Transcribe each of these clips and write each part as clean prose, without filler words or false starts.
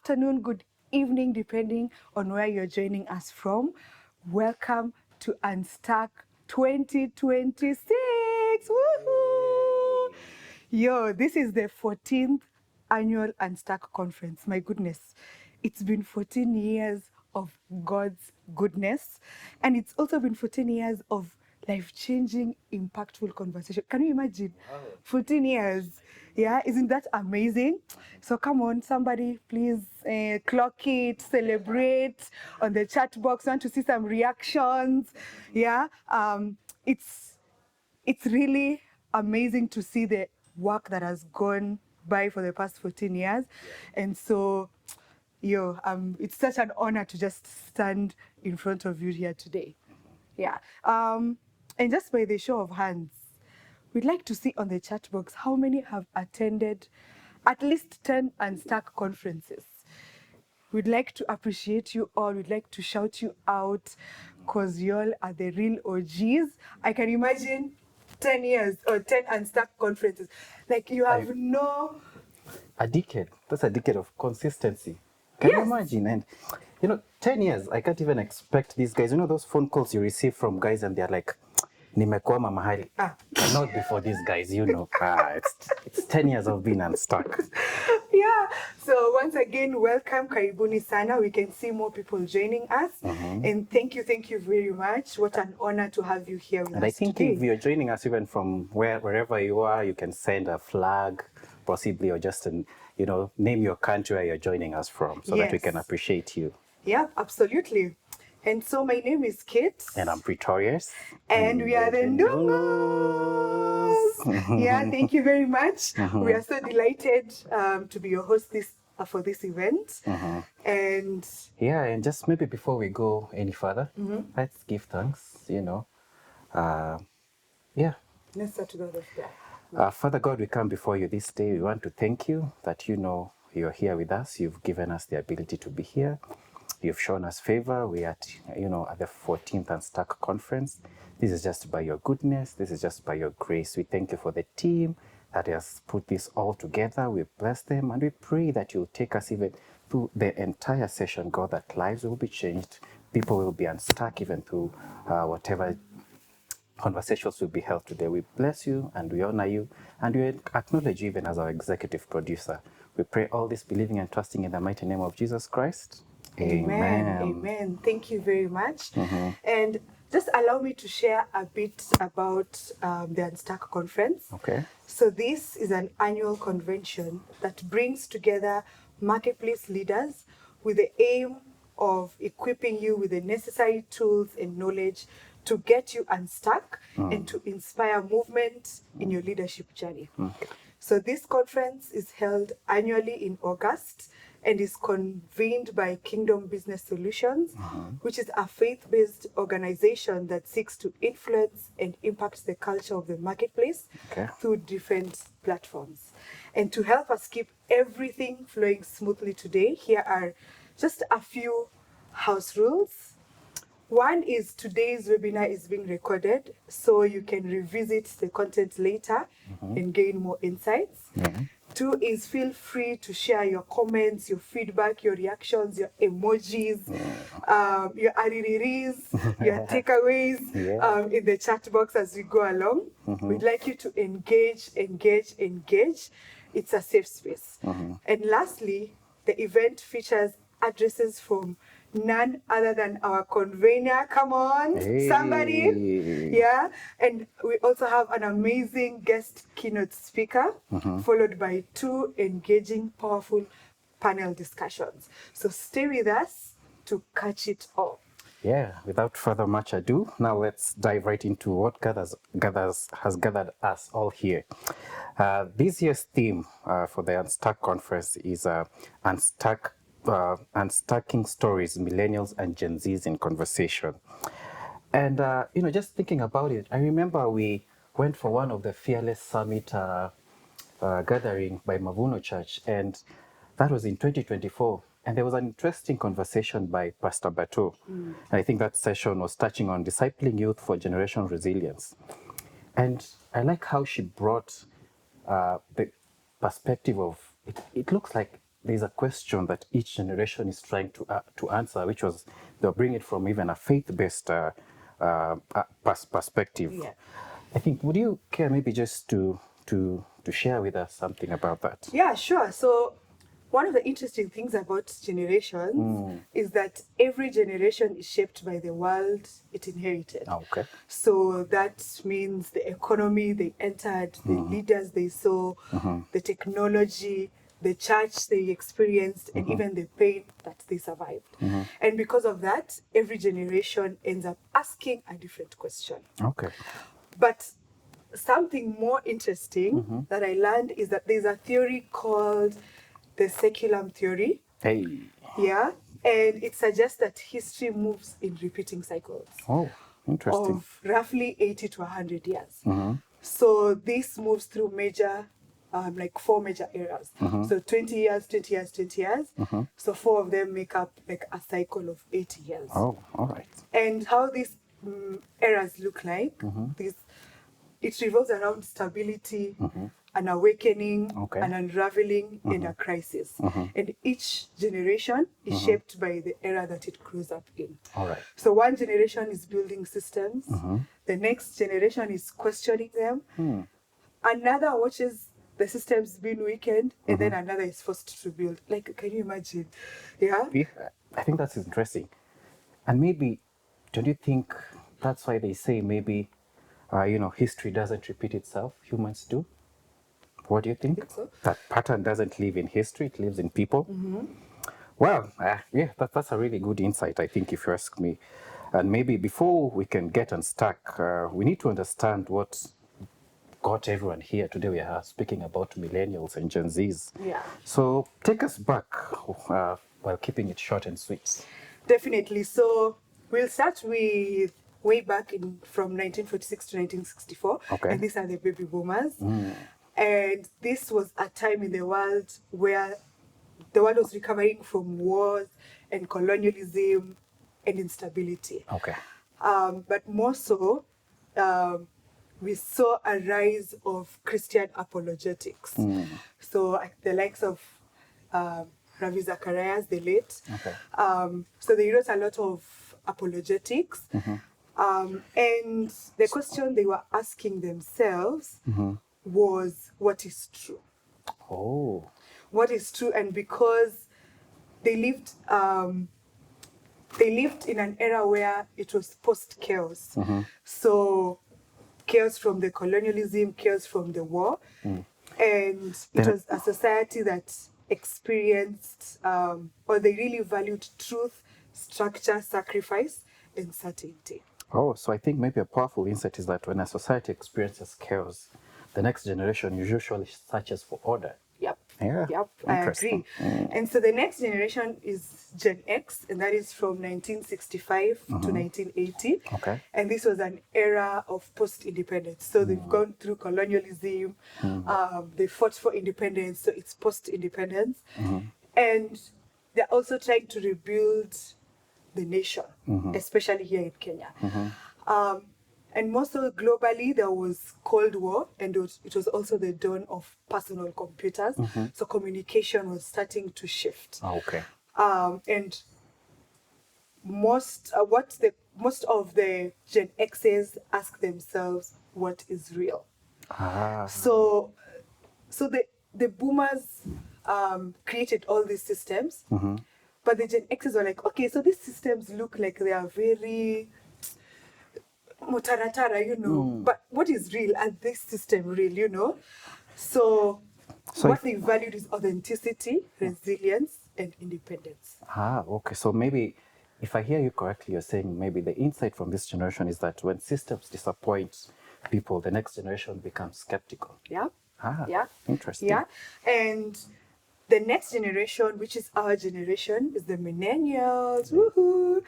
afternoon, good evening, depending on where you're joining us from. Welcome to Unstuck 2026. Woohoo! Yo, this is the 14th Annual UNSTUCK Conference. My goodness, it's been 14 years of God's goodness, and it's also been 14 years of life-changing, impactful conversation. Can you imagine? Wow. 14 years. Yeah, isn't that amazing? So come on, somebody, please clock it, celebrate on the chat box. I want to see some reactions. Yeah, it's really amazing to see the work that has gone by for the past 14 years. And so, it's such an honor to just stand in front of you here today. Yeah. And just by the show of hands, we'd like to see on the chat box how many have attended at least 10 Unstuck conferences. We'd like to appreciate you all. We'd like to shout you out because y'all are the real OGs. I can imagine 10 years or 10 Unstuck conferences. Like you have a decade. That's a decade of consistency. Can you imagine? And 10 years, I can't even expect these guys. You know those phone calls you receive from guys and they're like, nimekwama mahali. Not before these guys, it's 10 years of being unstuck. Yeah. So once again, welcome, karibuni sana. We can see more people joining us. And thank you very much. What an honor to have you here with us And I think today. if you're joining us even from wherever you are, you can send a flag, possibly, or just name your country where you're joining us from so that we can appreciate you. Yeah, absolutely. And so my name is Kate. And I'm Pretorius. And we are the Ndungos. Yeah, thank you very much. We are so delighted to be your host for this event. And just maybe before we go any further, let's give thanks, Let's start to go with that. Father God, we come before you this day. We want to thank you that you're here with us. You've given us the ability to be here. You've shown us favor. We are at the 14th Unstuck Conference. This is just by your goodness. This is just by your grace. We thank you for the team that has put this all together. We bless them and we pray that you'll take us even through the entire session, God, that lives will be changed. People will be unstuck even through whatever conversations will be held today. We bless you and we honor you and we acknowledge you even as our executive producer. We pray all this believing and trusting in the mighty name of Jesus Christ. Amen. Thank you very much. And just allow me to share a bit about the Unstuck Conference. Okay. So this is an annual convention that brings together marketplace leaders with the aim of equipping you with the necessary tools and knowledge to get you unstuck and to inspire movement in your leadership journey. So this conference is held annually in August and is convened by Kingdom Business Solutions, which is a faith-based organization that seeks to influence and impact the culture of the marketplace through different platforms. And to help us keep everything flowing smoothly today, here are just a few house rules. One is today's webinar is being recorded, so you can revisit the content later and gain more insights. Two is feel free to share your comments, your feedback, your reactions, your emojis, your aririris, your takeaways in the chat box as we go along. We'd like you to engage. It's a safe space. And lastly, the event features addresses from none other than our convener. Come on, somebody. Yeah. And we also have an amazing guest keynote speaker, followed by 2 engaging, powerful panel discussions. So stay with us to catch it all. Yeah, without further much ado, now let's dive right into what has gathered us all here. This year's theme for the Unstuck Conference is Unstucking Stories, Millennials and Gen Zs in Conversation. And, just thinking about it, I remember we went for one of the Fearless Summit gathering by Mavuno Church, and that was in 2024. And there was an interesting conversation by Pastor Bato. And I think that session was touching on discipling youth for generational resilience. And I like how she brought the perspective of, it looks like there's a question that each generation is trying to answer, which was they'll bring it from even a faith-based perspective. Yeah. I think, would you care maybe just to share with us something about that? Yeah, sure. So one of the interesting things about generations is that every generation is shaped by the world it inherited. Okay. So that means the economy they entered, the leaders they saw, the technology, the church they experienced, and even the pain that they survived. And because of that, every generation ends up asking a different question. Okay. But something more interesting that I learned is that there's a theory called the seculum theory. Hey. Yeah. And it suggests that history moves in repeating cycles Oh, interesting. of roughly 80 to 100 years. So this moves through major, like 4 major eras. So 20 years, 20 years, 20 years. So 4 of them make up like a cycle of 80 years. Oh, all right. And how these eras look like, it revolves around stability, an awakening, Okay. an unraveling, and a crisis. And each generation is shaped by the era that it grows up in. All right. So one generation is building systems, the next generation is questioning them, another watches the systems being weakened, and then another is forced to build. Like, can you imagine? Yeah? Yeah, I think that's interesting. And maybe, don't you think that's why they say maybe, history doesn't repeat itself, humans do? What do you think? I think so. That pattern doesn't live in history, it lives in people? Well, yeah, that's a really good insight, I think, if you ask me. And maybe before we can get unstuck, we need to understand what got everyone here. Today we are speaking about millennials and Gen Zs. Yeah. So take us back while keeping it short and sweet. Definitely. So we'll start with way back from 1946 to 1964. Okay. And these are the baby boomers. And this was a time in the world where the world was recovering from wars and colonialism and instability. Okay. But more so, we saw a rise of Christian apologetics. So like the likes of Ravi Zacharias, the late. Okay. So they wrote a lot of apologetics. And the question they were asking themselves was, what is true? Oh. What is true? And because they lived in an era where it was post-chaos. So chaos from the colonialism, chaos from the war. And it was a society that experienced, or they really valued truth, structure, sacrifice, and certainty. Oh, so I think maybe a powerful insight is that when a society experiences chaos, the next generation usually searches for order. Yep. Yeah. Yep. I Interesting. agree. And so the next generation is Gen X, and that is from 1965 to 1980. Okay. And this was an era of post-independence. So they've gone through colonialism, they fought for independence, so it's post-independence. And they're also trying to rebuild the nation, especially here in Kenya. And more so globally, there was Cold War, and it was also the dawn of personal computers. So communication was starting to shift. Okay. And most of the Gen X's ask themselves, what is real? So the boomers created all these systems, but the Gen X's were like, okay, so these systems look like they are very motaratara, but what is real? And this system real, So what they valued is authenticity, resilience, and independence. Okay. So maybe, if I hear you correctly, you're saying maybe the insight from this generation is that when systems disappoint people, the next generation becomes skeptical. Yeah. Yeah. Interesting. Yeah. And the next generation, which is our generation, is the Millennials. Woohoo!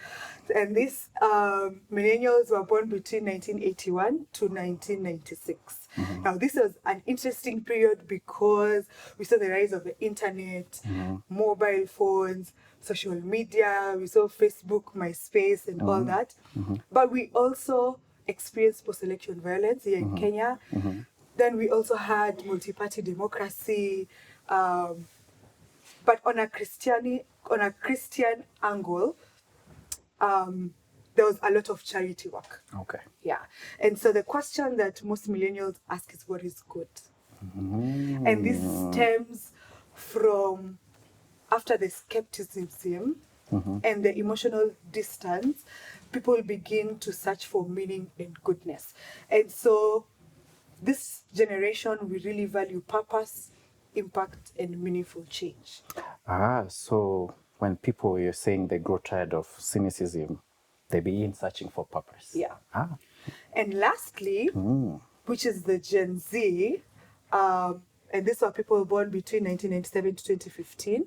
And these Millennials were born between 1981 to 1996. Now, this was an interesting period because we saw the rise of the internet, mobile phones, social media. We saw Facebook, MySpace, and all that. But we also experienced post-election violence here in Kenya. Then we also had multi-party democracy. But on a Christian angle, there was a lot of charity work. Okay. Yeah. And so the question that most millennials ask is, what is good? And this stems from after the skepticism and the emotional distance, people begin to search for meaning and goodness. And so this generation, we really value purpose, impact, and meaningful change. So when people, you're saying they grow tired of cynicism, they begin searching for purpose. Yeah. Ah. And lastly, which is the Gen Z, and these were people born between 1997 to 2015.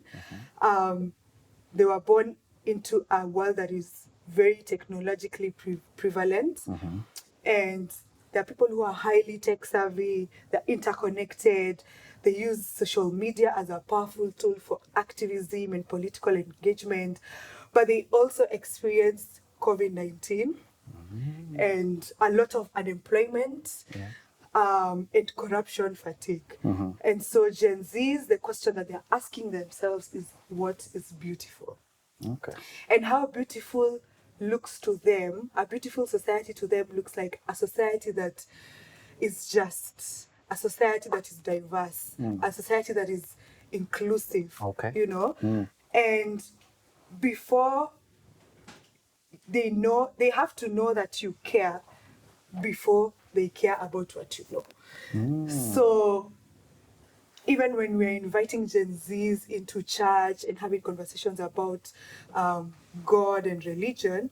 They were born into a world that is very technologically prevalent. And there are people who are highly tech savvy, they're interconnected, they use social media as a powerful tool for activism and political engagement, but they also experienced COVID-19 and a lot of unemployment. And corruption fatigue. And so Gen Zs, the question that they're asking themselves is, what is beautiful? Okay. And how beautiful looks to them, a beautiful society to them looks like a society that is just, a society that is diverse, a society that is inclusive, Okay. you know? And before they know, they have to know that you care before they care about what you know. So even when we're inviting Gen Zs into church and having conversations about God and religion,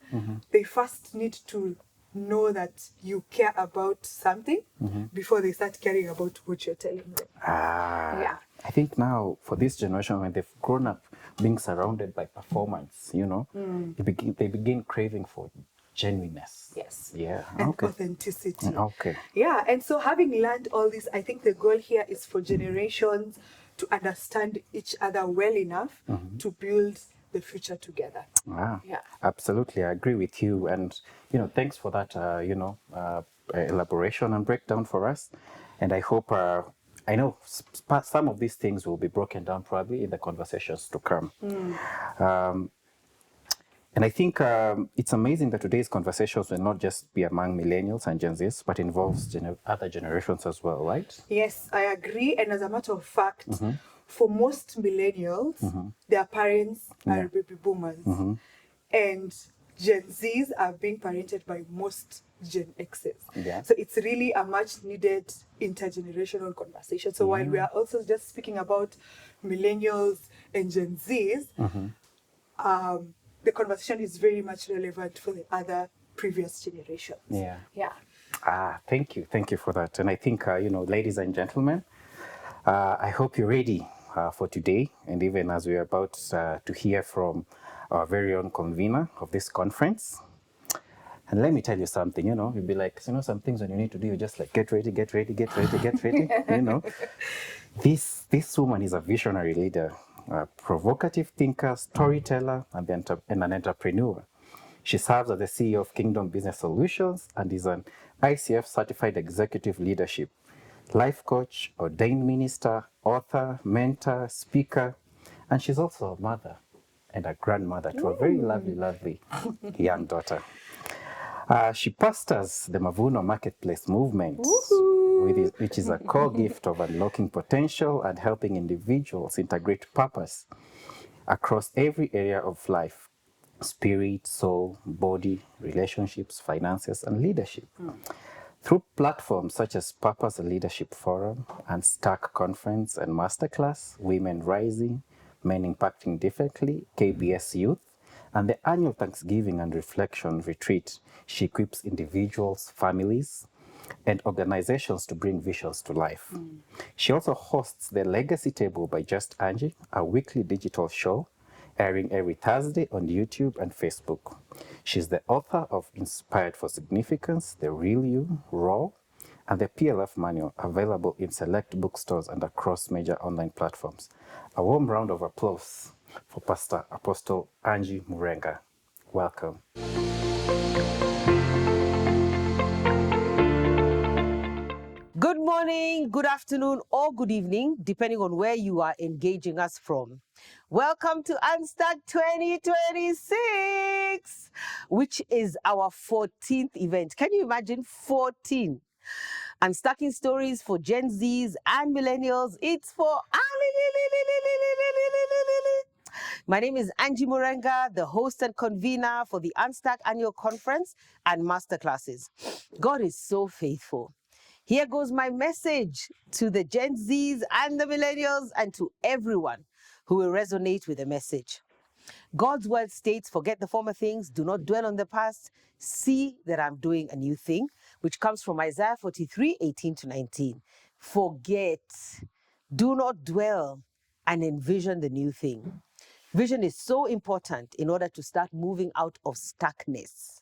they first need to know that you care about something before they start caring about what you're telling them. Yeah. I think now for this generation, when they've grown up being surrounded by performance, they begin craving for genuineness. Yes. Yeah. And Okay. authenticity. Okay. Yeah, and so having learned all this, I think the goal here is for generations to understand each other well enough to build the future together. Yeah. Absolutely, I agree with you, and thanks for that, elaboration and breakdown for us. And I hope, I know some of these things will be broken down probably in the conversations to come. And I think it's amazing that today's conversations will not just be among millennials and Gen Zs, but involves other generations as well, right? Yes, I agree. And as a matter of fact, for most millennials, their parents are baby boomers. And Gen Zs are being parented by most Gen Xs. Yeah. So it's really a much needed intergenerational conversation. So while we are also just speaking about millennials and Gen Zs, the conversation is very much relevant for the other previous generations. Yeah. Yeah. Thank you for that. And I think, ladies and gentlemen, I hope you're ready for today. And even as we're about to hear from our very own convener of this conference. And let me tell you something, you'd be like, some things when you need to do, you just like, get ready. This woman is a visionary leader, a provocative thinker, storyteller, and an entrepreneur. She serves as the CEO of Kingdom Business Solutions and is an ICF certified executive leadership, life coach, ordained minister, author, mentor, speaker, and she's also a mother and a grandmother to a very lovely young daughter. She pastors the Mavuno Marketplace movement, which is a core gift of unlocking potential and helping individuals integrate purpose across every area of life: spirit, soul, body, relationships, finances, and leadership. Through platforms such as Purpose and Leadership Forum, UNSTUCK Conference and Masterclass, Women Rising, Men Impacting Differently, KBS Youth, and the annual Thanksgiving and Reflection Retreat, she equips individuals, families, and organizations to bring visions to life. She also hosts the Legacy Table by Just Angie, a weekly digital show airing every Thursday on YouTube and Facebook. She's the author of Inspired for Significance, The Real You, Raw, and the PLF Manual, available in select bookstores and across major online platforms. A warm round of applause for Pastor Apostle Angie Murenga. Welcome. Good morning, good afternoon, or good evening, depending on where you are engaging us from. Welcome to Unstuck 2026, which is our 14th event. Can you imagine 14? Unstucking stories for Gen Zs and Millennials. It's for... My name is Angie Morenga, the host and convener for the Unstuck Annual Conference and Masterclasses. God is so faithful. Here goes my message to the Gen Zs and the Millennials and to everyone who will resonate with the message. God's word states, forget the former things, do not dwell on the past, see that I'm doing a new thing, which comes from Isaiah 43:18-19. Forget, do not dwell, and envision the new thing. Vision is so important in order to start moving out of stuckness.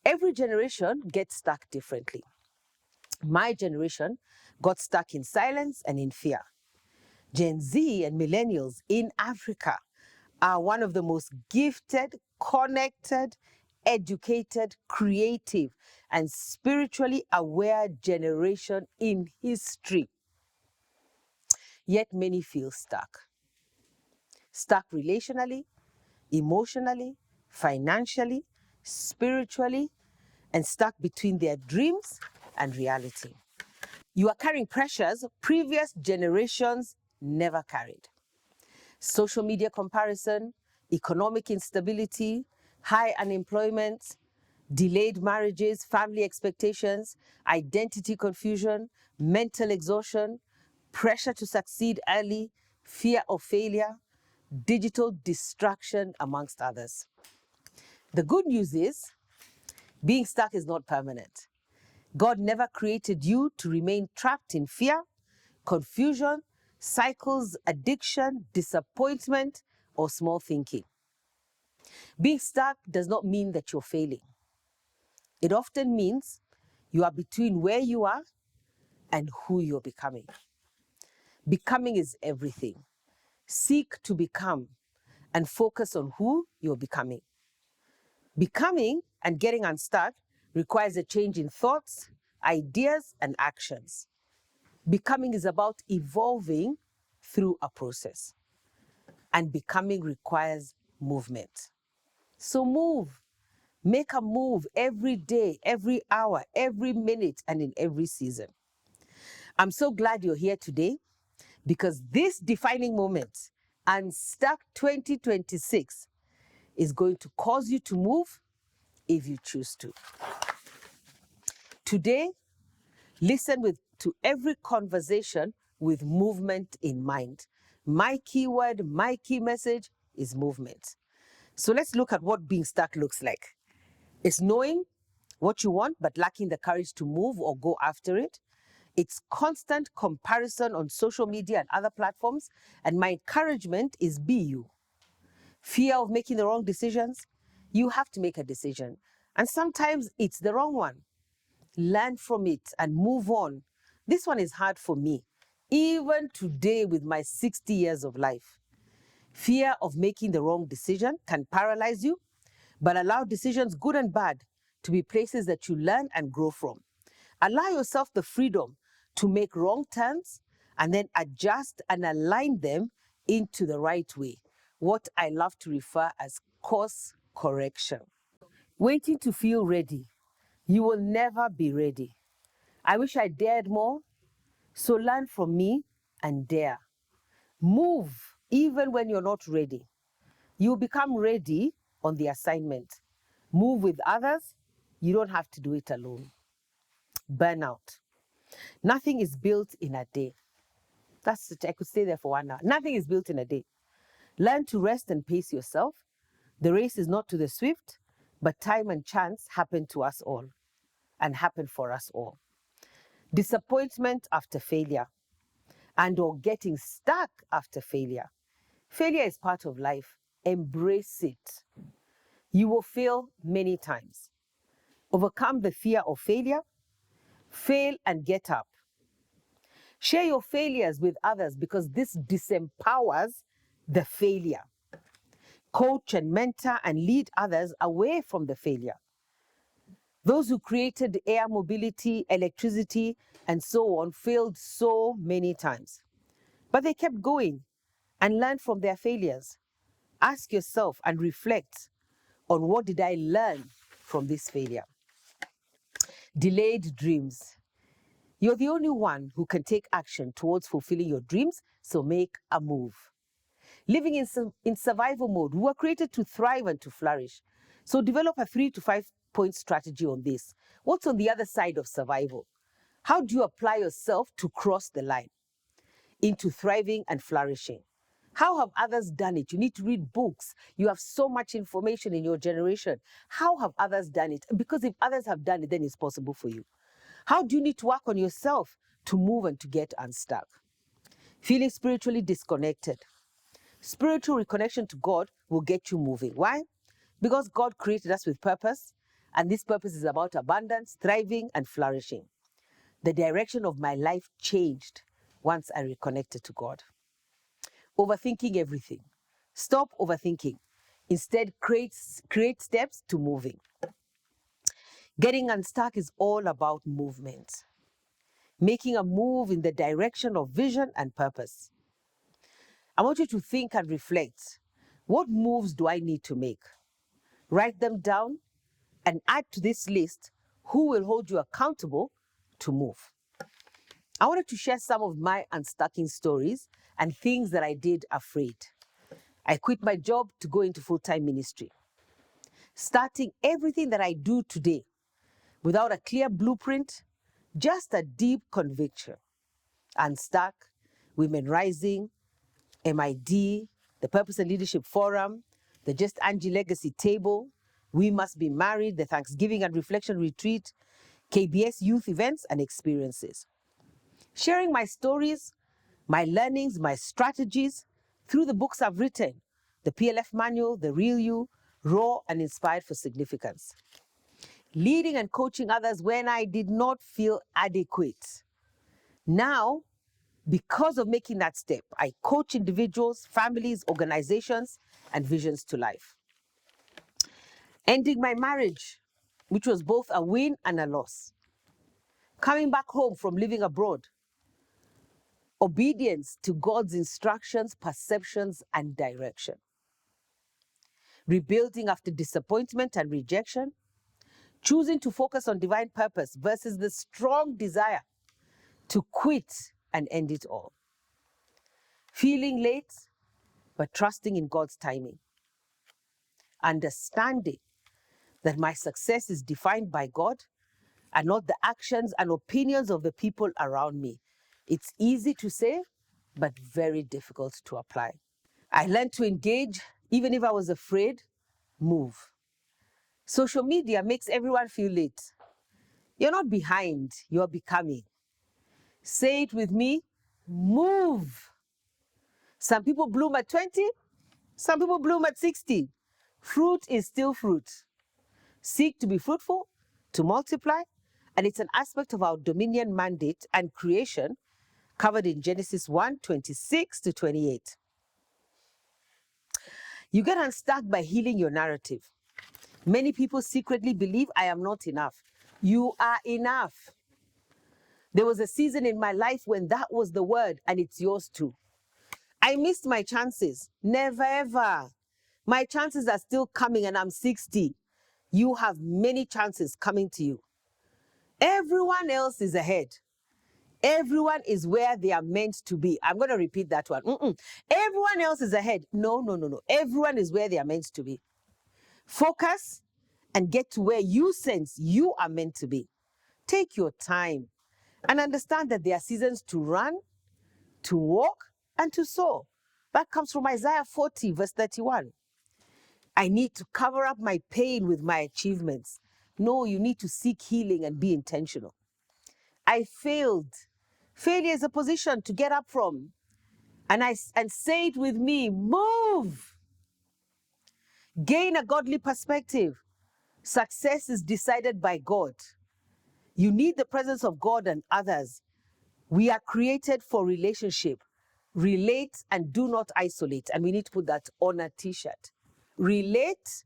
Every generation gets stuck differently. My generation got stuck in silence and in fear. Gen Z and millennials in Africa are one of the most gifted, connected, educated, creative, and spiritually aware generation in history. Yet many feel stuck. Stuck relationally, emotionally, financially, spiritually, and stuck between their dreams and reality. You are carrying pressures previous generations never carried. Social media comparison, economic instability, high unemployment, delayed marriages, family expectations, identity confusion, mental exhaustion, pressure to succeed early, fear of failure, digital distraction, amongst others. The good news is, being stuck is not permanent. God never created you to remain trapped in fear, confusion, cycles, addiction, disappointment, or small thinking. Being stuck does not mean that you're failing. It often means you are between where you are and who you're becoming. Becoming is everything. Seek to become and focus on who you're becoming. Becoming and getting unstuck requires a change in thoughts, ideas, and actions. Becoming is about evolving through a process. And becoming requires movement. So move. Make a move every day, every hour, every minute, and in every season. I'm so glad you're here today because this defining moment, Unstuck 2026, is going to cause you to move if you choose to. Today, listen to every conversation with movement in mind. My keyword, my key message is movement. So let's look at what being stuck looks like. It's knowing what you want but lacking the courage to move or go after it. It's constant comparison on social media and other platforms. And my encouragement is be you. Fear of making the wrong decisions. You have to make a decision. And sometimes it's the wrong one. Learn from it and move on. This one is hard for me, even today with my 60 years of life. Fear of making the wrong decision can paralyze you, but allow decisions, good and bad, to be places that you learn and grow from. Allow yourself the freedom to make wrong turns and then adjust and align them into the right way. What I love to refer as course correction. Waiting to feel ready. You will never be ready. I wish I dared more, so learn from me and dare. Move even when you're not ready. You'll become ready on the assignment. Move with others. You don't have to do it alone. Burnout. Nothing is built in a day. That's it. I could stay there for 1 hour. Nothing is built in a day. Learn to rest and pace yourself. The race is not to the swift, but time and chance happen to us all and happen for us all. Disappointment after failure and or getting stuck after failure. Failure is part of life. Embrace it. You will fail many times. Overcome the fear of failure. Fail and get up. Share your failures with others because this disempowers the failure. Coach and mentor and lead others away from the failure. Those who created air mobility, electricity, and so on failed so many times. But they kept going and learned from their failures. Ask yourself and reflect on what did I learn from this failure. Delayed dreams. You're the only one who can take action towards fulfilling your dreams, so make a move. Living in survival mode, we were created to thrive and to flourish. So develop a 3 to 5 point strategy on this. What's on the other side of survival? How do you apply yourself to cross the line into thriving and flourishing? How have others done it? You need to read books. You have so much information in your generation. How have others done it? Because if others have done it, then it's possible for you. How do you need to work on yourself to move and to get unstuck? Feeling spiritually disconnected. Spiritual reconnection to God will get you moving. Why? Because God created us with purpose, and this purpose is about abundance, thriving, and flourishing. The direction of my life changed once I reconnected to God. Overthinking everything. Stop overthinking. Instead, create steps to moving. Getting unstuck is all about movement. Making a move in the direction of vision and purpose. I want you to think and reflect. What moves do I need to make? Write them down and add to this list who will hold you accountable to move. I wanted to share some of my unstucking stories and things that I did afraid. I quit my job to go into full-time ministry. Starting everything that I do today without a clear blueprint, just a deep conviction. Unstuck, Women Rising, MID, the Purpose and Leadership Forum, the Just Angie Legacy Table, We Must Be Married, the Thanksgiving and Reflection Retreat, KBS youth events and experiences. Sharing my stories, my learnings, my strategies through the books I've written, the PLF Manual, The Real You, Raw and Inspired for Significance. Leading and coaching others when I did not feel adequate. Now, because of making that step, I coach individuals, families, organizations, and visions to life. Ending my marriage, which was both a win and a loss. Coming back home from living abroad. Obedience to God's instructions, perceptions, and direction. Rebuilding after disappointment and rejection. Choosing to focus on divine purpose versus the strong desire to quit and end it all. Feeling late, but trusting in God's timing. Understanding that my success is defined by God and not the actions and opinions of the people around me. It's easy to say, but very difficult to apply. I learned to engage, even if I was afraid, move. Social media makes everyone feel late. You're not behind, you're becoming. Say it with me, move. Some people bloom at 20, some people bloom at 60. Fruit is still fruit. Seek to be fruitful, to multiply, and it's an aspect of our dominion mandate and creation covered in Genesis 1:26 to 28. You get unstuck by healing your narrative. Many people secretly believe I am not enough. You are enough. There was a season in my life when that was the word, and it's yours too. I missed my chances. Never ever. My chances are still coming, and I'm 60. You have many chances coming to you. Everyone else is ahead. Everyone is where they are meant to be. I'm going to repeat that one. Everyone else is ahead. No. Everyone is where they are meant to be. Focus and get to where you sense you are meant to be. Take your time and understand that there are seasons to run, to walk, and to soar. That comes from Isaiah 40, verse 31. I need to cover up my pain with my achievements. No, you need to seek healing and be intentional. I failed. Failure is a position to get up from. And say it with me, move. Gain a godly perspective. Success is decided by God. You need the presence of God and others. We are created for relationship. Relate and do not isolate. And we need to put that on a t-shirt. Relate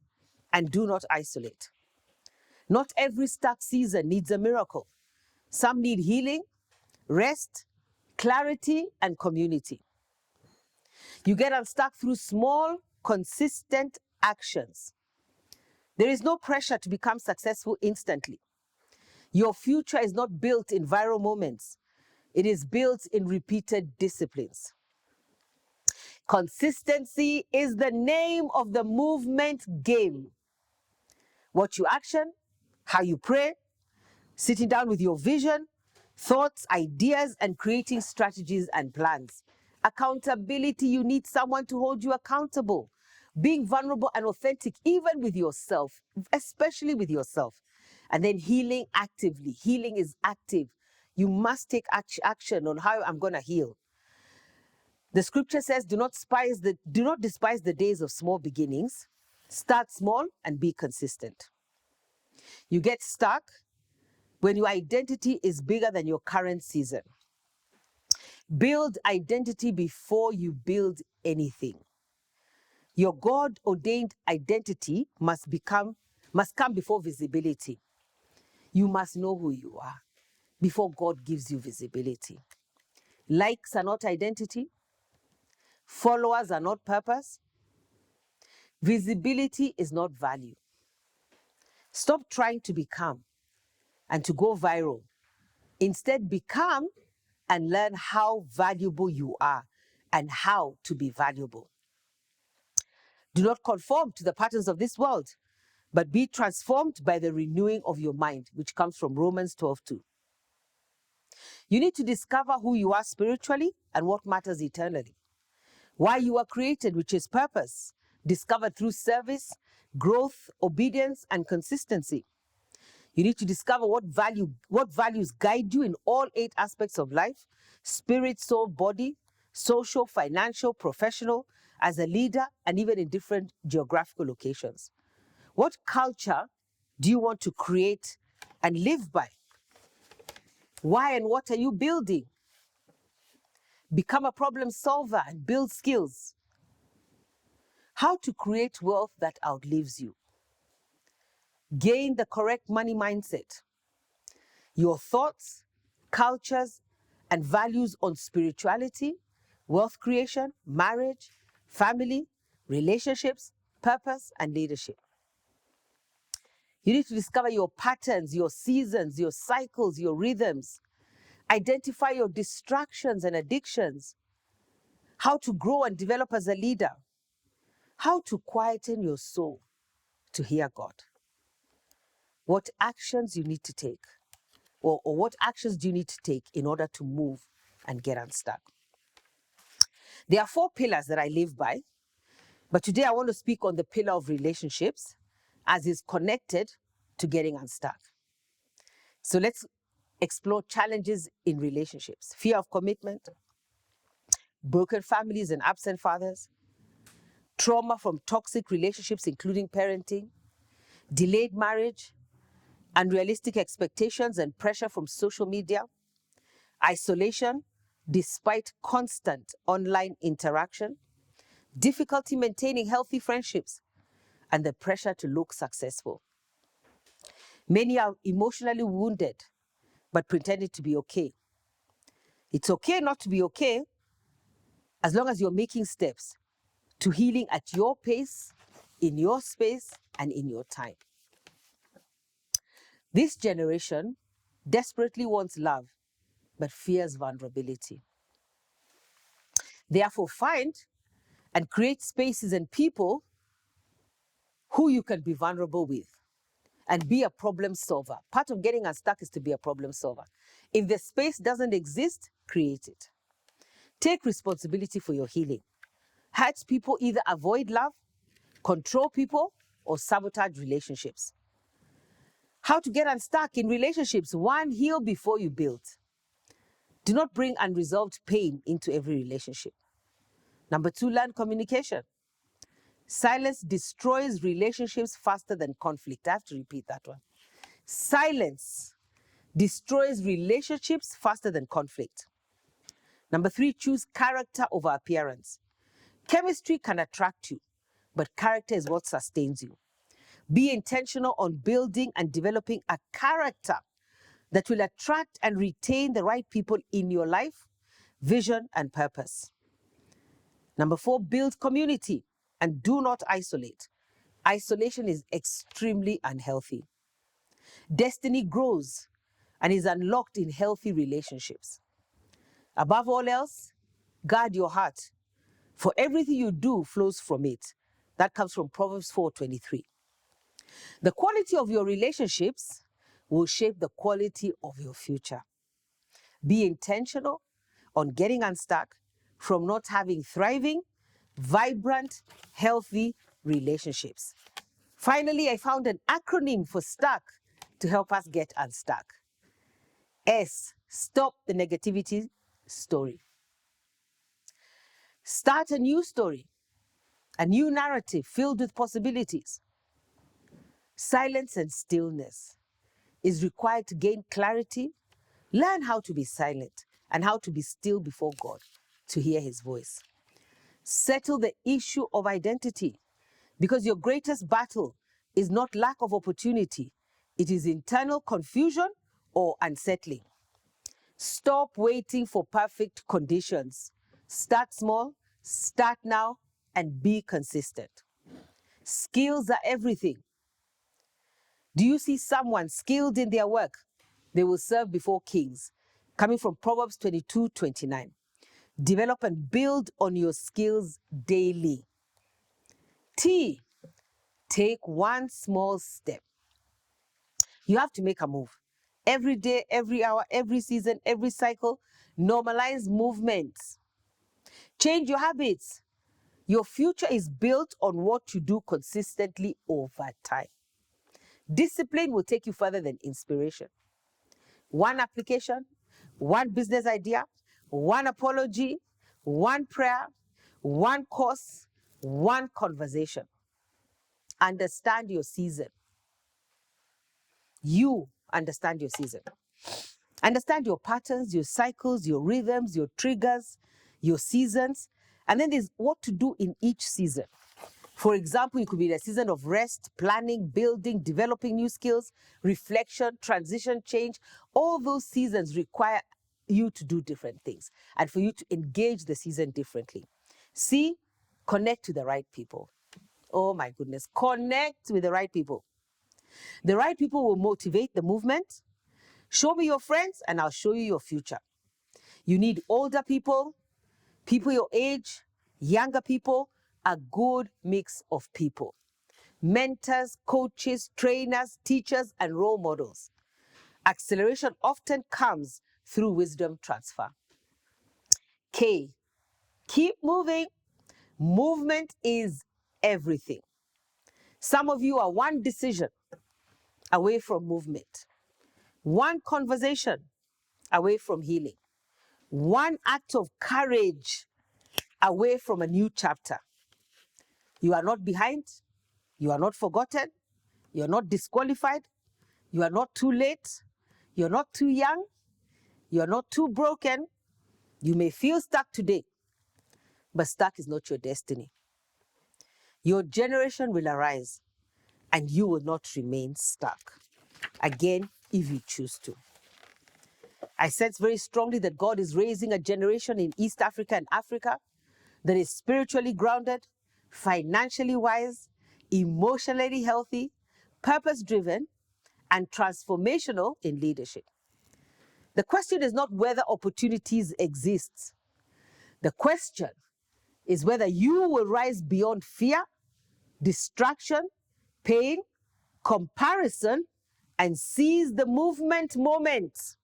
and do not isolate. Not every stuck season needs a miracle. Some need healing, rest, clarity, and community. You get unstuck through small, consistent actions. There is no pressure to become successful instantly. Your future is not built in viral moments. It is built in repeated disciplines. Consistency is the name of the movement game. What you action, how you pray, sitting down with your vision, thoughts, ideas, and creating strategies and plans. Accountability, you need someone to hold you accountable. Being vulnerable and authentic, even with yourself, especially with yourself. And then healing actively. Healing is active. You must take action on how I'm going to heal. The scripture says, do not despise the days of small beginnings. Start small and be consistent. You get stuck when your identity is bigger than your current season. Build identity before you build anything. Your God-ordained identity must come before visibility. You must know who you are before God gives you visibility. Likes are not identity. Followers are not purpose. Visibility is not value. Stop trying to become and to go viral. Instead, become and learn how valuable you are and how to be valuable. Do not conform to the patterns of this world, but be transformed by the renewing of your mind, which comes from Romans 12:2. You need to discover who you are spiritually and what matters eternally. Why you are created, which is purpose, discovered through service, growth, obedience, and consistency. You need to discover what values guide you in all 8 aspects of life: spirit, soul, body, social, financial, professional, as a leader, and even in different geographical locations. What culture do you want to create and live by? Why and what are you building? Become a problem solver and build skills. How to create wealth that outlives you. Gain the correct money mindset. Your thoughts, cultures, and values on spirituality, wealth creation, marriage, family, relationships, purpose, and leadership. You need to discover your patterns, your seasons, your cycles, your rhythms. Identify your distractions and addictions. How to grow and develop as a leader. How to quieten your soul to hear God. What actions you need to take, or what actions do you need to take in order to move and get unstuck? There are 4 pillars that I live by, but today I want to speak on the pillar of relationships as is connected to getting unstuck. So let's explore challenges in relationships: fear of commitment, broken families and absent fathers, trauma from toxic relationships, including parenting, delayed marriage, unrealistic expectations and pressure from social media, isolation despite constant online interaction, difficulty maintaining healthy friendships, and the pressure to look successful. Many are emotionally wounded, but pretending to be okay. It's okay not to be okay as long as you're making steps to healing at your pace, in your space, and in your time. This generation desperately wants love, but fears vulnerability. Therefore, find and create spaces and people who you can be vulnerable with and be a problem solver. Part of getting unstuck is to be a problem solver. If the space doesn't exist, create it. Take responsibility for your healing. Hurt people either avoid love, control people, or sabotage relationships. How to get unstuck in relationships: 1, heal before you build. Do not bring unresolved pain into every relationship. Number 2, learn communication. Silence destroys relationships faster than conflict. I have to repeat that one. Silence destroys relationships faster than conflict. Number 3, choose character over appearance. Chemistry can attract you, but character is what sustains you. Be intentional on building and developing a character that will attract and retain the right people in your life, vision, and purpose. Number 4, build community and do not isolate. Isolation is extremely unhealthy. Destiny grows and is unlocked in healthy relationships. Above all else, guard your heart, for everything you do flows from it. That comes from Proverbs 4:23. The quality of your relationships will shape the quality of your future. Be intentional on getting unstuck from not having thriving, vibrant, healthy relationships. Finally, I found an acronym for STUCK to help us get unstuck. S, stop the negativity story. Start a new story, a new narrative filled with possibilities. Silence and stillness is required to gain clarity. Learn how to be silent and how to be still before God to hear his voice. Settle the issue of identity, because your greatest battle is not lack of opportunity. It is internal confusion or unsettling. Stop waiting for perfect conditions. Start small, start now, and be consistent. Skills are everything. Do you see someone skilled in their work? They will serve before kings. Coming from Proverbs 22:29. Develop and build on your skills daily. T, take one small step. You have to make a move. Every day, every hour, every season, every cycle, normalize movements. Change your habits. Your future is built on what you do consistently over time. Discipline will take you further than inspiration. One application, one business idea, one apology, one prayer, one course, one conversation. Understand your season. You understand your season. Understand your patterns, your cycles, your rhythms, your triggers, your seasons. And then there's what to do in each season. For example, you could be in a season of rest, planning, building, developing new skills, reflection, transition, change. All those seasons require you to do different things and for you to engage the season differently. See, connect to the right people. Oh my goodness, connect with the right people. The right people will motivate the movement. Show me your friends and I'll show you your future. You need older people, people your age, younger people, a good mix of people. Mentors, coaches, trainers, teachers, and role models. Acceleration often comes through wisdom transfer. K, keep moving. Movement is everything. Some of you are one decision away from movement, one conversation away from healing, one act of courage away from a new chapter. You are not behind. You are not forgotten. You are not disqualified. You are not too late. You're not too young. You are not too broken. You may feel stuck today, but stuck is not your destiny. Your generation will arise and you will not remain stuck. Again, if you choose to. I sense very strongly that God is raising a generation in East Africa and Africa that is spiritually grounded, financially wise, emotionally healthy, purpose-driven, and transformational in leadership. The question is not whether opportunities exist. The question is whether you will rise beyond fear, distraction, pain, comparison, and seize the movement moment.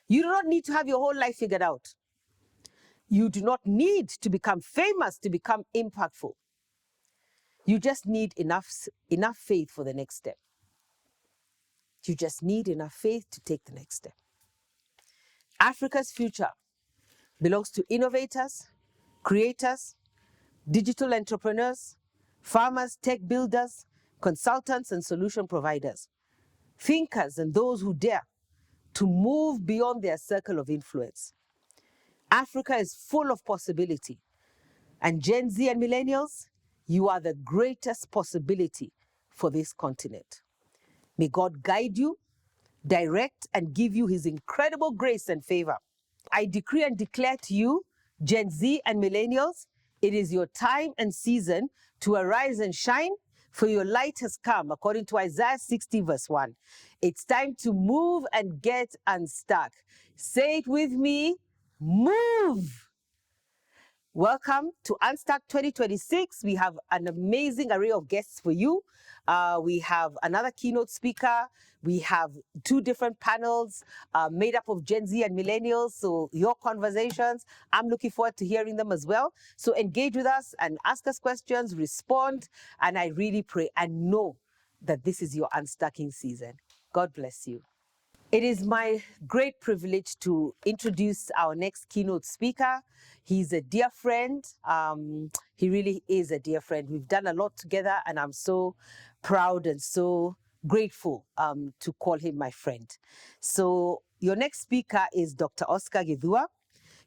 You do not need to have your whole life figured out. You do not need to become famous to become impactful. You just need enough faith for the next step. You just need enough faith to take the next step. Africa's future belongs to innovators, creators, digital entrepreneurs, farmers, tech builders, consultants, and solution providers, thinkers, and those who dare to move beyond their circle of influence. Africa is full of possibility, and Gen Z and Millennials, you are the greatest possibility for this continent. May God guide you, direct, and give you his incredible grace and favor. I decree and declare to you, Gen Z and Millennials, it is your time and season to arise and shine, for your light has come, according to Isaiah 60, verse 1. It's time to move and get unstuck. Say it with me, move. Welcome to Unstuck 2026. We have an amazing array of guests for you. We have another keynote speaker. We have 2 different panels made up of Gen Z and Millennials. So your conversations, I'm looking forward to hearing them as well. So engage with us and ask us questions, respond. And I really pray and know that this is your unstucking season. God bless you. It is my great privilege to introduce our next keynote speaker. He's a dear friend. He really is a dear friend. We've done a lot together, and I'm so proud and so grateful to call him my friend. So your next speaker is Dr. Oscar Githua.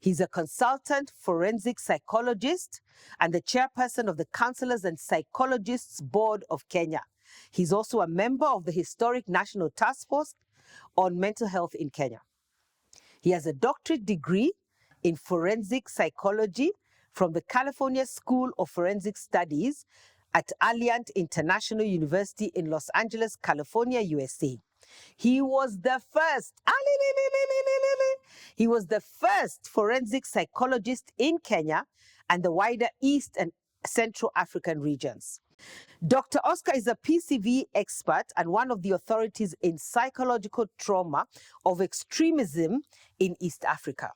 He's a consultant forensic psychologist and the chairperson of the Counselors and Psychologists Board of Kenya. He's also a member of the historic National Task Force on Mental Health in Kenya. He has a doctorate degree in forensic psychology from the California School of Forensic Studies at Alliant International University in Los Angeles, California, USA. He was the first, he was the first forensic psychologist in Kenya and the wider East and Central African regions. Dr. Oscar is a PCV expert and one of the authorities in psychological trauma of extremism in East Africa.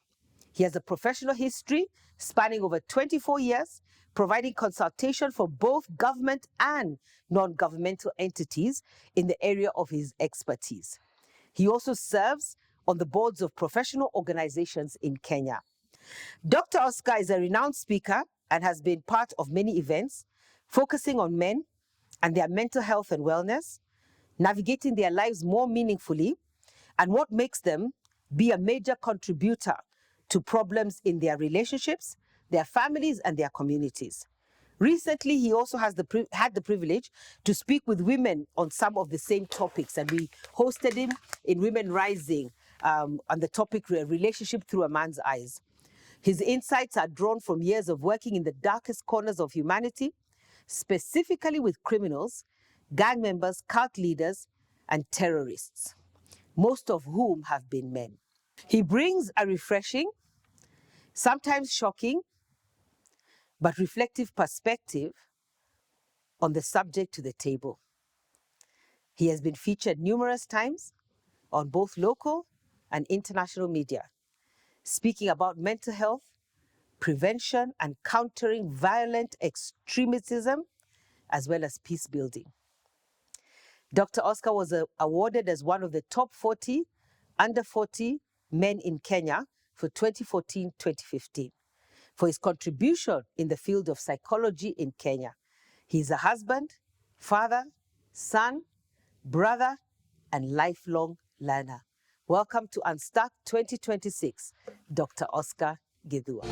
He has a professional history spanning over 24 years, providing consultation for both government and non-governmental entities in the area of his expertise. He also serves on the boards of professional organizations in Kenya. Dr. Oscar is a renowned speaker and has been part of many events focusing on men and their mental health and wellness, navigating their lives more meaningfully, and what makes them be a major contributor to problems in their relationships, their families, and their communities. Recently, he also has had the privilege to speak with women on some of the same topics, and we hosted him in Women Rising on the topic Relationship Through a Man's Eyes. His insights are drawn from years of working in the darkest corners of humanity, specifically with criminals, gang members, cult leaders, and terrorists, most of whom have been men. He brings a refreshing, sometimes shocking, but reflective perspective on the subject to the table. He has been featured numerous times on both local and international media, speaking about mental health, prevention, and countering violent extremism, as well as peace building. Dr. Oscar was awarded as one of the top 40 under 40 men in Kenya for 2014-2015 for his contribution in the field of psychology in Kenya. He's a husband, father, son, brother, and lifelong learner. Welcome to Unstuck 2026, Dr. Oscar Githua.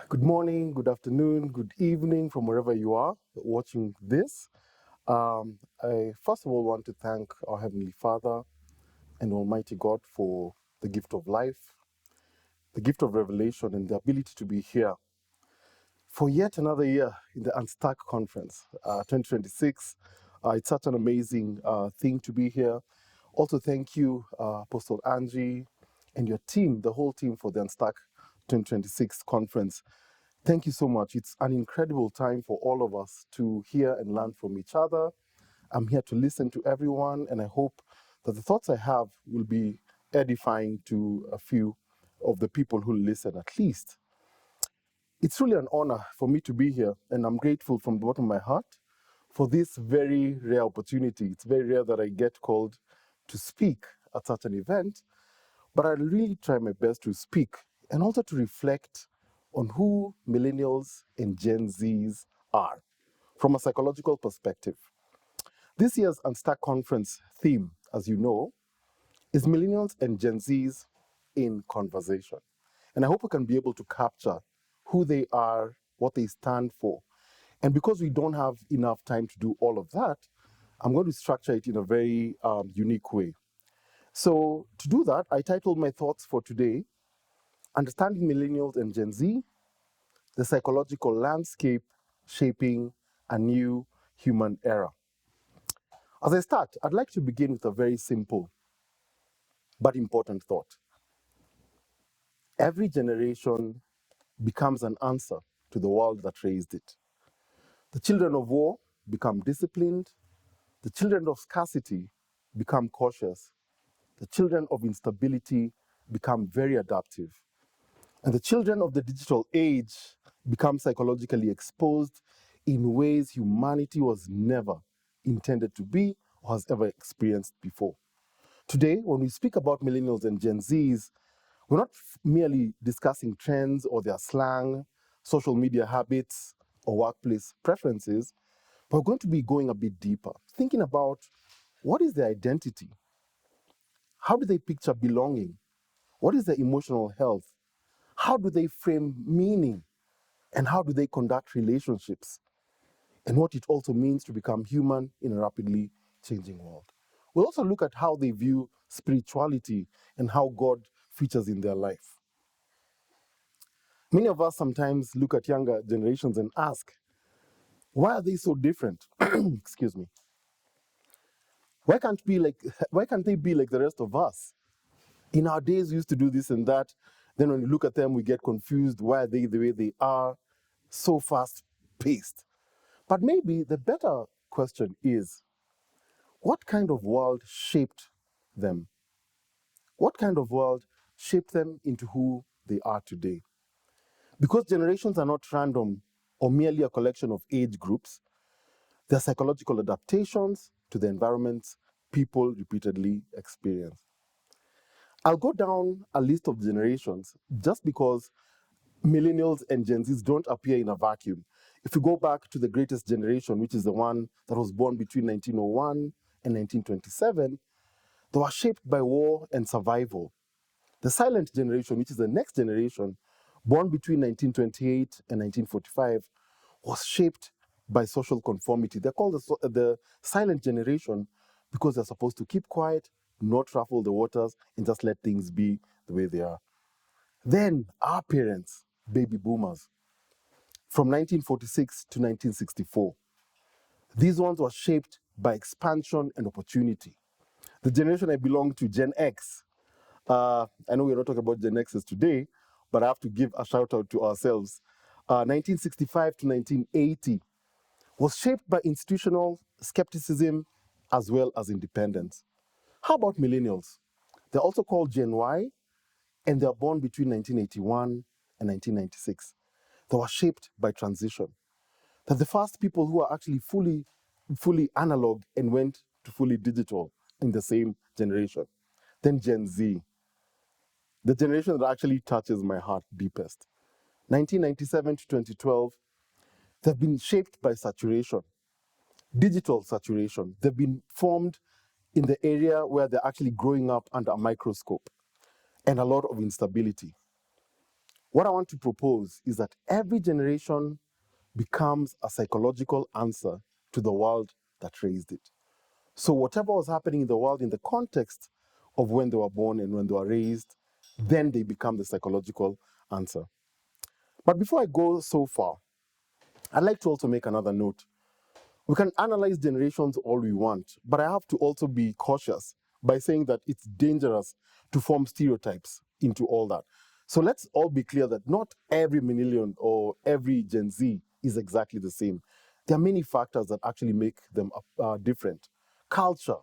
Good morning, good afternoon, good evening from wherever you are watching this. I first of all want to thank our Heavenly Father and Almighty God for the gift of life, the gift of revelation, and the ability to be here for yet another year in the UNSTUCK Conference 2026. It's such an amazing thing to be here. Also, thank you, Apostle Angie and your team, the whole team for the UNSTUCK 2026 conference. Thank you so much. It's an incredible time for all of us to hear and learn from each other. I'm here to listen to everyone, and I hope that the thoughts I have will be edifying to a few of the people who listen at least. It's really an honor for me to be here, and I'm grateful from the bottom of my heart for this very rare opportunity. It's very rare that I get called to speak at such an event, but I really try my best to speak and also to reflect on who Millennials and Gen Zs are from a psychological perspective. This year's UNSTUCK Conference theme, as you know, is Millennials and Gen Zs in conversation. And I hope we can be able to capture who they are, what they stand for. And because we don't have enough time to do all of that, I'm going to structure it in a very unique way. So to do that, I titled my thoughts for today, Understanding Millennials and Gen Z, the Psychological Landscape Shaping a New Human Era. As I start, I'd like to begin with a very simple but important thought. Every generation becomes an answer to the world that raised it. The children of war become disciplined. The children of scarcity become cautious. The children of instability become very adaptive. And the children of the digital age become psychologically exposed in ways humanity was never intended to be or has ever experienced before. Today, when we speak about millennials and Gen Zs, we're not merely discussing trends or their slang, social media habits, or workplace preferences, but we're going to be going a bit deeper, thinking about what is their identity? How do they picture belonging? What is their emotional health? How do they frame meaning? And how do they conduct relationships? And what it also means to become human in a rapidly changing world. We'll also look at how they view spirituality and how God features in their life. Many of us sometimes look at younger generations and ask, why are they so different? Excuse me. Why can't they be like the rest of us? In our days, we used to do this and that. Then when we look at them, we get confused. Why are they the way they are? So fast paced. But maybe the better question is, what kind of world shaped them? What kind of world shaped them into who they are today? Because generations are not random or merely a collection of age groups, they're psychological adaptations to the environments people repeatedly experience. I'll go down a list of generations just because millennials and Gen Zs don't appear in a vacuum. If you go back to the greatest generation, which is the one that was born between 1901 and 1927, they were shaped by war and survival. The silent generation, which is the next generation, born between 1928 and 1945, was shaped by social conformity. They're called the silent generation because they're supposed to keep quiet, not ruffle the waters, and just let things be the way they are. Then our parents, baby boomers, from 1946 to 1964, these ones were shaped by expansion and opportunity. The generation I belong to, Gen X, I know we're not talking about Gen X's today, but I have to give a shout out to ourselves. 1965 to 1980 was shaped by institutional skepticism as well as independence. How about millennials? They're also called Gen Y, and they are born between 1981 and 1996. They were shaped by transition. They're the first people who are actually fully analog and went to fully digital in the same generation. Then Gen Z, the generation that actually touches my heart deepest. 1997 to 2012, they've been shaped by saturation, digital saturation. They've been formed in the area where they're actually growing up under a microscope and a lot of instability. What I want to propose is that every generation becomes a psychological answer to the world that raised it. So whatever was happening in the world in the context of when they were born and when they were raised, then they become the psychological answer. But before I go so far, I'd like to also make another note. We can analyze generations all we want, but I have to also be cautious by saying that it's dangerous to form stereotypes into all that. So let's all be clear that not every millennial or every Gen Z is exactly the same. There are many factors that actually make them different. Culture,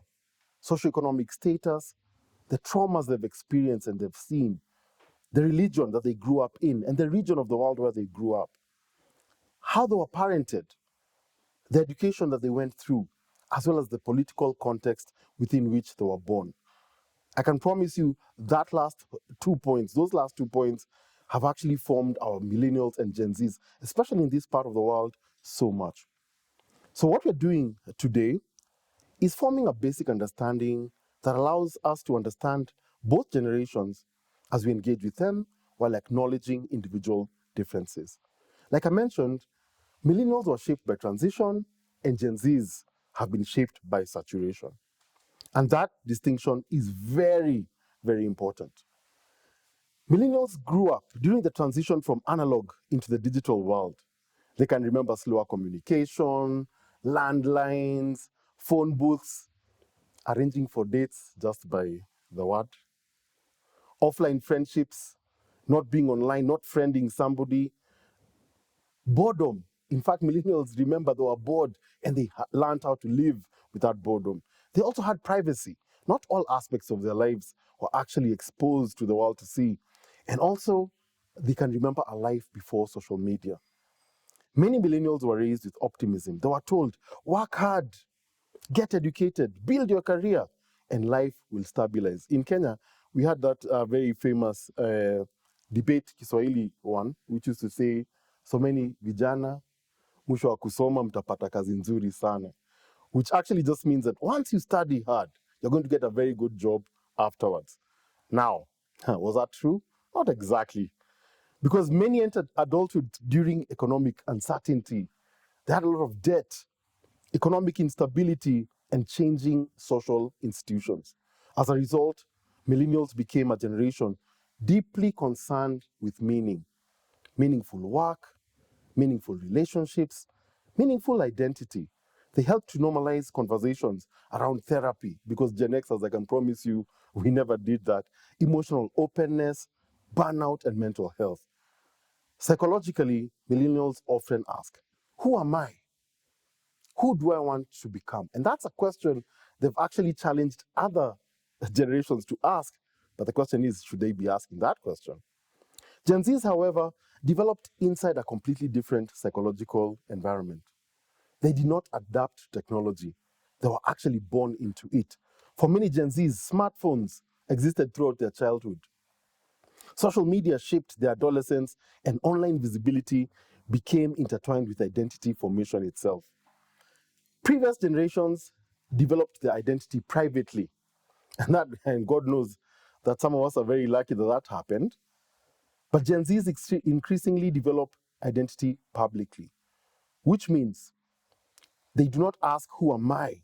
socioeconomic status, the traumas they've experienced and they've seen, the religion that they grew up in, and the region of the world where they grew up, how they were parented, the education that they went through, as well as the political context within which they were born. I can promise you that those last 2 points have actually formed our millennials and Gen Zs, especially in this part of the world, so much. So what we're doing today is forming a basic understanding that allows us to understand both generations as we engage with them while acknowledging individual differences. Like I mentioned, millennials were shaped by transition, and Gen Zs have been shaped by saturation. And that distinction is very, very important. Millennials grew up during the transition from analog into the digital world. They can remember slower communication, landlines, phone booths, arranging for dates just by the word, offline friendships, not being online, not friending somebody, boredom. In fact, millennials remember they were bored and they learned how to live without boredom. They also had privacy. Not all aspects of their lives were actually exposed to the world to see. And also, they can remember a life before social media. Many millennials were raised with optimism. They were told, work hard, get educated, build your career, and life will stabilize. In Kenya, we had that very famous debate Kiswahili one, which used to say, so many vijana, mwisho wa kusoma mtapata kazi nzuri sana, which actually just means that once you study hard, you're going to get a very good job afterwards. Now, was that true? Not exactly. Because many entered adulthood during economic uncertainty. They had a lot of debt, economic instability, and changing social institutions. As a result, millennials became a generation deeply concerned with meaning, meaningful work, meaningful relationships, meaningful identity. They help to normalize conversations around therapy because Gen Xers, I can promise you, we never did that. Emotional openness, burnout, and mental health. Psychologically, millennials often ask, who am I? Who do I want to become? And that's a question they've actually challenged other generations to ask. But the question is, should they be asking that question? Gen Zs, however, developed inside a completely different psychological environment. They did not adapt to technology. They were actually born into it. For many Gen Zs, smartphones existed throughout their childhood. Social media shaped their adolescence, and online visibility became intertwined with identity formation itself. Previous generations developed their identity privately, and God knows that some of us are very lucky that that happened. But Gen Zs increasingly develop identity publicly, which means they do not ask, who am I?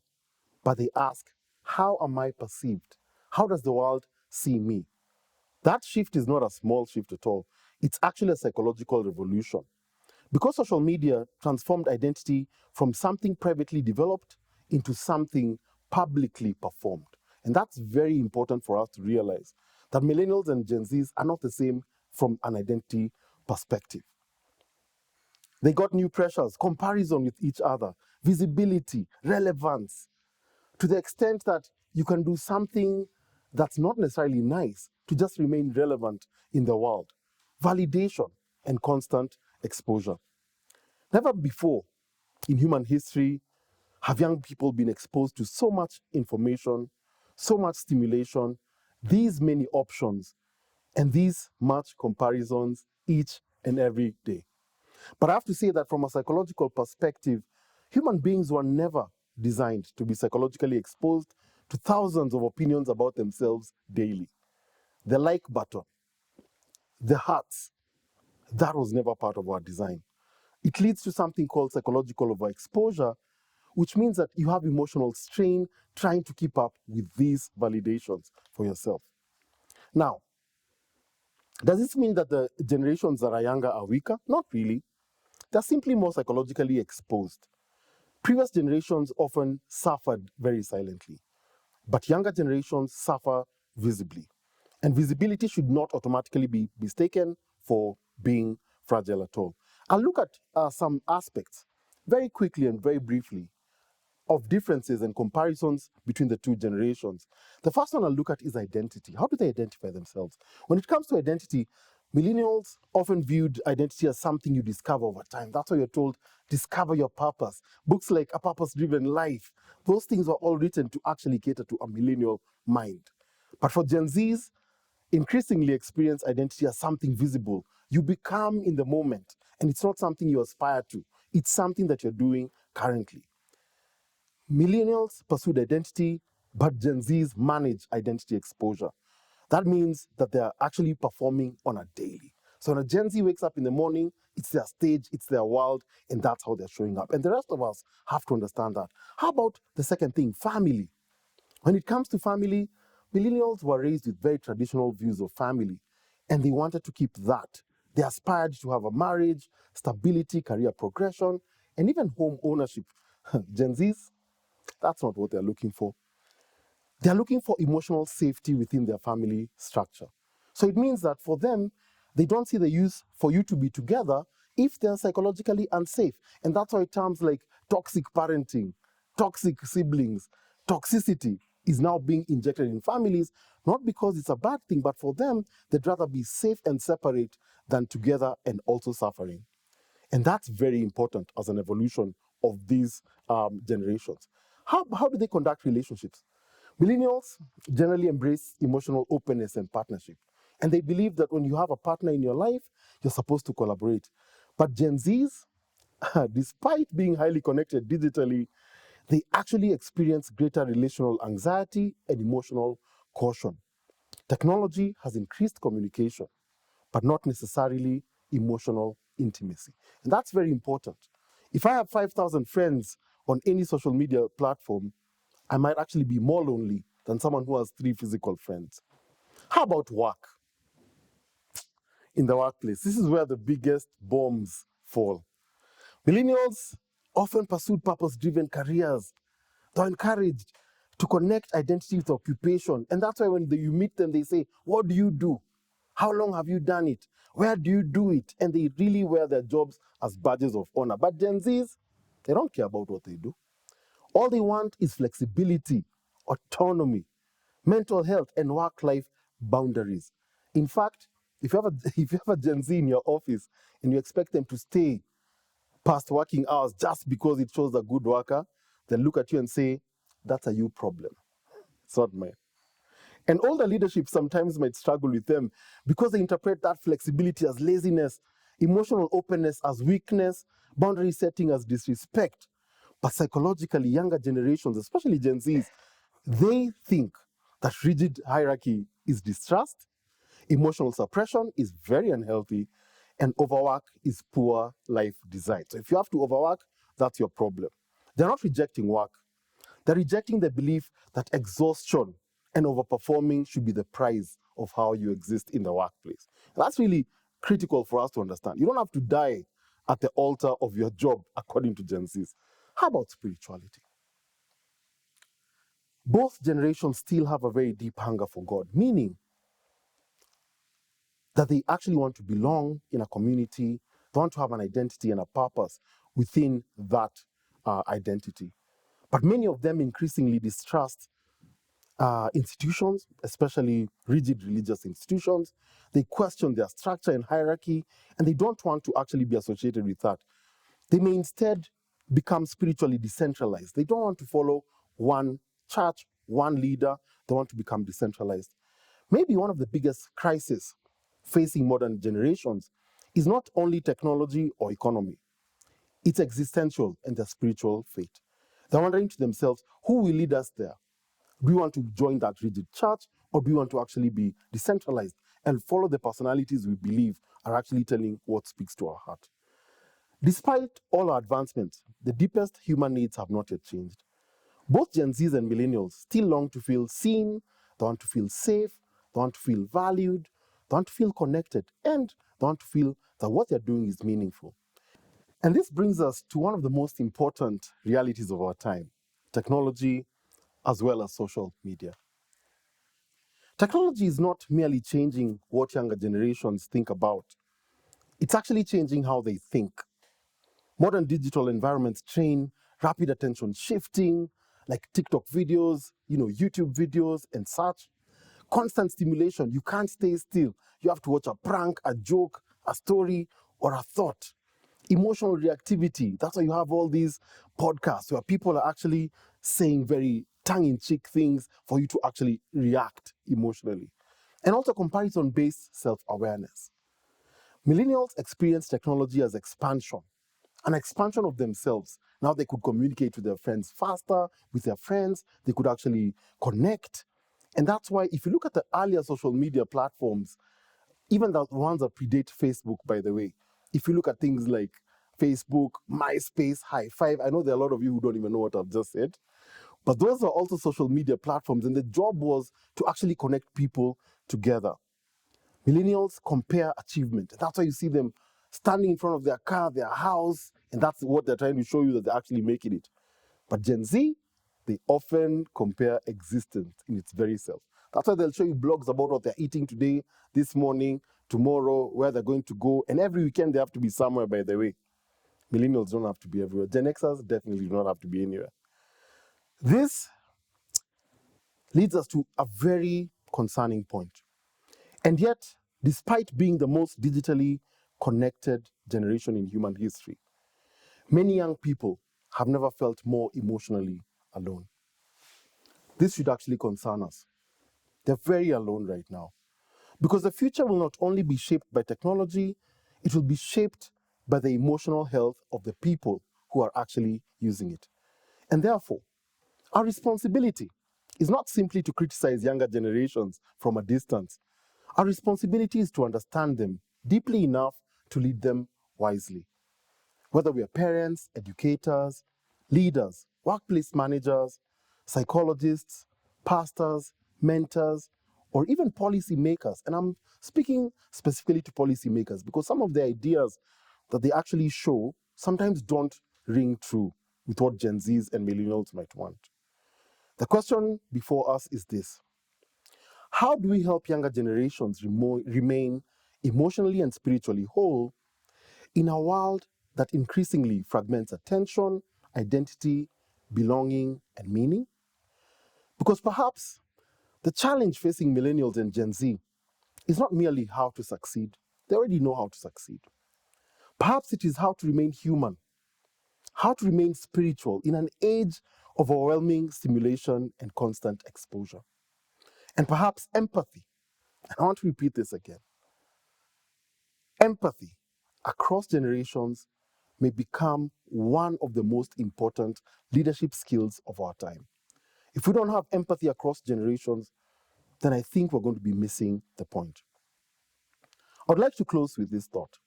But they ask, how am I perceived? How does the world see me? That shift is not a small shift at all. It's actually a psychological revolution. Because social media transformed identity from something privately developed into something publicly performed. And that's very important for us to realize that millennials and Gen Zs are not the same from an identity perspective. They got new pressures, comparison with each other, visibility, relevance, to the extent that you can do something that's not necessarily nice to just remain relevant in the world. Validation and constant exposure. Never before in human history have young people been exposed to so much information, so much stimulation, these many options, and these much comparisons each and every day. But I have to say that from a psychological perspective, human beings were never designed to be psychologically exposed to thousands of opinions about themselves daily. The like button, the hearts, that was never part of our design. It leads to something called psychological overexposure, which means that you have emotional strain trying to keep up with these validations for yourself. Now, does this mean that the generations that are younger are weaker? Not really. They're simply more psychologically exposed. Previous generations often suffered very silently, but younger generations suffer visibly. And visibility should not automatically be mistaken for being fragile at all. I'll look at some aspects very quickly and very briefly of differences and comparisons between the two generations. The first one I'll look at is identity. How do they identify themselves? When it comes to identity, millennials often viewed identity as something you discover over time. That's why you're told, discover your purpose. Books like A Purpose-Driven Life, those things were all written to actually cater to a millennial mind. But for Gen Zs, increasingly experience identity as something visible. You become in the moment, and it's not something you aspire to. It's something that you're doing currently. Millennials pursued identity, but Gen Zs manage identity exposure. That means that they're actually performing on a daily. So when a Gen Z wakes up in the morning, It's their stage, it's their world, and that's how they're showing up. And the rest of us have to understand that. How about the second thing, family? When it comes to family, millennials were raised with very traditional views of family, and they wanted to keep that. They aspired to have a marriage, stability, career progression, and even home ownership. Gen Zs, that's not what they're looking for. They're looking for emotional safety within their family structure. So it means that for them, they don't see the use for you to be together if they're psychologically unsafe. And that's why terms like toxic parenting, toxic siblings, toxicity is now being injected in families, not because it's a bad thing, but for them, they'd rather be safe and separate than together and also suffering. And that's very important as an evolution of these generations. How do they conduct relationships? Millennials generally embrace emotional openness and partnership. And they believe that when you have a partner in your life, you're supposed to collaborate. But Gen Zs, despite being highly connected digitally, they actually experience greater relational anxiety and emotional caution. Technology has increased communication, but not necessarily emotional intimacy. And that's very important. If I have 5,000 friends on any social media platform, I might actually be more lonely than someone who has 3 physical friends. How about work? In the workplace, this is where the biggest bombs fall. Millennials often pursued purpose-driven careers. They're encouraged to connect identity with occupation. And that's why when you meet them, they say, what do you do? How long have you done it? Where do you do it? And they really wear their jobs as badges of honor. But Gen Zs, they don't care about what they do. All they want is flexibility, autonomy, mental health, and work-life boundaries. In fact, if you have a Gen Z in your office and you expect them to stay past working hours just because it shows a good worker, they look at you and say, that's a you problem. It's not mine. And older leadership sometimes might struggle with them because they interpret that flexibility as laziness, emotional openness as weakness, boundary setting as disrespect. But psychologically, younger generations, especially Gen Zs, they think that rigid hierarchy is distrust, emotional suppression is very unhealthy, and overwork is poor life design. So if you have to overwork, that's your problem. They're not rejecting work. They're rejecting the belief that exhaustion and overperforming should be the price of how you exist in the workplace. And that's really critical for us to understand. You don't have to die at the altar of your job, according to Gen Zs. How about spirituality? Both generations still have a very deep hunger for God, meaning that they actually want to belong in a community, they want to have an identity and a purpose within that identity. But many of them increasingly distrust institutions, especially rigid religious institutions. They question their structure and hierarchy, and they don't want to actually be associated with that. They may instead become spiritually decentralized. They don't want to follow one church, one leader. They want to become decentralized. Maybe one of the biggest crises facing modern generations is not only technology or economy, it's existential and their spiritual fate. They're wondering to themselves, who will lead us there? Do we want to join that rigid church, or do we want to actually be decentralized and follow the personalities we believe are actually telling what speaks to our heart? Despite all our advancements, the deepest human needs have not yet changed. Both Gen Zs and Millennials still long to feel seen, they want to feel safe, they want to feel valued, they want to feel connected, and they want to feel that what they're doing is meaningful. And this brings us to one of the most important realities of our time, technology as well as social media. Technology is not merely changing what younger generations think about, it's actually changing how they think. Modern digital environments train rapid attention shifting, like TikTok videos, YouTube videos and such. Constant stimulation, you can't stay still. You have to watch a prank, a joke, a story, or a thought. Emotional reactivity, that's why you have all these podcasts where people are actually saying very tongue-in-cheek things for you to actually react emotionally. And also comparison-based self-awareness. Millennials experience technology as expansion, an expansion of themselves. Now they could communicate with their friends faster, with their friends, they could actually connect. And that's why if you look at the earlier social media platforms, even the ones that predate Facebook, by the way, if you look at things like Facebook, MySpace, High Five, I know there are a lot of you who don't even know what I've just said, but those are also social media platforms, and the job was to actually connect people together. Millennials compare achievement. That's why you see them standing in front of their car, their house, and that's what they're trying to show you, that they're actually making it. But Gen Z, they often compare existence in its very self. That's why they'll show you blogs about what they're eating today, this morning, tomorrow, where they're going to go, and every weekend they have to be somewhere, by the way. Millennials don't have to be everywhere. Gen Xers definitely do not have to be anywhere. This leads us to a very concerning point. And yet, despite being the most digitally connected generation in human history, many young people have never felt more emotionally alone. This should actually concern us. They're very alone right now. Because the future will not only be shaped by technology, it will be shaped by the emotional health of the people who are actually using it. And therefore, our responsibility is not simply to criticize younger generations from a distance. Our responsibility is to understand them deeply enough to lead them wisely. Whether we are parents, educators, leaders, workplace managers, psychologists, pastors, mentors, or even policymakers. And I'm speaking specifically to policymakers because some of the ideas that they actually show sometimes don't ring true with what Gen Zs and millennials might want. The question before us is this: how do we help younger generations remain emotionally and spiritually whole in a world that increasingly fragments attention, identity, belonging, and meaning? Because perhaps the challenge facing millennials and Gen Z is not merely how to succeed. They already know how to succeed. Perhaps it is how to remain human, how to remain spiritual in an age of overwhelming stimulation and constant exposure. And perhaps empathy. And I want to repeat this again. Empathy across generations may become one of the most important leadership skills of our time. If we don't have empathy across generations, then I think we're going to be missing the point. I'd like to close with this thought.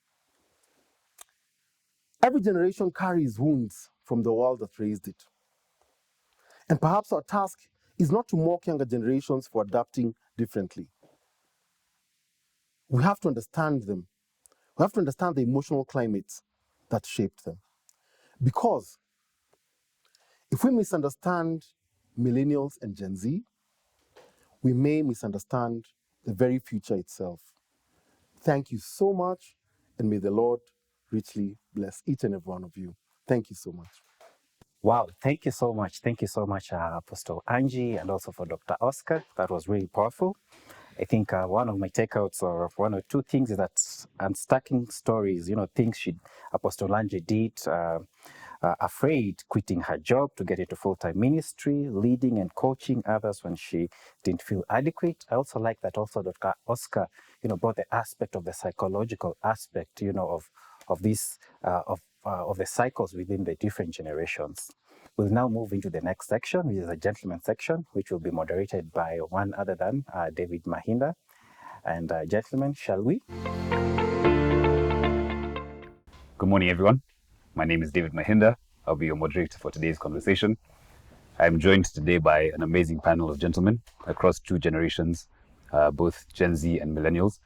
Every generation carries wounds from the world that raised it. And perhaps our task is not to mock younger generations for adapting differently. We have to understand them. We have to understand the emotional climates that shaped them. Because if we misunderstand millennials and Gen Z, we may misunderstand the very future itself. Thank you so much, and may the Lord richly bless each and every one of you. Thank you so much. Wow, thank you so much. Thank you so much, Apostle Angie, and also for Dr. Oscar. That was really powerful. I think one of my takeouts, or one or two things, is that unstacking stories, things Apostle Angie did, afraid quitting her job to get into full-time ministry, leading and coaching others when she didn't feel adequate. I also like that also Dr. Oscar, brought the aspect of the psychological aspect, of this, of the cycles within the different generations. We'll now move into the next section, which is a gentleman section, which will be moderated by one other than David Mahinda. And gentlemen, shall we? Good morning, everyone. My name is David Mahinda. I'll be your moderator for today's conversation. I'm joined today by an amazing panel of gentlemen across two generations, both Gen Z and Millennials.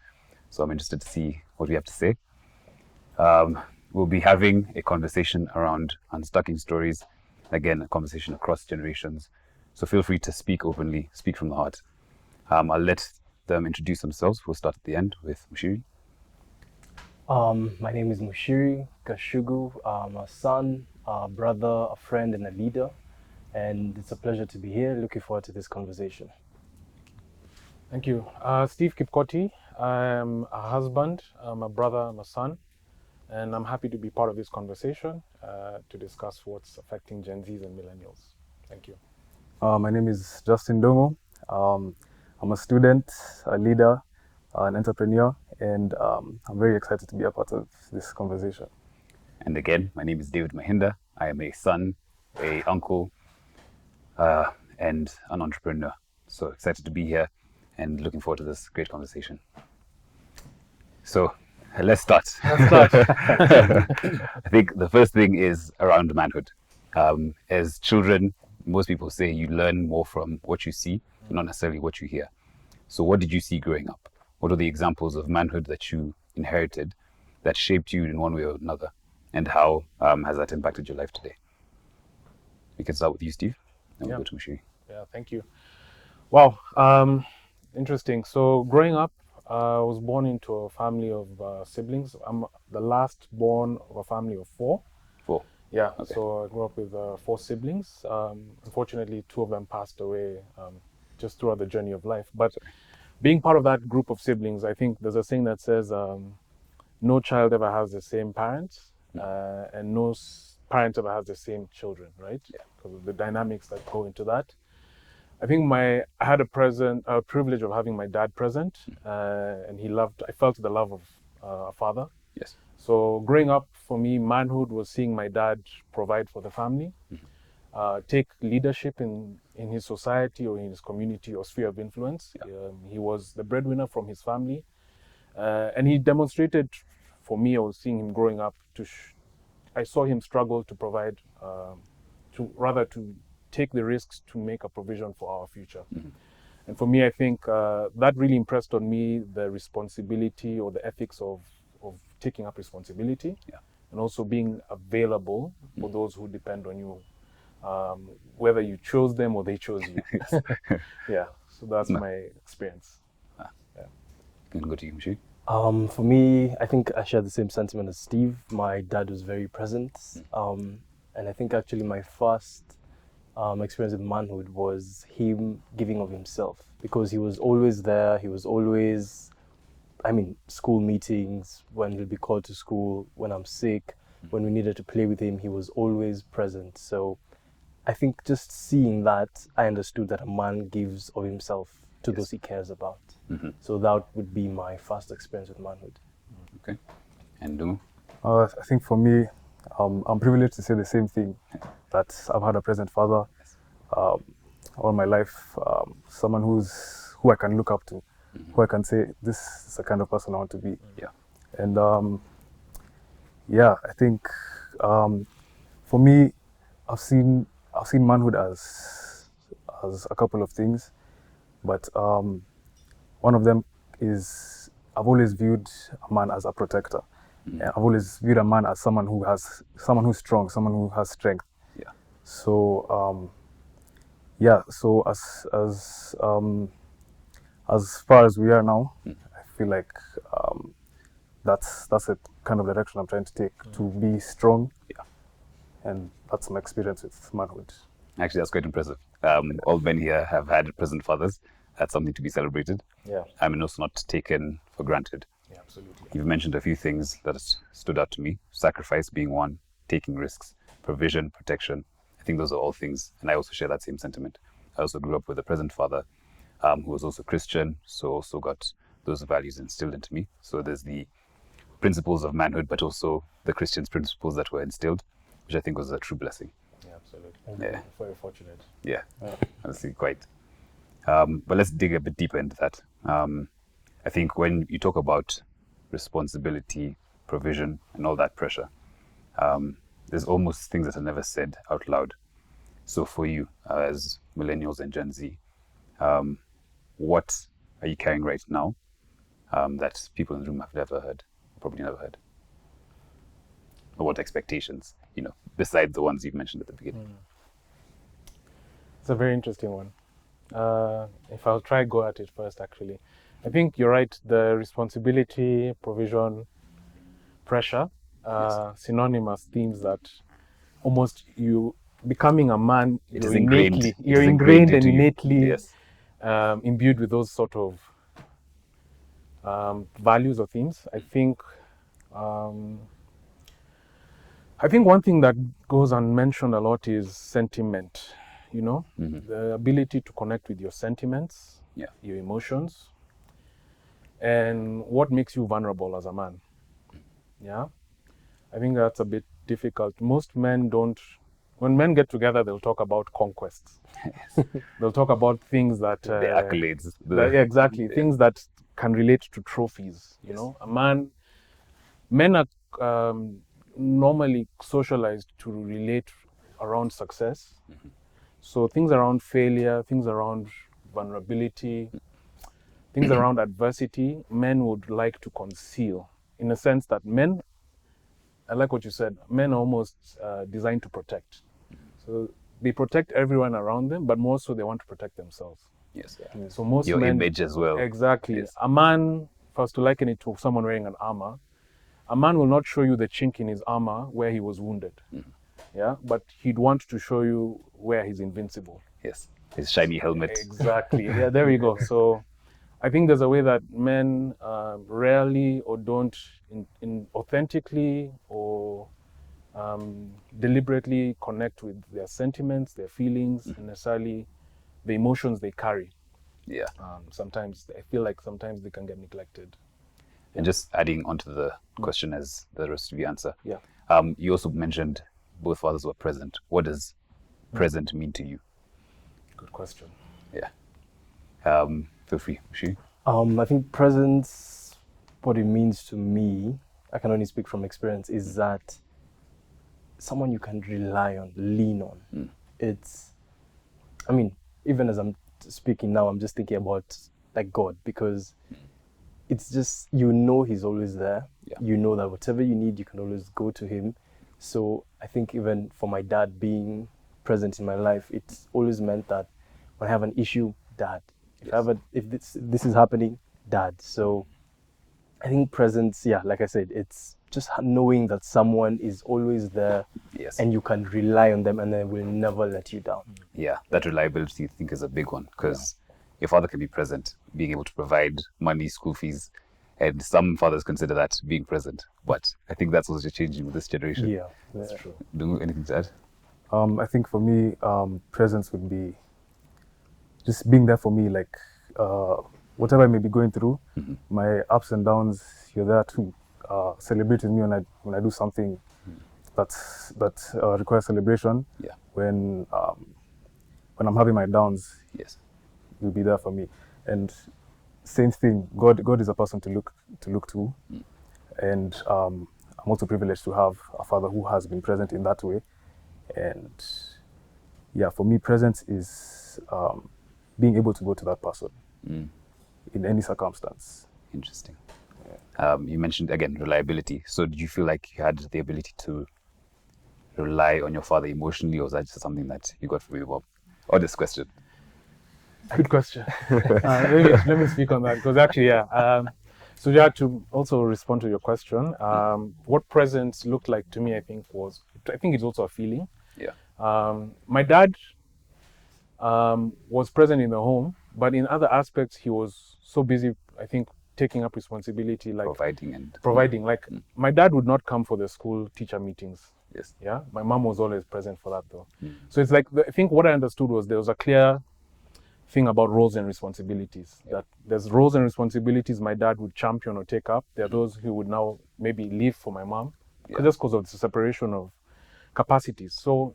So I'm interested to see what we have to say. We'll be having a conversation around unstucking stories. Again, a conversation across generations. So feel free to speak openly, speak from the heart. I'll let them introduce themselves. We'll start at the end with Mushiri. My name is Mushiri Gashugu. I'm a son, a brother, a friend, and a leader. And it's a pleasure to be here. Looking forward to this conversation. Thank you. Steve Kipkoti. I'm a husband, I'm a brother, I'm a son. And I'm happy to be part of this conversation to discuss what's affecting Gen Zs and Millennials. Thank you. My name is Justin Dongo. I'm a student, a leader, an entrepreneur, and I'm very excited to be a part of this conversation. And again, my name is David Mahinda. I am a son, a uncle, and an entrepreneur. So excited to be here and looking forward to this great conversation. So Let's start. Let's start. I think the first thing is around manhood. As children, most people say you learn more from what you see, not necessarily what you hear. So, what did you see growing up? What are the examples of manhood that you inherited that shaped you in one way or another? And how has that impacted your life today? We can start with you, Steve, and we'll go to Mashiri. Yeah, thank you. Wow, interesting. So growing up, I was born into a family of siblings. I'm the last born of a family of four. Four. Yeah, Okay. so I grew up with 4 siblings. Unfortunately, 2 of them passed away just throughout the journey of life. But being part of that group of siblings, I think there's a saying that says no child ever has the same parents, and no parent ever has the same children, right? Yeah. Because of the dynamics that go into that. I think I had a privilege of having my dad present, and I felt the love of a father. Yes. So growing up for me, manhood was seeing my dad provide for the family, take leadership in his society or in his community or sphere of influence. Yeah. He was the breadwinner from his family, and he demonstrated for me. I was seeing him growing up. I saw him struggle to provide, to take the risks to make a provision for our future. And for me, I think that really impressed on me the responsibility or the ethics of taking up responsibility, and also being available for those who depend on you, whether you chose them or they chose you. Yeah, so that's my experience. Can go to you, Mashiri. For me, I think I share the same sentiment as Steve. My dad was very present, and I think actually my first experience with manhood was him giving of himself, because he was always there. He was always, school meetings, when he'd be called to school, when I'm sick, when we needed to play with him, he was always present. So I think just seeing that, I understood that a man gives of himself to those he cares about. So that would be my first experience with manhood. Okay. And Dungu? I think for me, I'm privileged to say the same thing, that I've had a present father all my life, someone who I can look up to, who I can say, this is the kind of person I want to be. Yeah. And I think for me, I've seen manhood as a couple of things, but one of them is I've always viewed a man as a protector. I've always viewed a man as someone who's strong, someone who has strength. Yeah. So so as far as we are now, I feel like that's a kind of direction I'm trying to take, to be strong. Yeah. And that's my experience with manhood. Actually, that's quite impressive. All men here have had present fathers. That's something to be celebrated. Yeah. And also not taken for granted. Yeah, absolutely. You've mentioned a few things that stood out to me. Sacrifice being one, taking risks, provision, protection. I think those are all things, and I also share that same sentiment. I also grew up with a present father who was also Christian, so also got those values instilled into me. So there's the principles of manhood, but also the Christian's principles that were instilled, which I think was a true blessing. Yeah, absolutely. Yeah. Very fortunate. Yeah, honestly, quite. But let's dig a bit deeper into that. I think when you talk about responsibility, provision, and all that pressure, there's almost things that are never said out loud. So for you, as Millennials and Gen Z, what are you carrying right now that people in the room have never heard, probably never heard? Or what expectations, besides the ones you've mentioned at the beginning? It's a very interesting one. If I'll try go at it first, actually. I think you're right. The responsibility, provision, pressure, synonymous themes that almost you becoming a man, It you're is ingrained. You're ingrained and into you. innately Yes. imbued with those sort of values or themes. I think one thing that goes unmentioned a lot is sentiment. The ability to connect with your sentiments, your emotions, and what makes you vulnerable as a man. Yeah, I think that's a bit difficult. Most men don't. When men get together, they'll talk about conquests. They'll talk about things that The accolades. exactly, things that can relate to trophies. A man men are normally socialized to relate around success. So things around failure, things around vulnerability, things around adversity, men would like to conceal, in a sense that men, I like what you said, men are almost designed to protect. So they protect everyone around them, but more so they want to protect themselves. Yes. So most Your men, image as well. exactly. Yes. A man, if I was to liken it to someone wearing an armor, a man will not show you the chink in his armor where he was wounded. Yeah, but he'd want to show you where he's invincible. Yes. His shiny helmet. Exactly. Yeah, there we go. So I think there's a way that men rarely or don't in authentically or deliberately connect with their sentiments, their feelings, and necessarily the emotions they carry. Yeah. Sometimes I feel like sometimes they can get neglected. And just adding onto the question as the rest of you answer. Yeah. You also mentioned both fathers were present. What does present mean to you? Good question. Yeah. Feel free, Shu. I think presence, what it means to me, I can only speak from experience, is that someone you can rely on, lean on. It's, I mean, even as I'm speaking now, I'm just thinking about like God, because it's just, you know, he's always there. Yeah. You know that whatever you need, you can always go to him. So I think even for my dad being present in my life, it's always meant that when I have an issue, dad. If this is happening, dad. So I think presence, yeah, like I said, it's just knowing that someone is always there. Yes. And you can rely on them and they will never let you down. Yeah, that reliability I think is a big one, because your father can be present, being able to provide money, school fees, and some fathers consider that being present. But I think that's also changing with this generation. Yeah, that's true. Do anything to add? I think for me, presence would be just being there for me, like whatever I may be going through, my ups and downs. You're there to celebrate with me when I do something that requires celebration. Yeah. When I'm having my downs, Yes. you'll be there for me. And same thing, God is a person to look to, and I'm also privileged to have a father who has been present in that way. And yeah, for me, presence is being able to go to that person in any circumstance. Interesting. You mentioned again reliability. So did you feel like you had the ability to rely on your father emotionally, or was that just something that you got from your mom? Or this question? Good question. Let me speak on that, because actually, yeah. So yeah, to also respond to your question, what presence looked like to me, I think it's also a feeling. Yeah. My dad was present in the home, but in other aspects, he was so busy, I think, taking up responsibility, like providing. Like my dad would not come for the school teacher meetings. Yes. Yeah. My mom was always present for that, though. So it's like I think what I understood was there was a clear thing about roles and responsibilities. That there's roles and responsibilities my dad would champion or take up. There are those who would now maybe leave for my mom, just because of the separation of capacities. So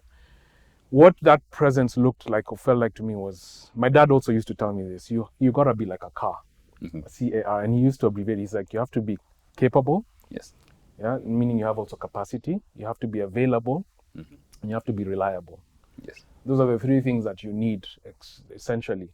what that presence looked like or felt like to me was, my dad also used to tell me this: you gotta be like a car, CAR, and he used to abbreviate. He's like, you have to be capable. Yes. Yeah, meaning you have also capacity. You have to be available, and you have to be reliable. Yes. Those are the three things that you need essentially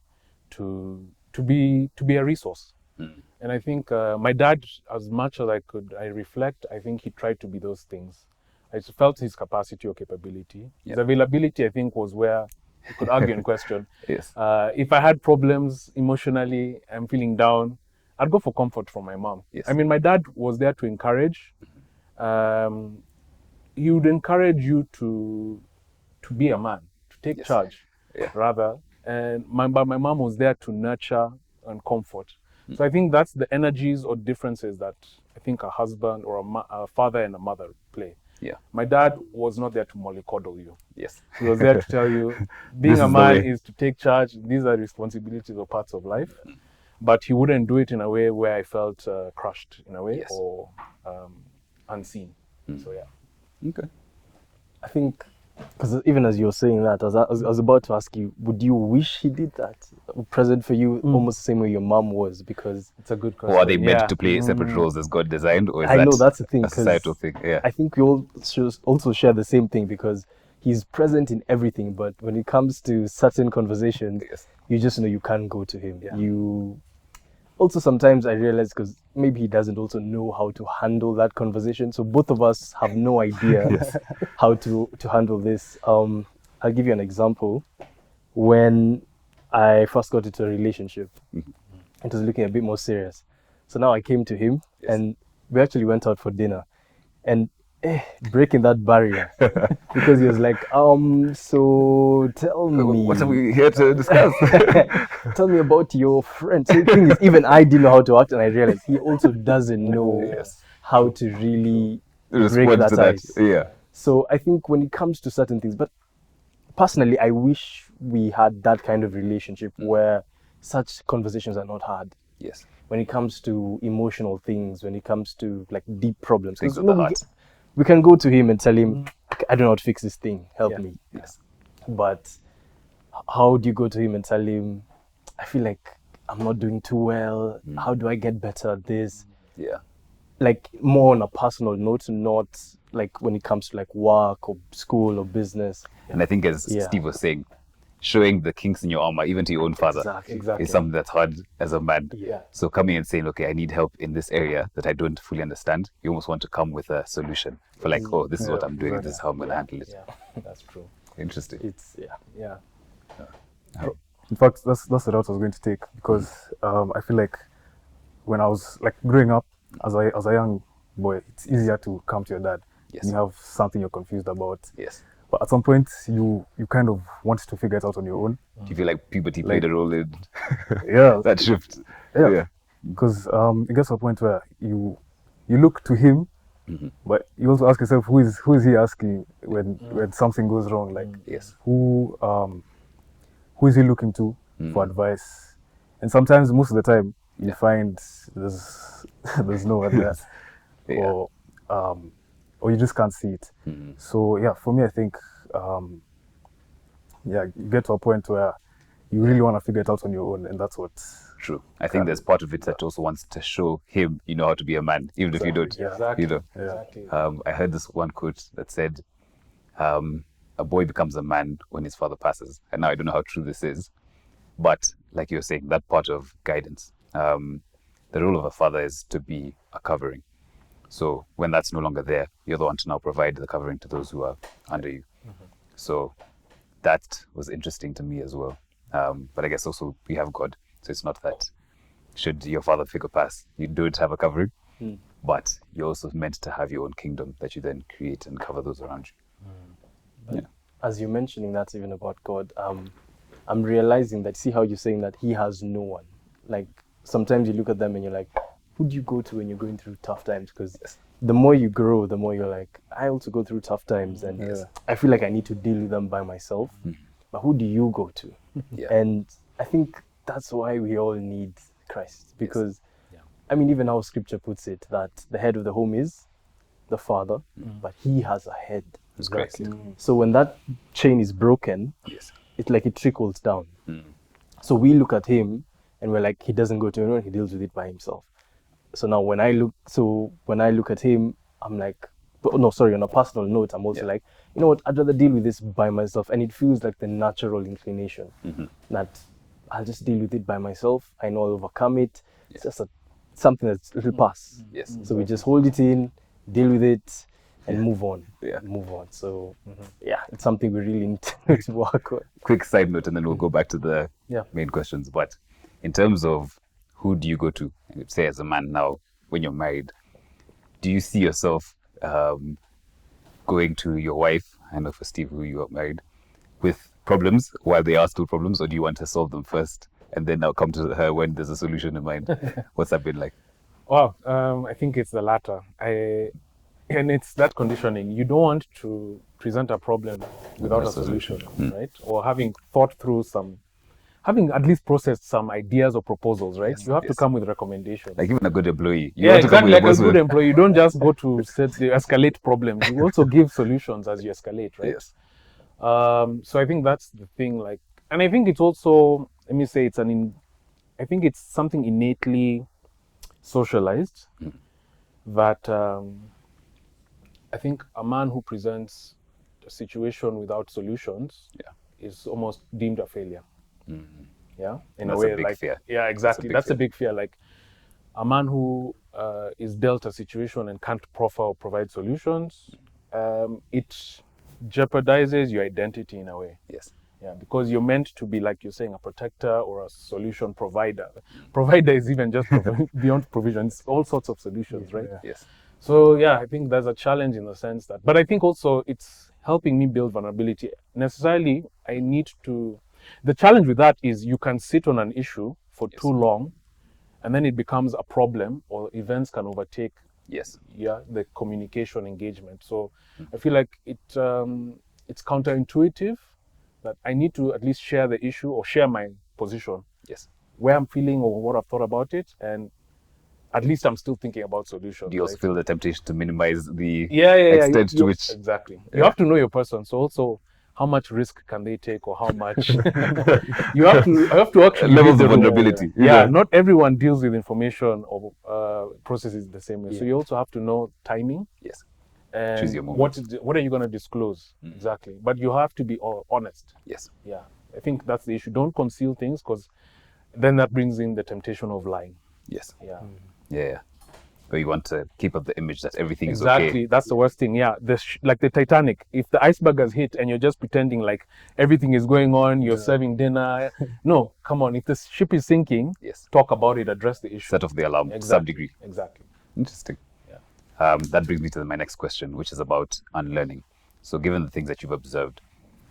to be a resource. And I think my dad, as much as I reflect, I think he tried to be those things. I felt his capacity or capability. His availability, I think, was where you could argue and question. Yes. If I had problems emotionally, I'm feeling down, I'd go for comfort from my mom. Yes. I mean, my dad was there to encourage. He would encourage you to be a man, to take charge, rather. And my mom was there to nurture and comfort. So I think that's the energies or differences that I think a husband or a father and a mother play. Yeah. My dad was not there to mollycoddle you. Yes. He was there to tell you, being a man is to take charge. These are responsibilities or parts of life. But he wouldn't do it in a way where I felt crushed in a way or unseen. So yeah. Okay. I think Because even as you were saying that, I was about to ask you, would you wish he did that? Present for you almost the same way your mom was? Because It's a good question. Or are they meant Yeah. to play separate roles as God designed, or is I that know that's the thing, a 'cause societal thing? Yeah. I think we all should also share the same thing, because he's present in everything, but when it comes to certain conversations, Yes. you just know you can't go to him. Yeah. You also, sometimes I realize, because maybe he doesn't also know how to handle that conversation. So both of us have no idea how to handle this. I'll give you an example. When I first got into a relationship, it was looking a bit more serious. So now I came to him, and we actually went out for dinner, and breaking that barrier, because he was like, so tell me, What are we here to discuss? tell me about your friend. So the thing is, even I didn't know how to act, and I realized he also doesn't know how to really break Respond that to that. ice. Yeah. So I think when it comes to certain things, but personally, I wish we had that kind of relationship where such conversations are not hard. Yes. When it comes to emotional things, when it comes to like deep problems, Things because of the heart. we can go to him and tell him, I don't know how to fix this thing, help me. Yes. But how do you go to him and tell him, I feel like I'm not doing too well, how do I get better at this? Yeah. Like more on a personal note, not like when it comes to like work or school or business. And I think, as Steve was saying, showing the kinks in your armor, even to your own father, Exactly. is something that's hard as a man. Yeah. So coming and saying, okay, I need help in this area that I don't fully understand, you almost want to come with a solution for like, oh, this is what I'm doing, this is how I'm going to handle it. Yeah, that's true. Interesting. It's, yeah. In fact, that's the route I was going to take, because I feel like when I was like growing up as a young boy, it's easier to come to your dad. Yes. You have something you're confused about. Yes. But at some point, you kind of want to figure it out on your own. Do you feel like puberty played a role in Yeah. that shift? Yeah. Because it gets to a point where you look to him, but you also ask yourself, who is he asking when something goes wrong? Like, Yes. who is he looking to for advice? And sometimes, most of the time, you find there's no one there, or you just can't see it. So yeah, for me, I think you get to a point where you really want to figure it out on your own, and that's what. True. I think there's part of it that also wants to show him you know how to be a man, even if you don't. Exactly. You know. Exactly. I heard this one quote that said, a boy becomes a man when his father passes. And now I don't know how true this is, but like you were saying, that part of guidance, the role of a father is to be a covering. So when that's no longer there, you're the one to now provide the covering to those who are under you. So that was interesting to me as well. But I guess also we have God. So it's not that should your father figure pass, you don't have a covering, but you're also meant to have your own kingdom that you then create and cover those around you. As you're mentioning that even about God, I'm realizing that, see how you're saying that he has no one. Like sometimes you look at them and you're like, who do you go to when you're going through tough times? Because the more you grow, the more you're like, I also go through tough times, and I feel like I need to deal with them by myself. But who do you go to? And I think that's why we all need Christ, because I mean, even how scripture puts it, that the head of the home is the father, but he has a head. Exactly. So when that chain is broken, it's like it trickles down. So we look at him and we're like, he doesn't go to anyone, he deals with it by himself. So now when I look at him, I'm like, no, sorry, on a personal note, I'm also like, you know what, I'd rather deal with this by myself. And it feels like the natural inclination that I'll just deal with it by myself. I know I'll overcome it. It's just something it'll pass. So we just hold it in, deal with it, and move on. Move on. So it's something we really need to work on. Quick side note, and then we'll go back to the main questions. But in terms of who do you go to, say as a man now, when you're married, do you see yourself going to your wife, I know for Steve, who you got married, with problems while they are still problems, or do you want to solve them first and then now come to her when there's a solution in mind? What's that been like? Well, I think it's the latter. And it's that conditioning. You don't want to present a problem without a solution, right? Or having thought through having at least processed some ideas or proposals, right? You have to come with recommendations. Like even a good employee. You want to come like a good employee. You don't just go to escalate problems. You also give solutions as you escalate, right? So I think that's the thing, like, and I think it's also, let me say, I think it's something innately socialized that I think a man who presents a situation without solutions is almost deemed a failure. Yeah, in That's a a way, big like, fear. yeah, exactly. That's a fear. big fear. Like, a man who is dealt a situation and can't proffer or provide solutions, it jeopardizes your identity in a way. Yes. Yeah, because you're meant to be, like you're saying, a protector or a solution provider. Provider is even just beyond provision. It's all sorts of solutions, right? Yes. So yeah, I think there's a challenge in the sense that, but I think also it's helping me build vulnerability. Necessarily, I need to. The challenge with that is you can sit on an issue for too long, and then it becomes a problem, or events can overtake. Yes. Yeah, the communication engagement. So I feel like it's counterintuitive that I need to at least share the issue or share my position, Yes. where I'm feeling or what I've thought about it, and at least I'm still thinking about solutions. Do you also right? feel the temptation to minimize the Yeah. extent to which Exactly. You have to know your person. So also, how much risk can they take, or how much you have to actually levels read of the room. vulnerability? Yeah, not everyone deals with information or processes the same way. So Yeah. you also have to know timing. Yes. And Choose your moment. what are you going to disclose exactly? But you have to be honest. Yes. Yeah, I think that's the issue. Don't conceal things, because then that brings in the temptation of lying. Yes. Yeah. Yeah. Or you want to keep up the image that everything is Exactly. okay. That's the worst thing. Yeah. Like the Titanic. If the iceberg has hit and you're just pretending like everything is going on, you're serving dinner. No, come on. If the ship is sinking, Yes. talk about it, address the issue. Set off the alarm to some Exactly. degree. Exactly. Interesting. Yeah. That brings me to my next question, which is about unlearning. So, given the things that you've observed,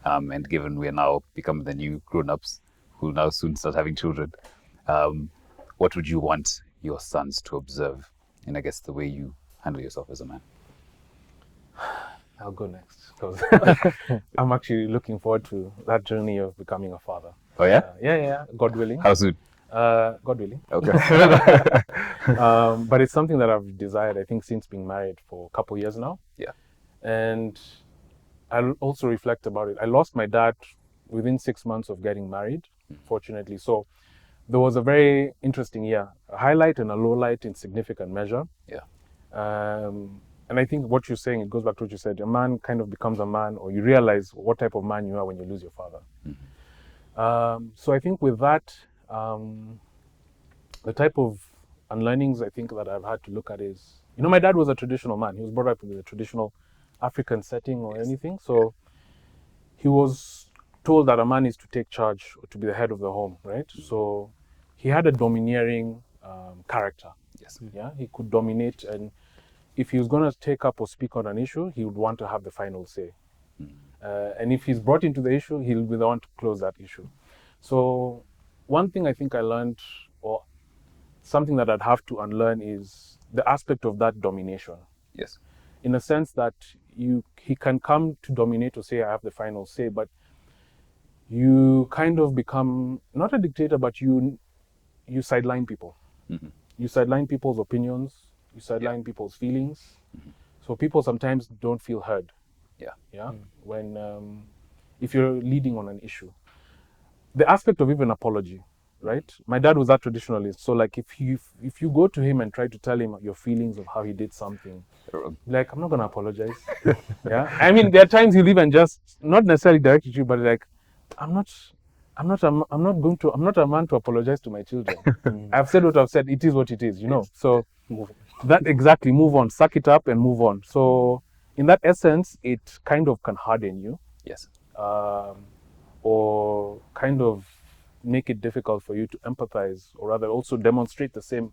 and given we are now becoming the new grown-ups who will now soon start having children, what would you want your sons to observe in, I guess, the way you handle yourself as a man? I'll go next, because I'm actually looking forward to that journey of becoming a father. Oh yeah? Yeah. God willing. How soon? God willing. Okay. But it's something that I've desired, I think, since being married for a couple of years now. Yeah. And I'll also reflect about it. I lost my dad within 6 months of getting married, fortunately. So there was a very interesting year, a highlight and a low light in significant measure. Yeah. And I think what you're saying, it goes back to what you said. A man kind of becomes a man, or you realize what type of man you are when you lose your father. So I think with that, the type of unlearnings I think that I've had to look at is, my dad was a traditional man. He was brought up in a traditional African setting or anything. So he was told that a man is to take charge or to be the head of the home, right? So he had a domineering character. Yes. Yeah, he could dominate, and if he was going to take up or speak on an issue, he would want to have the final say. And if he's brought into the issue, he'll be the one to close that issue. So one thing I think I learned, or something that I'd have to unlearn, is the aspect of that domination. Yes. In a sense that he can come to dominate or say, I have the final say, but you kind of become not a dictator, but you sideline people. You sideline people's opinions, you sideline people's feelings. So people sometimes don't feel heard. Yeah. When if you're leading on an issue, the aspect of even apology, right? My dad was that traditionalist. So like if you go to him and try to tell him your feelings of how he did something, like, I'm not gonna apologize. Yeah. I mean, there are times he'll even just not necessarily direct you, but like, I'm not a man to apologize to my children. I've said what I've said. It is what it is, So that exactly, move on, suck it up and move on. So in that essence, it kind of can harden you. Yes. Or kind of make it difficult for you to empathize, or rather also demonstrate the same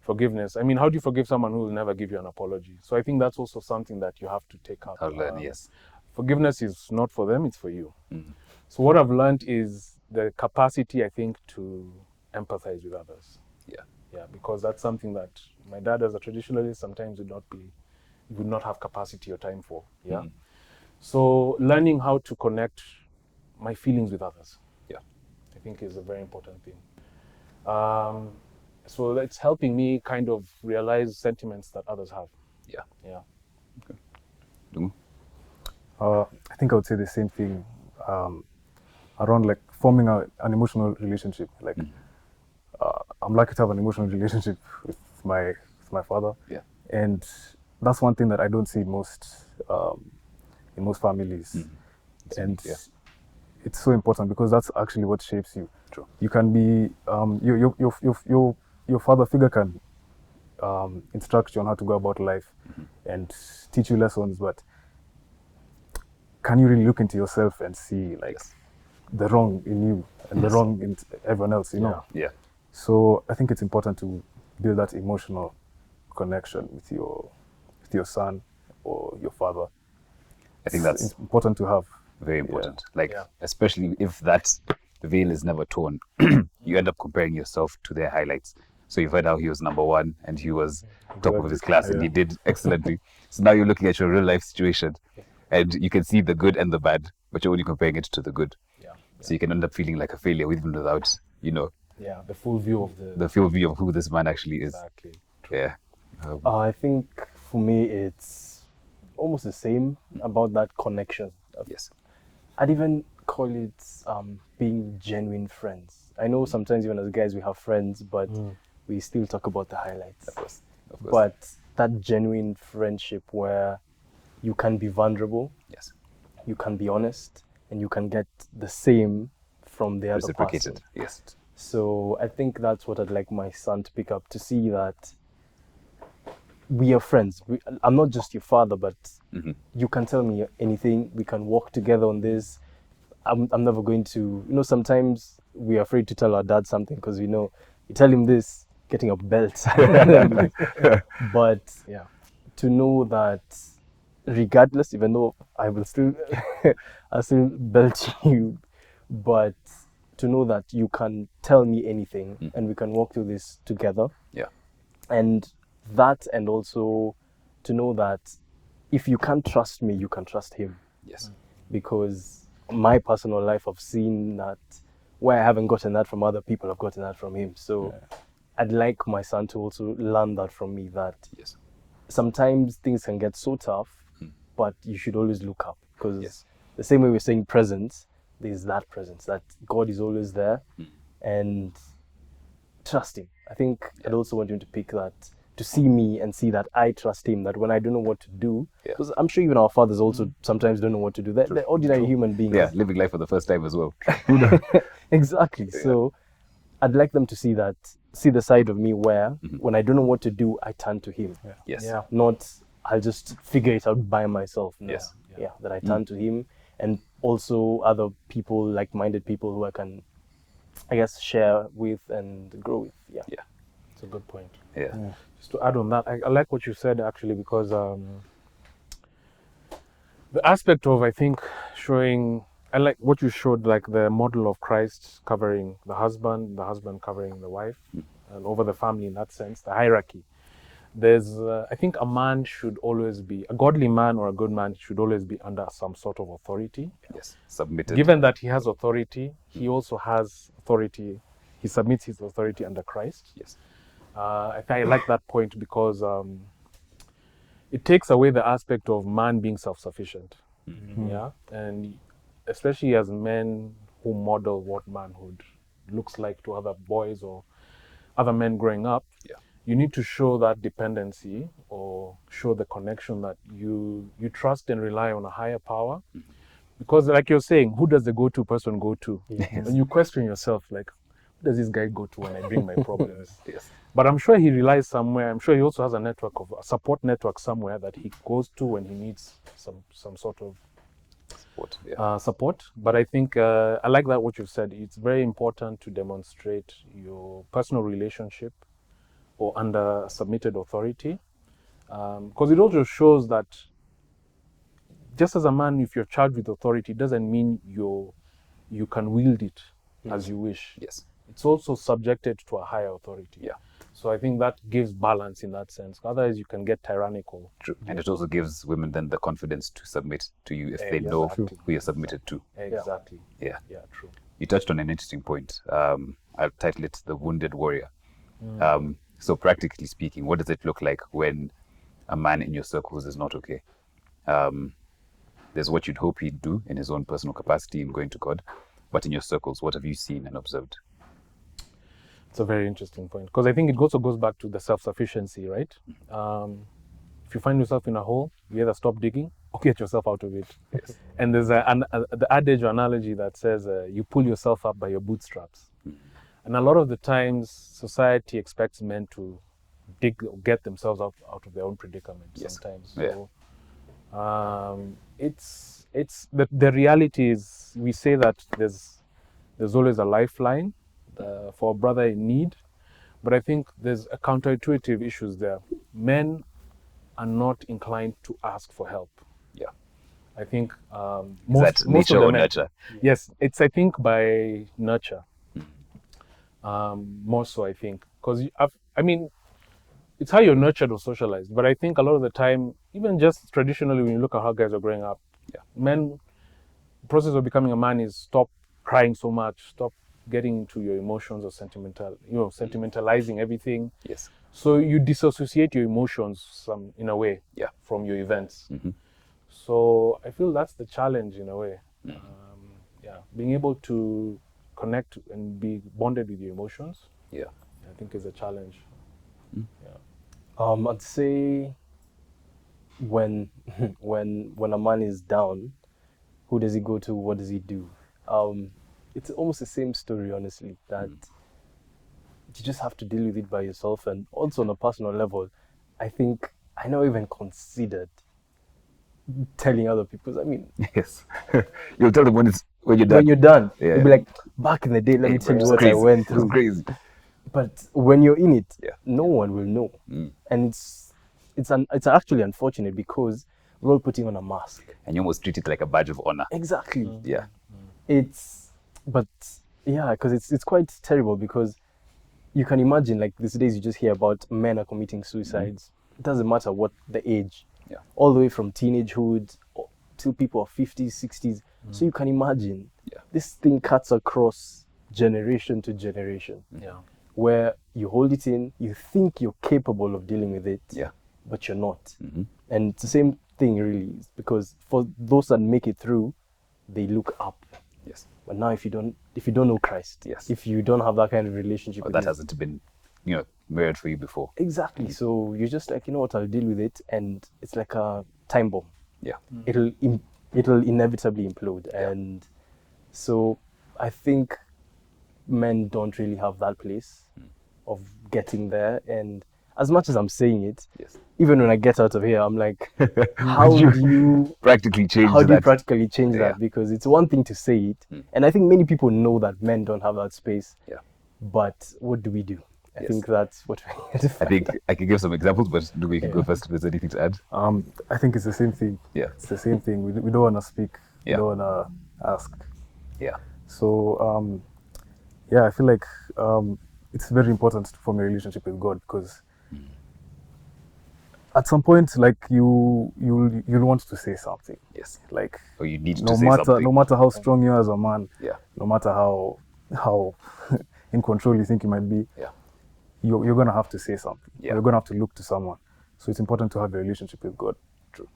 forgiveness. I mean, how do you forgive someone who will never give you an apology? So I think that's also something that you have to take up. I'll learn, yes. Forgiveness is not for them, it's for you. So what I've learned is the capacity, I think, to empathize with others. Yeah, because that's something that my dad, as a traditionalist, sometimes would not have capacity or time for. Yeah. So learning how to connect my feelings with others, I think, is a very important thing. So it's helping me kind of realize sentiments that others have. Yeah. Yeah. Dungu? I think I would say the same thing around like forming an emotional relationship. Like I'm lucky to have an emotional relationship with my father. Yeah. And that's one thing that I don't see in most families. And Yeah. it's so important because that's actually what shapes you. True. You can be your father figure can instruct you on how to go about life and teach you lessons, but can you really look into yourself and see like the wrong in you and the wrong in everyone else, you know? Yeah. So I think it's important to build that emotional connection with your son or your father. I think that's It's important to have. very important. Like, Yeah. especially if that veil is never torn, you end up comparing yourself to their highlights. So you've heard how he was number one and he was top of his class and he did excellently. So now you're looking at your real life situation and you can see the good and the bad, but you're only comparing it to the good. Yeah. So you can end up feeling like a failure even without, Yeah. The full view of the full view of who this man actually is. Exactly. Yeah. I think for me it's almost the same about that connection. Yes. I'd even call it being genuine friends. I know sometimes even as guys we have friends, but we still talk about the highlights. Of course. But that genuine friendship where you can be vulnerable, Yes. you can be honest, and you can get the same from the other person. Reciprocated. Yes. So I think that's what I'd like my son to pick up, to see that we are friends. I'm not just your father, but you can tell me anything. We can work together on this. I'm never going to, sometimes we're afraid to tell our dad something because we know, you tell him this, getting a belt. But Yeah. to know that regardless, even though I will still, I'll still belt you, but to know that you can tell me anything and we can walk through this together. Yeah. And that, and also to know that if you can't trust me, you can trust him. Yes. Because my personal life, I've seen that where I haven't gotten that from other people, I've gotten that from him. So I'd like my son to also learn that from me, that Yes. sometimes things can get so tough, but you should always look up, because Yes. the same way we're saying presence, there's that presence, that God is always there, and trust him. I think I'd also want him to pick that, to see me and see that I trust him, that when I don't know what to do, because I'm sure even our fathers also sometimes don't know what to do. They're ordinary human beings. Yeah, living life for the first time as well. Exactly. So I'd like them to see the side of me where when I don't know what to do, I turn to him. Yes. Yeah. Not I'll just figure it out by myself. No. Yes. Yeah, that I turn to him, and also other people, like-minded people who I can, I guess, share with and grow with. Yeah. Yeah. It's a good point. Yeah. Just to add on that, I like what you said actually, because the aspect of, I think, showing, I like what you showed, like the model of Christ covering the husband covering the wife, and over the family in that sense, the hierarchy. There's, I think a man should always be, a godly man or a good man should always be under some sort of authority. Yes. Submitted. Given that he has authority, he also has authority, he submits his authority under Christ. Yes. I like that point because it takes away the aspect of man being self-sufficient. Yeah, and especially as men who model what manhood looks like to other boys or other men growing up, you need to show that dependency, or show the connection that you trust and rely on a higher power. Because like you're saying, who does the go-to person go to? And you question yourself, like, who does this guy go to when I bring my problems? Yes. But I'm sure he relies somewhere. I'm sure he also has a support network somewhere that he goes to when he needs some sort of support. But I think I like that what you've said. It's very important to demonstrate your personal relationship or under submitted authority, because it also shows that just as a man, if you're charged with authority, it doesn't mean you can wield it as you wish. Yes. It's also subjected to a higher authority. Yeah. So I think that gives balance in that sense. Otherwise, you can get tyrannical. True. And it also gives women then the confidence to submit to you if they know who you're submitted to. Exactly. Yeah. Yeah, true. You touched on an interesting point. I'll title it The Wounded Warrior. So practically speaking, what does it look like when a man in your circles is not okay? There's what you'd hope he'd do in his own personal capacity in going to God. But in your circles, what have you seen and observed? It's a very interesting point, because I think it also goes back to the self-sufficiency, right? If you find yourself in a hole, you either stop digging or get yourself out of it. Yes. And there's the adage or analogy that says you pull yourself up by your bootstraps. And a lot of the times, society expects men to dig or get themselves out of their own predicament. Yes. Sometimes. Yeah. So, it's the reality is, we say that there's always a lifeline for a brother in need, but I think there's a counterintuitive issues there. Men are not inclined to ask for help. Yeah. I think Is most that of nature the or men, nurture? yes, it's, I think, by nurture. More so, I think, because I mean, it's how you're nurtured or socialized. But I think a lot of the time, even just traditionally, when you look at how guys are growing up, men, the process of becoming a man is stop crying so much, stop getting into your emotions or sentimentalizing everything. Yes. So you disassociate your emotions in a way from your events. So I feel that's the challenge in a way. Being able to connect and be bonded with your emotions. Yeah. I think is a challenge. I'd say when when a man is down, who does he go to? What does he do? It's almost the same story, honestly, that you just have to deal with it by yourself. And also on a personal level, I think I never even considered telling other people. I mean, Yes. You'll tell them when you're done. when you're done, Yeah. you'll be like, back in the day, let me tell you what I went through. It's crazy. But when you're in it, Yeah. no one will know. And it's actually unfortunate because we're all putting on a mask. And you almost treat it like a badge of honor. Exactly. Yeah. But yeah, because it's quite terrible, because you can imagine, like, these days you just hear about men are committing suicides. It doesn't matter what the age. Yeah. All the way from teenagehood till people are 50s, 60s. So you can imagine this thing cuts across generation to generation. Yeah. Where you hold it in, you think you're capable of dealing with it, but you're not. And it's the same thing, really, because for those that make it through, they look up. Yes. But now, if you don't know Christ, if you don't have that kind of relationship, with that him, hasn't been, mirrored for you before. exactly. So you're just like, you know what, I'll deal with it, and it's like a time bomb. Yeah. It'll inevitably implode, and so I think men don't really have that place of getting there. And as much as I'm saying it, even when I get out of here, I'm like, how do you practically change how do you that? practically change that? Because it's one thing to say it, and I think many people know that men don't have that space. Yeah. But what do we do? I think that's what we have to I think I can give some examples, but do we go first if there's anything to add? I think it's the same thing. Yeah. It's the same thing. We don't want to speak. Yeah. We don't want to ask. Yeah. So, I feel like it's very important to form a relationship with God, because at some point, like, you'll want to say something. Yes. Like, Or you need no to say matter something. no matter how strong you are as a man, no matter how in control you think you might be, you're gonna have to say something. Yeah. You're gonna have to look to someone. So it's important to have a relationship with God. True.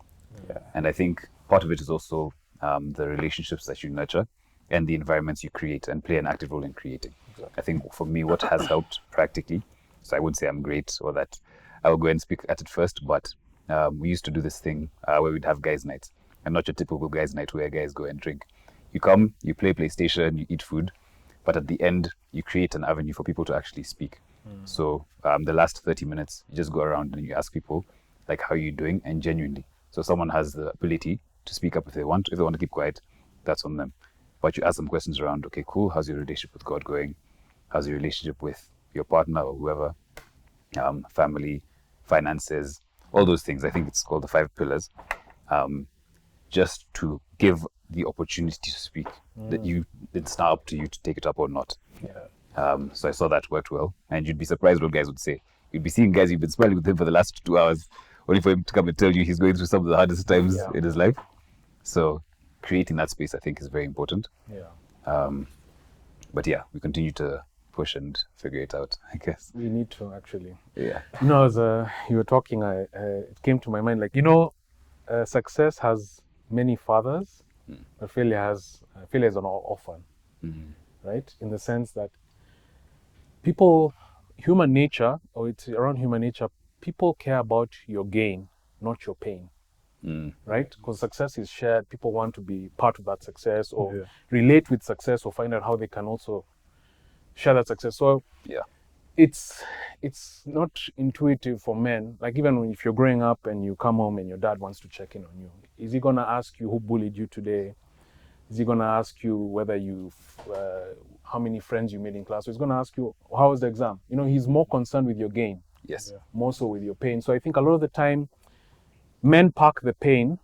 Yeah. And I think part of it is also the relationships that you nurture and the environments you create and play an active role in creating. Exactly. I think for me, what has helped practically, so I wouldn't say I'm great or that I will go and speak at it first, but we used to do this thing where we'd have guys' nights, and not your typical guys' night where guys go and drink. You come, you play PlayStation, you eat food, but at the end, you create an avenue for people to actually speak. So the last 30 minutes, you just go around and you ask people, like, how are you doing? And genuinely. So someone has the ability to speak up if they want. If they want to keep quiet, that's on them. But you ask them questions around, okay, cool, how's your relationship with God going? How's your relationship with your partner or whoever? Family, finances, all those things. I think it's called the 5 pillars. Just to give the opportunity to speak. That it's not up to you to take it up or not. Yeah. So I saw that worked well. And you'd be surprised what guys would say. You'd be seeing guys you've been smiling with him for the last 2 hours, only for him to come and tell you he's going through some of the hardest times in his life. So creating that space, I think, is very important. Yeah. But yeah, we continue to push and figure it out, I guess. We need to, actually. Yeah. As you were talking, it came to my mind, like, success has many fathers, but failure is an orphan, right? In the sense that human nature, or it's around human nature, people care about your gain, not your pain. Right? Because success is shared. People want to be part of that success or relate with success or find out how they can also share that success. So it's not intuitive for men. Like even if you're growing up and you come home and your dad wants to check in on you, is he gonna ask you who bullied you today? Is he gonna ask you whether how many friends you made in class? So he's gonna ask you how was the exam. You know, he's more concerned with your gain, more so with your pain. So I think a lot of the time, men park the pain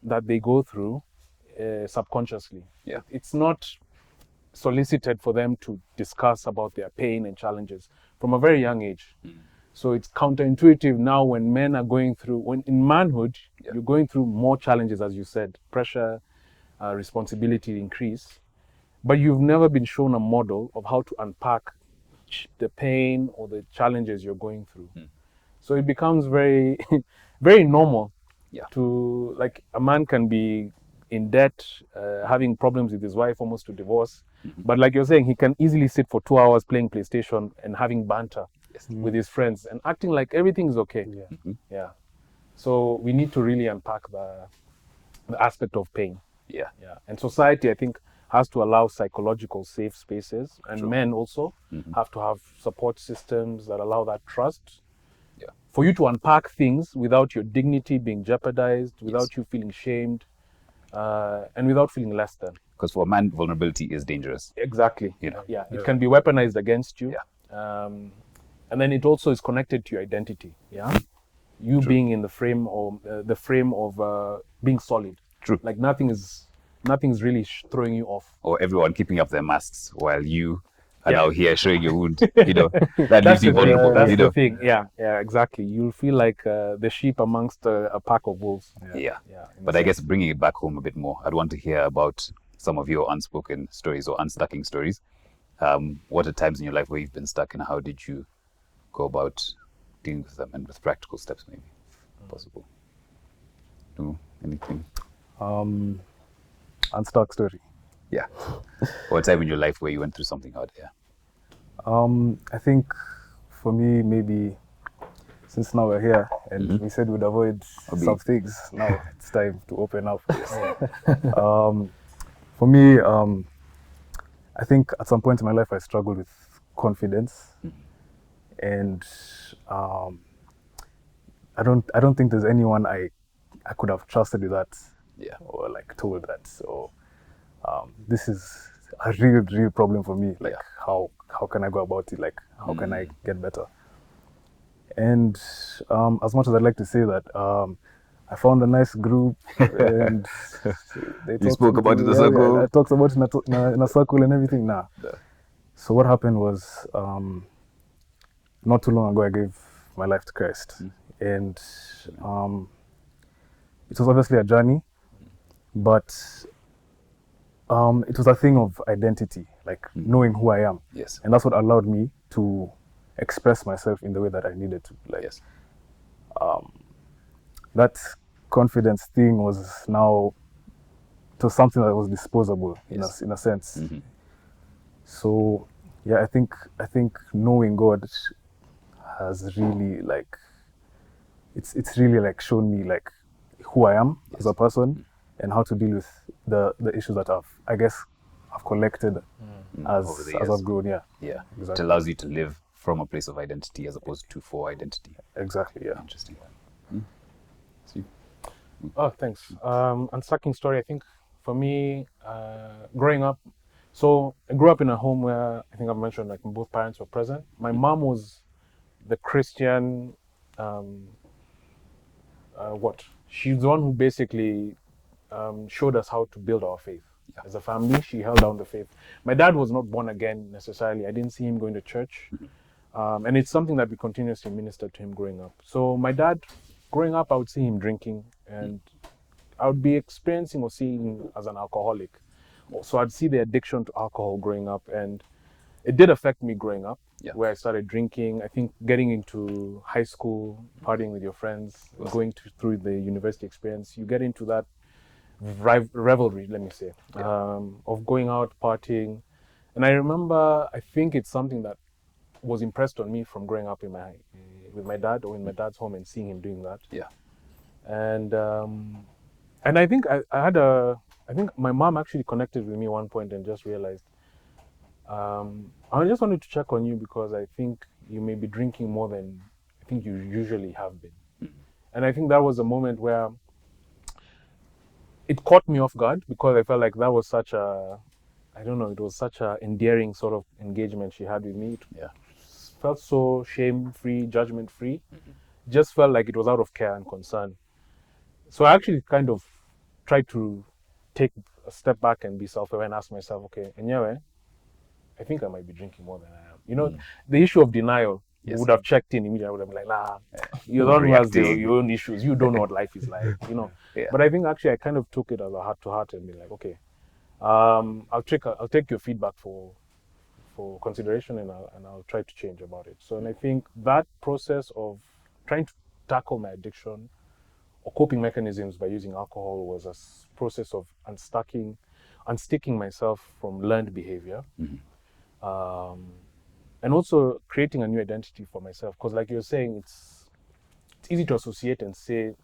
that they go through subconsciously. It's not solicited for them to discuss about their pain and challenges from a very young age. So it's counterintuitive now when men are going through, when in manhood, you're going through more challenges, as you said, pressure, responsibility increase, but you've never been shown a model of how to unpack the pain or the challenges you're going through. So it becomes very, very normal to, like, a man can be in debt, having problems with his wife, almost to divorce. But like you're saying, he can easily sit for 2 hours playing PlayStation and having banter with his friends and acting like everything is okay. So we need to really unpack the aspect of pain. And society, I think, has to allow psychological safe spaces, and men also have to have support systems that allow that trust for you to unpack things without your dignity being jeopardized, without you feeling shamed, and without feeling less than. Because for a man, vulnerability is dangerous. Exactly. It can be weaponized against you. And then it also is connected to your identity. You being in the frame of being solid. Like nothing's really throwing you off. Or everyone keeping up their masks while you are now here showing your wound. You know, that leaves you vulnerable. That's the thing. Yeah, exactly. You'll feel like the sheep amongst a pack of wolves. But I guess bringing it back home a bit more, I'd want to hear about some of your unspoken stories or unstucking stories. What are times in your life where you've been stuck, and how did you go about dealing with them, and with practical steps, maybe, if possible? No, anything? Unstuck story. Or a time in your life where you went through something hard? I think for me, maybe since now we're here and we said we'd avoid some things, now it's time to open up. For me, I think at some point in my life I struggled with confidence, and I don't think there's anyone I could have trusted with that, or like told that. So this is a real problem for me. Like how can I go about it? Like how can I get better? And as much as I'd like to say that, I found a nice group, and You spoke about it in a circle. I talked about it in a circle and everything. So what happened was, not too long ago, I gave my life to Christ, and it was obviously a journey, but it was a thing of identity, like knowing who I am, and that's what allowed me to express myself in the way that I needed to. Like, that confidence thing was now to something that was disposable in a sense. So I think knowing God has really, like, it's really like shown me like who I am as a person and how to deal with the issues that I've collected as I've grown. Exactly. Exactly. It allows you to live from a place of identity as opposed to for identity. Exactly. Interesting. Oh, thanks. Unstucking story, I think for me, growing up, so I grew up in a home where I think I've mentioned like both parents were present. My mom was the Christian, she's the one who basically showed us how to build our faith. As a family, she held down the faith. My dad was not born again necessarily. I didn't see him going to church. And it's something that we continuously ministered to him growing up. So my dad, growing up, I would see him drinking, and I would be experiencing or seeing him as an alcoholic. So I'd see the addiction to alcohol growing up, and it did affect me growing up, where I started drinking. I think getting into high school, partying with your friends, going through the university experience, you get into that revelry, let me say, of going out partying. And I remember, I think it's something that was impressed on me from growing up with my dad, or in my dad's home, and seeing him doing that. Yeah. And I think I think my mom actually connected with me at one point and just realized, I just wanted to check on you because I think you may be drinking more than I think you usually have been. And I think that was a moment where it caught me off guard, because I felt like that was such a, I don't know, it was such a endearing sort of engagement she had with me. Yeah. Felt so shame-free, judgment-free. Just felt like it was out of care and concern. So I actually kind of tried to take a step back and be self-aware and ask myself, okay, anyway, I think I might be drinking more than I am. You know, the issue of denial, Yes. would have checked in immediately. I would have been like, nah, you're the one who has Reacting. your own issues. You don't know what life is like, you know. Yeah. But I think actually I kind of took it as a heart-to-heart and be like, okay, I'll take your feedback for consideration, and I'll try to change about it. So, and I think that process of trying to tackle my addiction or coping mechanisms by using alcohol was a process of unsticking myself from learned behavior, and also creating a new identity for myself. Because, like you're saying, it's easy to associate and say,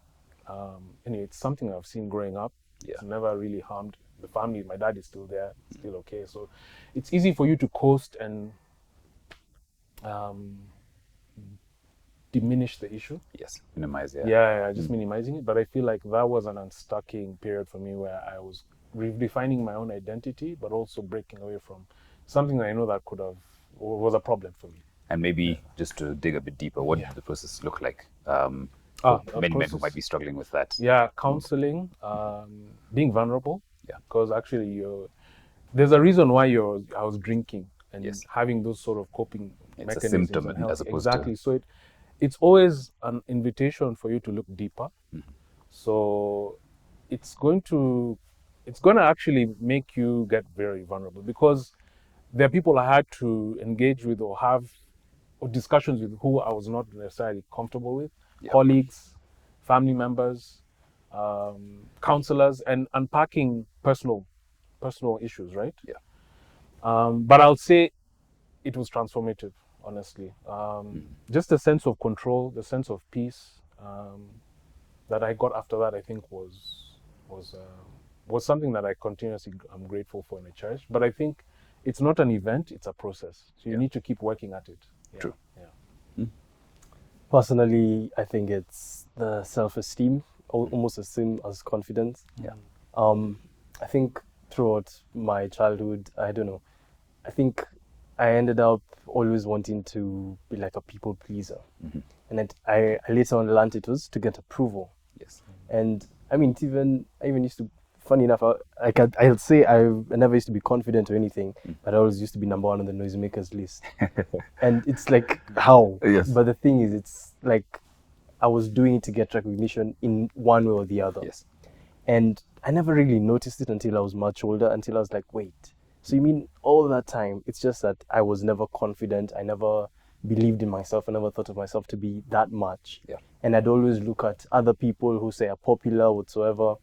anyway, it's something I've seen growing up. Yeah. It's never really harmed the family. My dad is still there, still okay. So it's easy for you to coast and diminish the issue. Yes. Minimize. Yeah. Yeah, just minimizing it. But I feel like that was an unstucking period for me where I was redefining my own identity, but also breaking away from something that I know that could have, or was a problem for me. And maybe just to dig a bit deeper, what did the process look like? For many men who process- might be struggling with that. Yeah, counseling, being vulnerable. Yeah. Because actually, there's a reason why I was drinking and Yes. having those sort of coping It's a mechanisms. symptom and health. as opposed to- Exactly. So it's always an invitation for you to look deeper. So it's going to actually make you get very vulnerable, because there are people I had to engage with or have discussions with who I was not necessarily comfortable with, colleagues, family members, counselors, and unpacking personal issues, right? Yeah. But I'll say it was transformative, honestly. Just the sense of control, the sense of peace that I got after that, I think was something that I continuously I'm grateful for and I cherish. But I think it's not an event; it's a process. So you need to keep working at it. Yeah. True. Yeah. Personally, I think it's the self-esteem, almost the same as confidence. Yeah. I think throughout my childhood, I don't know, I think I ended up always wanting to be like a people pleaser. And I later on learned it was to get approval. Yes. And I mean, I even used to, funny enough, I'll say I never used to be confident or anything, but I always used to be number one on the noisemakers list. And it's like, how? Yes. But the thing is, it's like I was doing it to get recognition in one way or the other. Yes. And I never really noticed it until I was much older, until I was like, wait, so you mean all that time, it's just that I was never confident, I never believed in myself, I never thought of myself to be that much. Yeah. And I'd always look at other people who say are popular whatsoever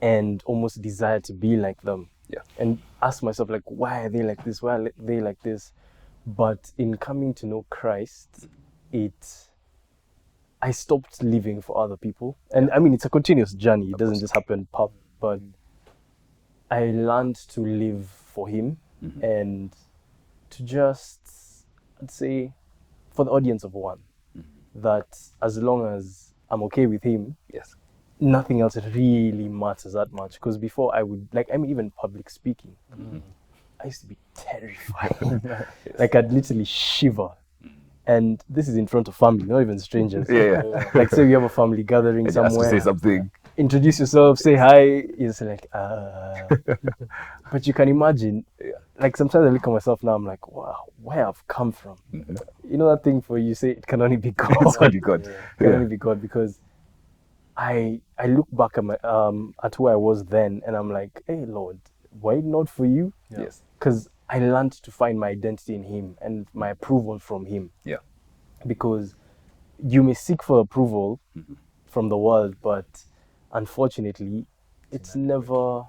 and almost desire to be like them. Yeah. And ask myself, like, why are they like this? Why are they like this? But in coming to know Christ, I stopped living for other people. And I mean, it's a continuous journey. It doesn't just happen pop, but I learned to live for him and to just, I'd say, for the audience of one, that as long as I'm okay with him, Yes. nothing else really matters that much. Because before I would, like, I mean, even public speaking, I used to be terrified. Like, I'd literally shiver. And this is in front of family, not even strangers. Yeah. Like, say we have a family gathering And you have to somewhere. say something. Introduce yourself, say hi. It's like, but you can imagine, like sometimes I look at myself now, I'm like, wow, where I've come from. You know that thing for you say it can only be God. It's only God. It can only be God, because I look back at my at who I was then, and I'm like, hey Lord, why not for you? Yes. Because I learned to find my identity in Him and my approval from Him. Yeah. Because you may seek for approval from the world, but unfortunately, it's never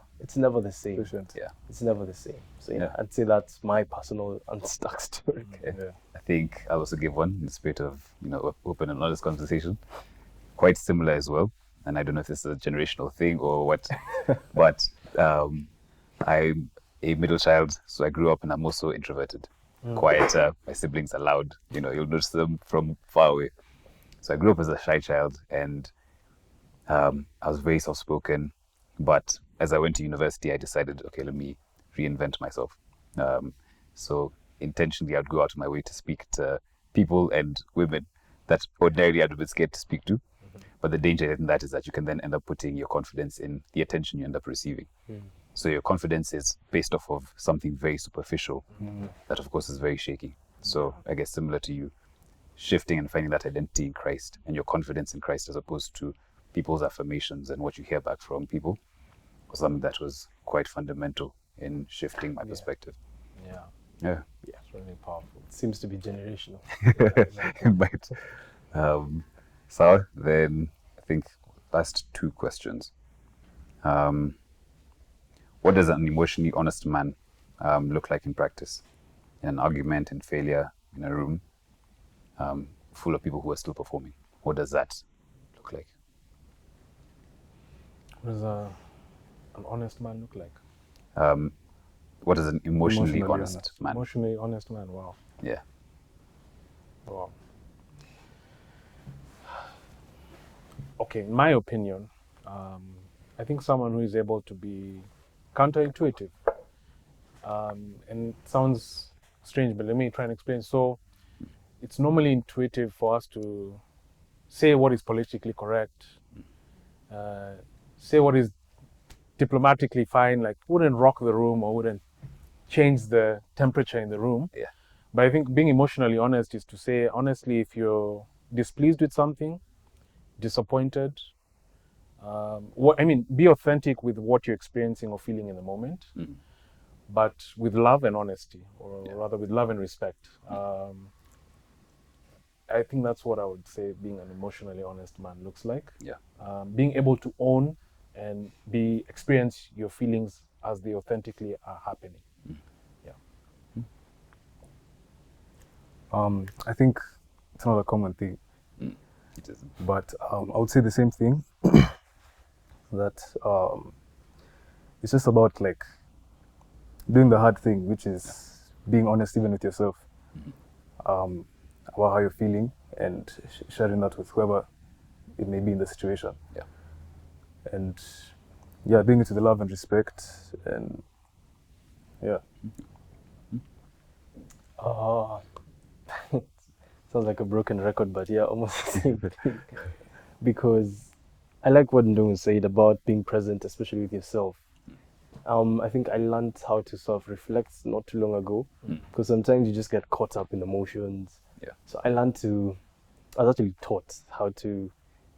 the same. Patient. Yeah. It's never the same. So yeah, Yeah. I'd say that's my personal unstuck story. Okay. Yeah. I think I'll also give one in the spirit of, open and honest conversation. Quite similar as well. And I don't know if this is a generational thing or what, but I'm a middle child, so I grew up and I'm also introverted, quieter. My siblings are loud, you'll notice them from far away. So I grew up as a shy child, and I was very soft-spoken. But as I went to university, I decided, okay, let me reinvent myself. So intentionally, I'd go out of my way to speak to people and women that ordinarily I'd have been scared to speak to. But the danger in that is that you can then end up putting your confidence in the attention you end up receiving. So your confidence is based off of something very superficial that, of course, is very shaky. So I guess similar to you, shifting and finding that identity in Christ and your confidence in Christ as opposed to people's affirmations and what you hear back from people was something that was quite fundamental in shifting my perspective. Yeah. Yeah. Yeah. It's really powerful. It seems to be generational. But so then I think last two questions. What does an emotionally honest man look like in practice? In an argument, in failure, in a room full of people who are still performing. What does that look like? What does an honest man look like? What is an emotionally Emotionally honest honest. man? Emotionally honest man. Wow. Yeah. Wow. Okay, in my opinion, I think someone who is able to be counterintuitive. And it sounds strange, but let me try and explain. So, it's normally intuitive for us to say what is politically correct, say what is diplomatically fine, like wouldn't rock the room or wouldn't change the temperature in the room. Yeah. But I think being emotionally honest is to say, honestly, if you're displeased with something, disappointed, be authentic with what you're experiencing or feeling in the moment, but with love and honesty, or rather with love and respect. I think that's what I would say being an emotionally honest man looks like. Yeah. Being able to own and experience your feelings as they authentically are happening. I think it's not a common thing, It is. but I would say the same thing. That it's just about like doing the hard thing, which is being honest even with yourself, about how you're feeling and sharing that with whoever it may be in the situation. Yeah. And yeah, doing it with love and respect, and yeah. Sounds like a broken record, but yeah, almost the same thing. Because I like what Ndung said about being present, especially with yourself. I think I learned how to self-reflect not too long ago, because sometimes you just get caught up in emotions. Yeah. So I was actually taught how to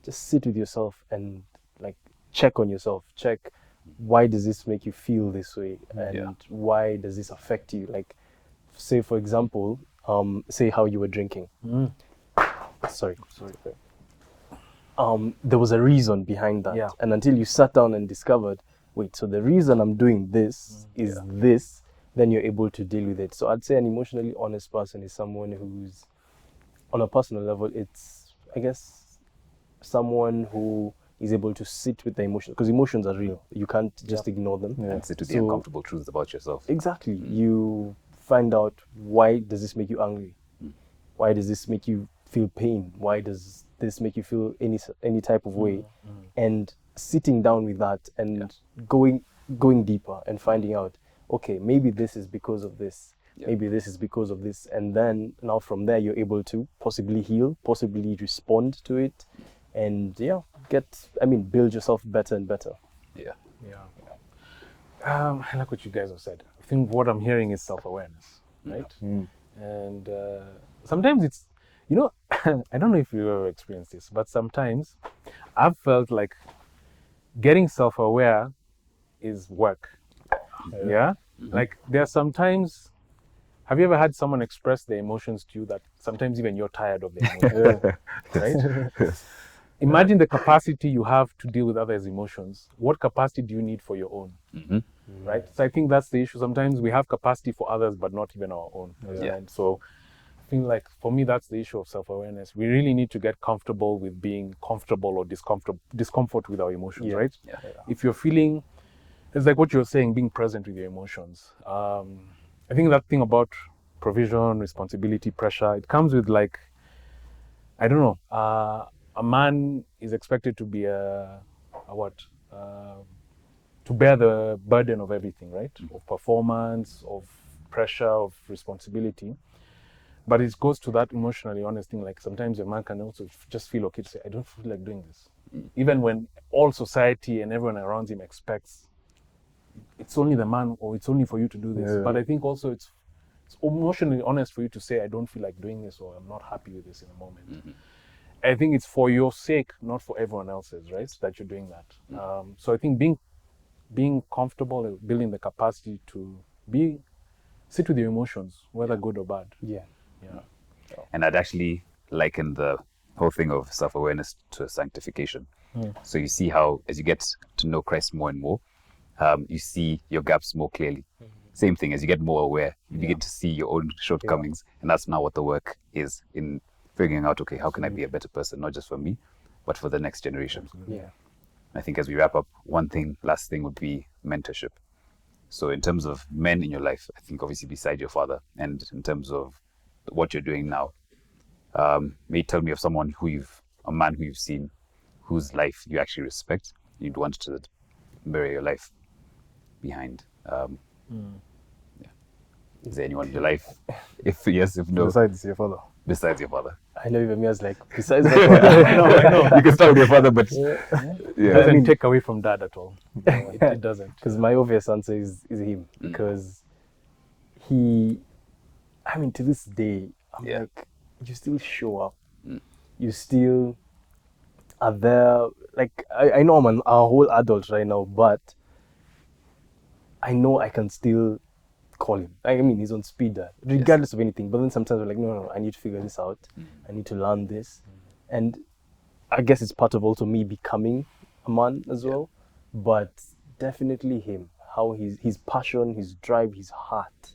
just sit with yourself and like check on yourself, check why does this make you feel this way, and why does this affect you? Like, say for example, say how you were drinking. Sorry. There was a reason behind that. Yeah. And until you sat down and discovered, wait, so the reason I'm doing this is this, then you're able to deal with it. So I'd say an emotionally honest person is someone who's, on a personal level, it's, I guess, someone who is able to sit with the emotions, because emotions are real. You can't just ignore them. And sit with the uncomfortable truths about yourself. Exactly. You find out, why does this make you angry? Why does this make you feel pain? Why does this make you feel any type of way? And sitting down with that and going deeper and finding out, okay, maybe this is because of this. Maybe this is because of this. And then now from there, you're able to possibly heal, possibly respond to it, and build yourself better and better. Yeah. I like what you guys have said. I think what I'm hearing is self-awareness, right? And sometimes it's, I don't know if you've ever experienced this, but sometimes I've felt like getting self-aware is work. Yeah? Like there are sometimes, have you ever had someone express their emotions to you that sometimes even you're tired of their emotions, right? Imagine the capacity you have to deal with others' emotions. What capacity do you need for your own? Right? So I think that's the issue. Sometimes we have capacity for others, but not even our own. Yeah. And so I think like for me, that's the issue of self-awareness. We really need to get comfortable with being comfortable or discomfort with our emotions, right? Yeah. If you're feeling, it's like what you're saying, being present with your emotions. I think that thing about provision, responsibility, pressure, it comes with like, I don't know, a man is expected to be to bear the burden of everything, right? Of performance, of pressure, of responsibility. But it goes to that emotionally honest thing. Like sometimes a man can also just feel okay to say, I don't feel like doing this. Even when all society and everyone around him expects it's only the man or it's only for you to do this. Yeah. But I think also it's emotionally honest for you to say, I don't feel like doing this or I'm not happy with this in the moment. I think it's for your sake, not for everyone else's, right? That you're doing that. So I think being comfortable and building the capacity to sit with your emotions, whether good or bad. Yeah. And I'd actually liken the whole thing of self-awareness to sanctification. So you see how, as you get to know Christ more and more, you see your gaps more clearly. Same thing, as you get more aware, you begin to see your own shortcomings. And that's now what the work is in figuring out, okay, how can I be a better person, not just for me, but for the next generation. Yeah. I think as we wrap up, last thing would be mentorship. So in terms of men in your life, I think obviously beside your father, and in terms of what you're doing now, may you tell me of a man who you've seen, whose life you actually respect, you'd want to mirror your life behind. Yeah. Is there anyone in your life? If yes, if no, Besides your father. besides your father. I know even me as like, besides my father. I know. You can start with your father, but It doesn't take away from dad at all. No, it doesn't. Because my obvious answer is him. Because to this day, I'm like, you still show up. You still are there. Like, I know I'm a whole adult right now, but I know I can still call him. I mean, he's on speed dial, regardless of anything. But then sometimes we're like, no, I need to figure this out. I need to learn this. And I guess it's part of also me becoming a man as well. But definitely him, how his passion, his drive, his heart.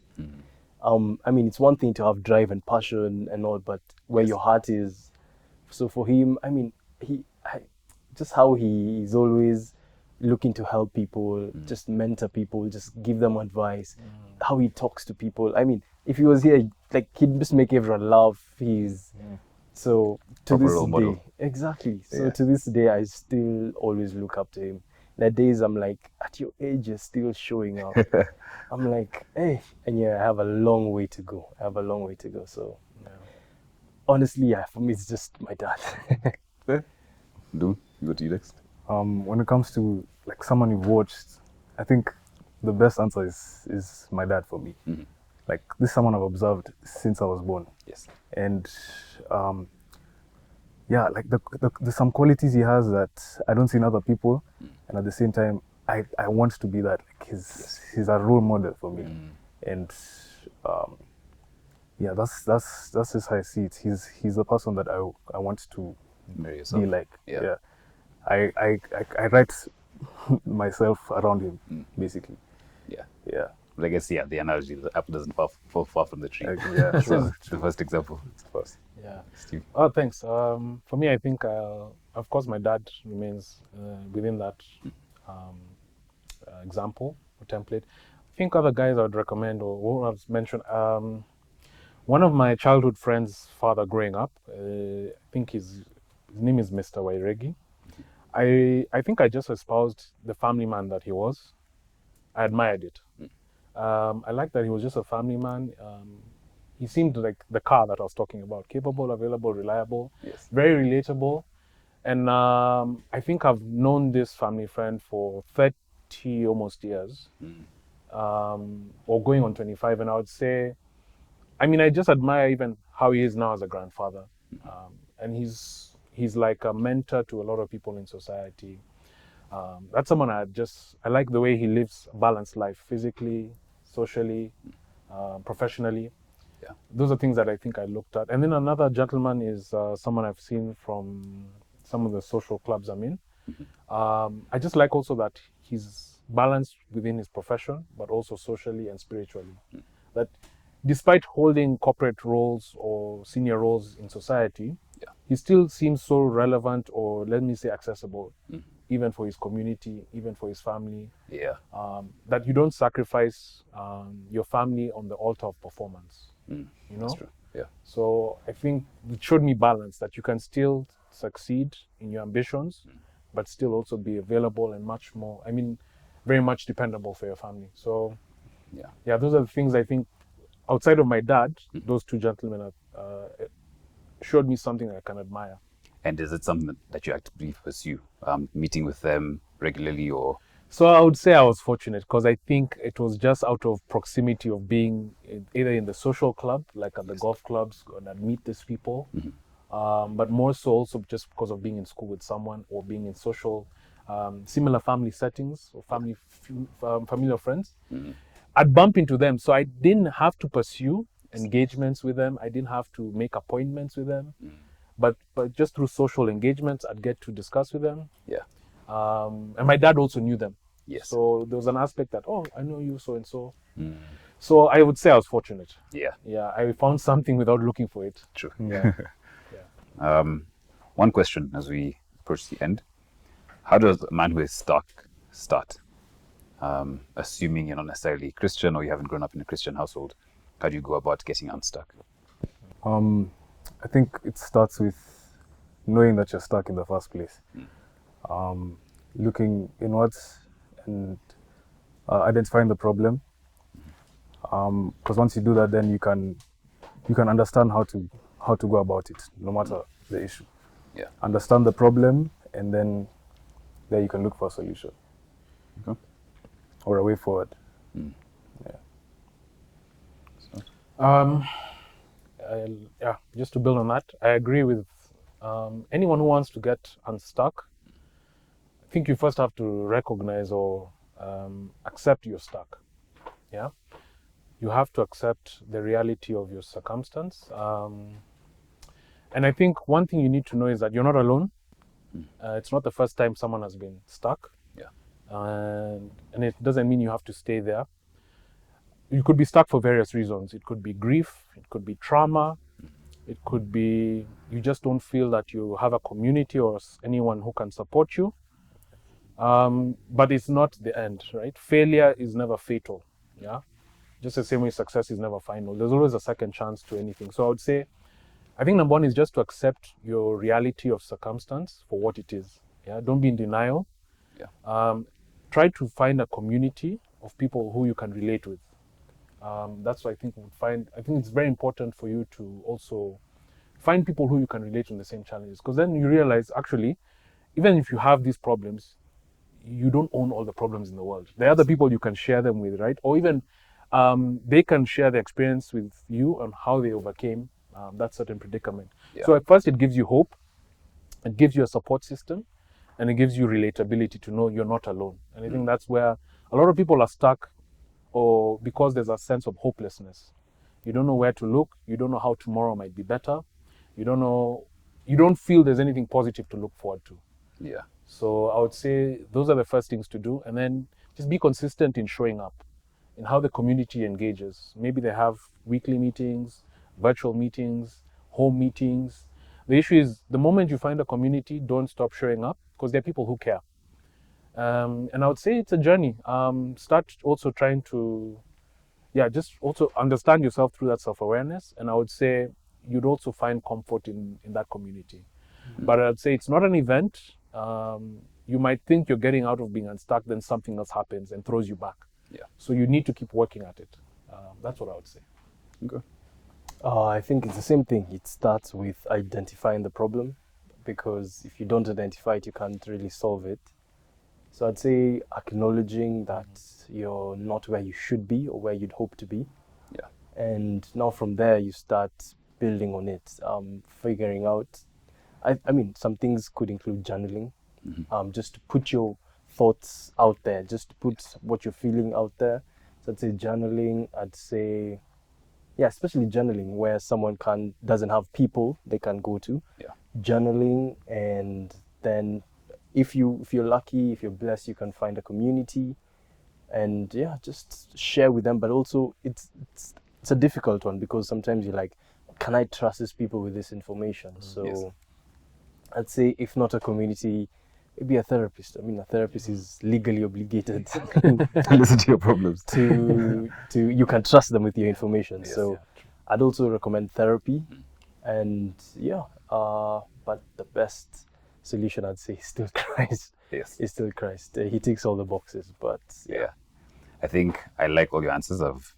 I mean, it's one thing to have drive and passion and all, but where your heart is. So for him, I mean, just how he is always looking to help people, just mentor people, just give them advice, how he talks to people. I mean, if he was here, like, he'd just make everyone laugh. So to Proper this role day, model. exactly. So to this day, I still always look up to him. There are days I'm like, at your age, you're still showing up. I'm like, hey, and I have a long way to go. So honestly, for me, it's just my dad. Do go to you next. When it comes to like someone you've watched, I think the best answer is my dad for me. Like, this is someone I've observed since I was born. Yes. And like there's some qualities he has that I don't see in other people, and at the same time I want to be that. Like, he's a role model for me. And that's just how I see it. He's the person that I want to Marry yourself. be like. Yeah. I write myself around him, basically. Yeah. But I guess, the analogy, the apple doesn't fall far from the tree. Yeah, So it's the first example. It's the first. Yeah. Steve. Oh, thanks. For me, I think, of course, my dad remains within that example or template. I think other guys I would recommend, or who I've mentioned, one of my childhood friends' father growing up, I think his name is Mr. Wairegi. I think I just espoused the family man that he was. I admired it. I liked that he was just a family man. He seemed like the car that I was talking about, capable, available, reliable, very relatable. And I think I've known this family friend for 30 almost years, or going on 25. And I would say, I mean, I just admire even how he is now as a grandfather. And he's like a mentor to a lot of people in society. That's someone I like the way he lives a balanced life, physically, socially, professionally. Those are things that I think I looked at. And then another gentleman is someone I've seen from some of the social clubs I'm in. I just like also that he's balanced within his profession, but also socially and spiritually. That despite holding corporate roles or senior roles in society, he still seems so relevant, or let me say accessible, even for his community, even for his family. Yeah. That you don't sacrifice your family on the altar of performance. You know? That's true. Yeah. So I think it showed me balance, that you can still succeed in your ambitions, but still also be available and much more, very much dependable for your family. So yeah, those are the things I think, outside of my dad, those two gentlemen have showed me something I can admire. And is it something that you actively pursue, meeting with them regularly, or? So I would say I was fortunate, because I think it was just out of proximity of being either in the social club, like at the golf clubs, and I'd meet these people, but more so also just because of being in school with someone, or being in social, similar family settings, or familiar friends. I'd bump into them, so I didn't have to pursue engagements with them. I didn't have to make appointments with them, but just through social engagements, I'd get to discuss with them. Yeah. And my dad also knew them. Yes. So there was an aspect that, oh, I know you, so and so. So I would say I was fortunate. Yeah. Yeah, I found something without looking for it. True. Yeah. One question as we approach the end: how does a man who is stuck start? Assuming you're not necessarily Christian, or you haven't grown up in a Christian household, how do you go about getting unstuck? I think it starts with knowing that you're stuck in the first place. Looking inwards and identifying the problem. Because once you do that, then you can understand how to go about it, no matter the issue. Yeah. Understand the problem, and then there you can look for a solution. Okay. Or a way forward. Just to build on that, I agree with anyone who wants to get unstuck. I think you first have to recognize or accept you're stuck. Yeah, you have to accept the reality of your circumstance. And I think one thing you need to know is that you're not alone. It's not the first time someone has been stuck. Yeah. And it doesn't mean you have to stay there. You could be stuck for various reasons. It could be grief, it could be trauma, it could be you just don't feel that you have a community or anyone who can support you. But it's not the end, right? Failure is never fatal. Yeah. Just the same way success is never final. There's always a second chance to anything. So I would say, I think number one is just to accept your reality of circumstance for what it is. Yeah. Don't be in denial. Yeah. Try to find a community of people who you can relate with. That's what I think I think it's very important for you to also find people who you can relate on the same challenges, because then you realize, actually, even if you have these problems, you don't own all the problems in the world. There are other people you can share them with, right? Or even they can share their experience with you on how they overcame that certain predicament. Yeah. So at first it gives you hope, it gives you a support system, and it gives you relatability to know you're not alone. And I think that's where a lot of people are stuck, or because there's a sense of hopelessness. You don't know where to look. You don't know how tomorrow might be better. You don't feel there's anything positive to look forward to. Yeah. So I would say those are the first things to do. And then just be consistent in showing up, in how the community engages. Maybe they have weekly meetings, virtual meetings, home meetings. The issue is, the moment you find a community, don't stop showing up, because there are people who care. And I would say it's a journey. Start also trying to, just also understand yourself through that self-awareness. And I would say you'd also find comfort in that community. But I'd say it's not an event. You might think you're getting out of being unstuck, then something else happens and throws you back. Yeah. So you need to keep working at it. That's what I would say. Okay. I think it's the same thing. It starts with identifying the problem, because if you don't identify it, you can't really solve it. So I'd say acknowledging that you're not where you should be or where you'd hope to be. Yeah. And now from there, you start building on it, figuring out. I mean, some things could include journaling, just to put your thoughts out there, just to put what you're feeling out there. So I'd say journaling. I'd say, especially journaling, where someone doesn't have people they can go to. Yeah. journaling, and then if you're lucky, if you're blessed, you can find a community, and yeah, just share with them. But also it's a difficult one, because sometimes you're like, can I trust these people with this information? So Yes. I'd say, if not a community, maybe a therapist. I mean, a therapist is legally obligated To listen to your problems. to you can trust them with your information. Yes. So I'd also recommend therapy, and yeah, but the best solution, I'd say, is still Christ. Yes. Is still Christ. He ticks all the boxes, but Yeah. I think I like all your answers. I've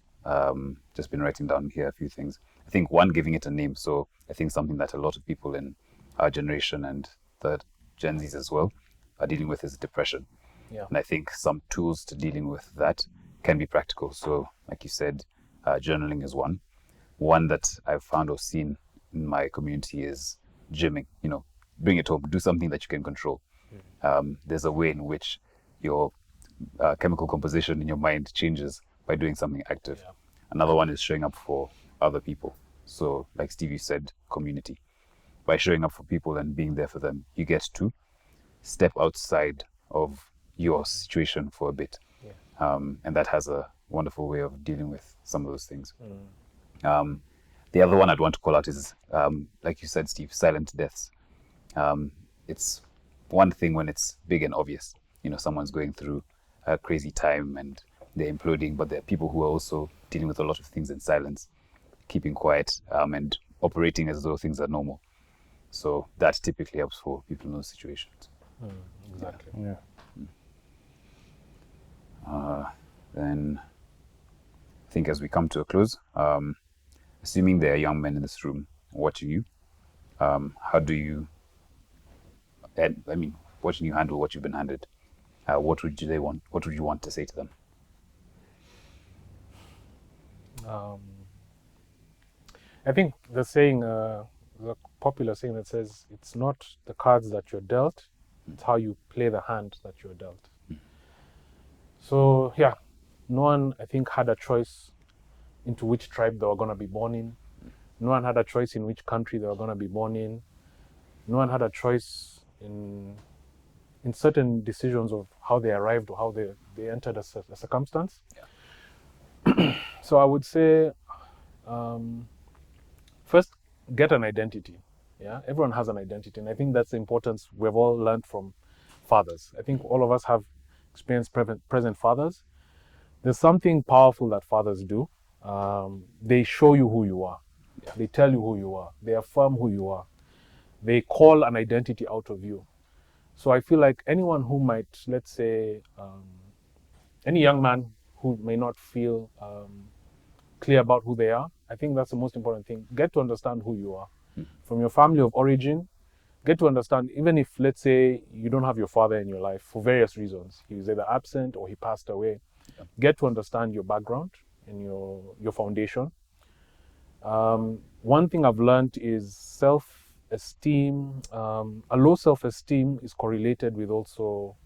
just been writing down here a few things. I think one, giving it a name. So I think something that a lot of people in our generation and the Gen Zs as well are dealing with is depression. Yeah. And I think some tools to dealing with that can be practical. So like you said, journaling is one. One that I've found or seen in my community is gymming. You know, bring it home, do something that you can control. There's a way in which your chemical composition in your mind changes by doing something active. Yeah. Another one is showing up for other people. So, like Steve, you said, community. By showing up for people and being there for them, you get to step outside of your situation for a bit. Yeah. And that has a wonderful way of dealing with some of those things. The other one I'd want to call out is, like you said, Steve, silent deaths. It's one thing when it's big and obvious. You know, someone's going through a crazy time and they're imploding, but there are people who are also dealing with a lot of things in silence, keeping quiet, and operating as though things are normal. So that typically helps for people in those situations. Exactly. Yeah. Then I think as we come to a close, assuming there are young men in this room watching you, how do you, watching you handle what you've been handed, what would you want to say to them? I think the popular saying that says, it's not the cards that you're dealt, it's how you play the hand that you're dealt. So yeah, no one, I think, had a choice into which tribe they were going to be born in. No one had a choice in which country they were going to be born in. No one had a choice in certain decisions of how they arrived or how they entered a circumstance. Yeah. So I would say, first, get an identity. Yeah, everyone has an identity, and I think that's the importance we've all learned from fathers. I think all of us have experienced present fathers. There's something powerful that fathers do. They show you who you are. Yeah. They tell you who you are. They affirm who you are. They call an identity out of you. So I feel like anyone who might, let's say, any young man who may not feel clear about who they are, I think that's the most important thing. Get to understand who you are. From your family of origin, get to understand, even if, let's say, you don't have your father in your life for various reasons. He was either absent or he passed away. Yeah. Get to understand your background and your foundation. One thing I've learned is self-esteem. A low self-esteem is correlated with also,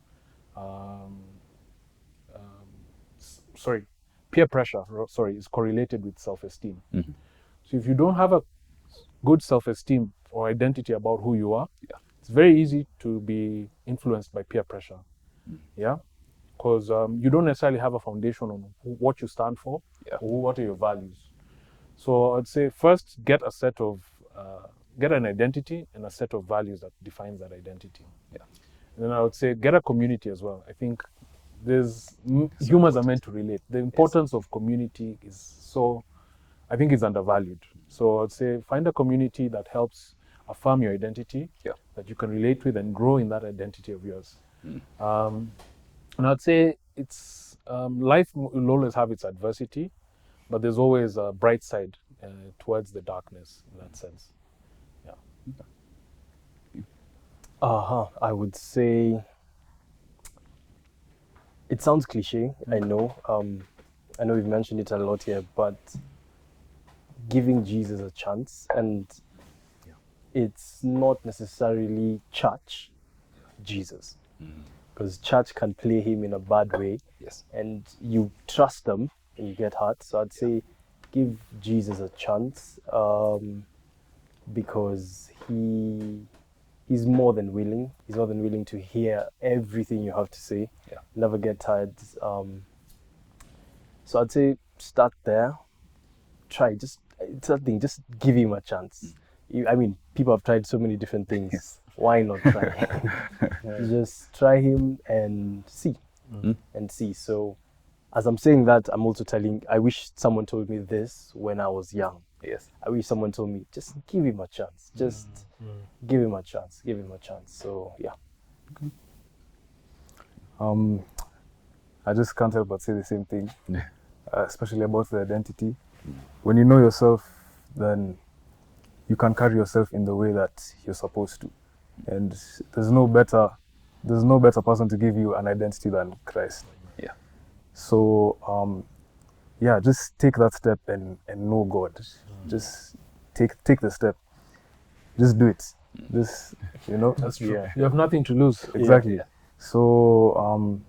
peer pressure, is correlated with self-esteem. Mm-hmm. So if you don't have a good self-esteem or identity about who you are, yeah, it's very easy to be influenced by peer pressure. Yeah, because you don't necessarily have a foundation on what you stand for, yeah, or what are your values. So I'd say first get an identity and a set of values that defines that identity. Yeah. And then I would say get a community as well. I think humans are meant to relate. The importance of community I think is undervalued. So I'd say find a community that helps affirm your identity, yeah, that you can relate with and grow in that identity of yours. And I'd say it's life will always have its adversity, but there's always a bright side towards the darkness in that sense. Yeah. I would say, it sounds cliche, I know. I know we've mentioned it a lot here, but giving Jesus a chance, and it's not necessarily church, Jesus. Because church can play him in a bad way. Yes. And you trust them and you get hurt. So I'd say give Jesus a chance, because he he's more than willing. He's more than willing to hear everything you have to say. Yeah. Never get tired. So I'd say start there. Try just something. Just give him a chance. I mean, people have tried so many different things. Yes. Why not try? Just try him and see, and see. So, as I'm saying that, I'm also telling. I wish someone told me this when I was young. Yes. I wish someone told me, just give him a chance. Just give him a chance. Give him a chance. So yeah. I just can't help but say the same thing, especially about the identity. When you know yourself, then you can carry yourself in the way that you're supposed to, and there's no better person to give you an identity than Christ. Yeah. So yeah, just take that step and know God. Just take the step. Just do it. Just That's true. Yeah. You have nothing to lose. Exactly. Yeah. So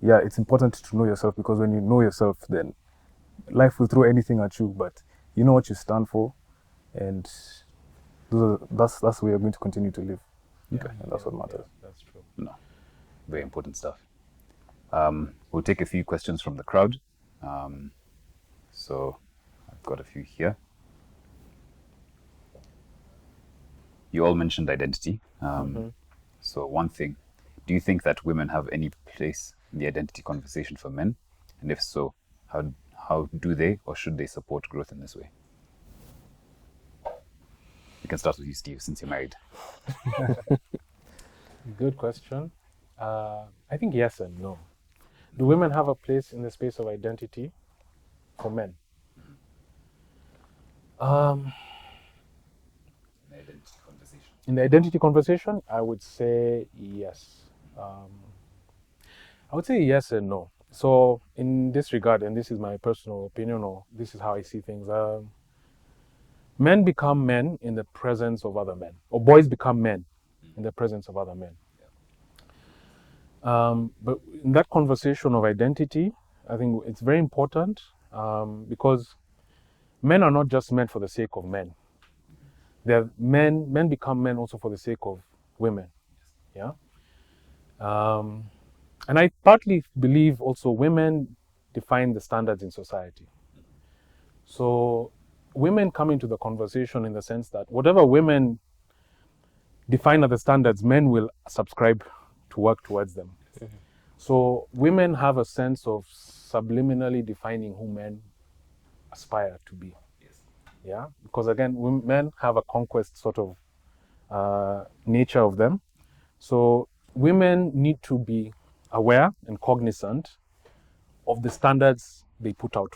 yeah, it's important to know yourself, because when you know yourself, then life will throw anything at you, but you know what you stand for, and that's the way you're going to continue to live. Okay. And that's what matters. That's true. No, very important stuff. We'll take a few questions from the crowd. So I've got a few here. You all mentioned identity. So one thing, do you think that women have any place in the identity conversation for men? And if so, how do they or should they support growth in this way? We can start with you, Steve, since you're married. Good question. I think yes and no. Do women have a place in the space of identity for men? In the identity conversation, I would say yes. I would say yes and no. So in this regard, and this is my personal opinion, or this is how I see things, men become men in the presence of other men, or boys become men in the presence of other men. But in that conversation of identity, I think it's very important because men are not just men for the sake of men. They're men become men also for the sake of women. Yeah. And I partly believe also women define the standards in society. So women come into the conversation in the sense that whatever women define as the standards, men will subscribe to work towards them. So women have a sense of subliminally defining who men aspire to be. Yeah, because again, men have a conquest sort of nature of them. So women need to be aware and cognizant of the standards they put out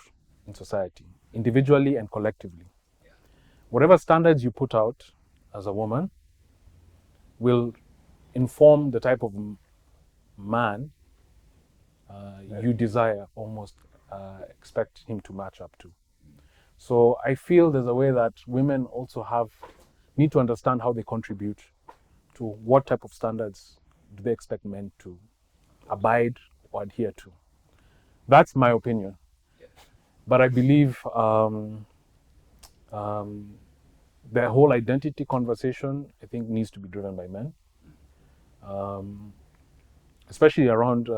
in society, individually and collectively. Whatever standards you put out as a woman will inform the type of man you desire, almost expect him to match up to. So I feel there's a way that women also need to understand how they contribute to what type of standards do they expect men to abide or adhere to. That's my opinion. But I believe the whole identity conversation, I think, needs to be driven by men, especially around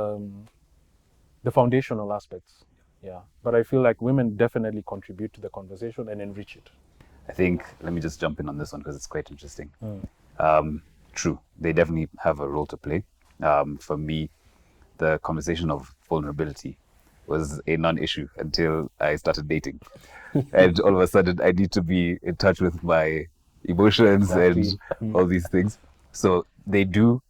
the foundational aspects. Yeah, but I feel like women definitely contribute to the conversation and enrich it. I think, let me just jump in on this one because it's quite interesting. True, they definitely have a role to play. For me, the conversation of vulnerability was a non-issue until I started dating. And all of a sudden, I need to be in touch with my emotions and all these things. So they do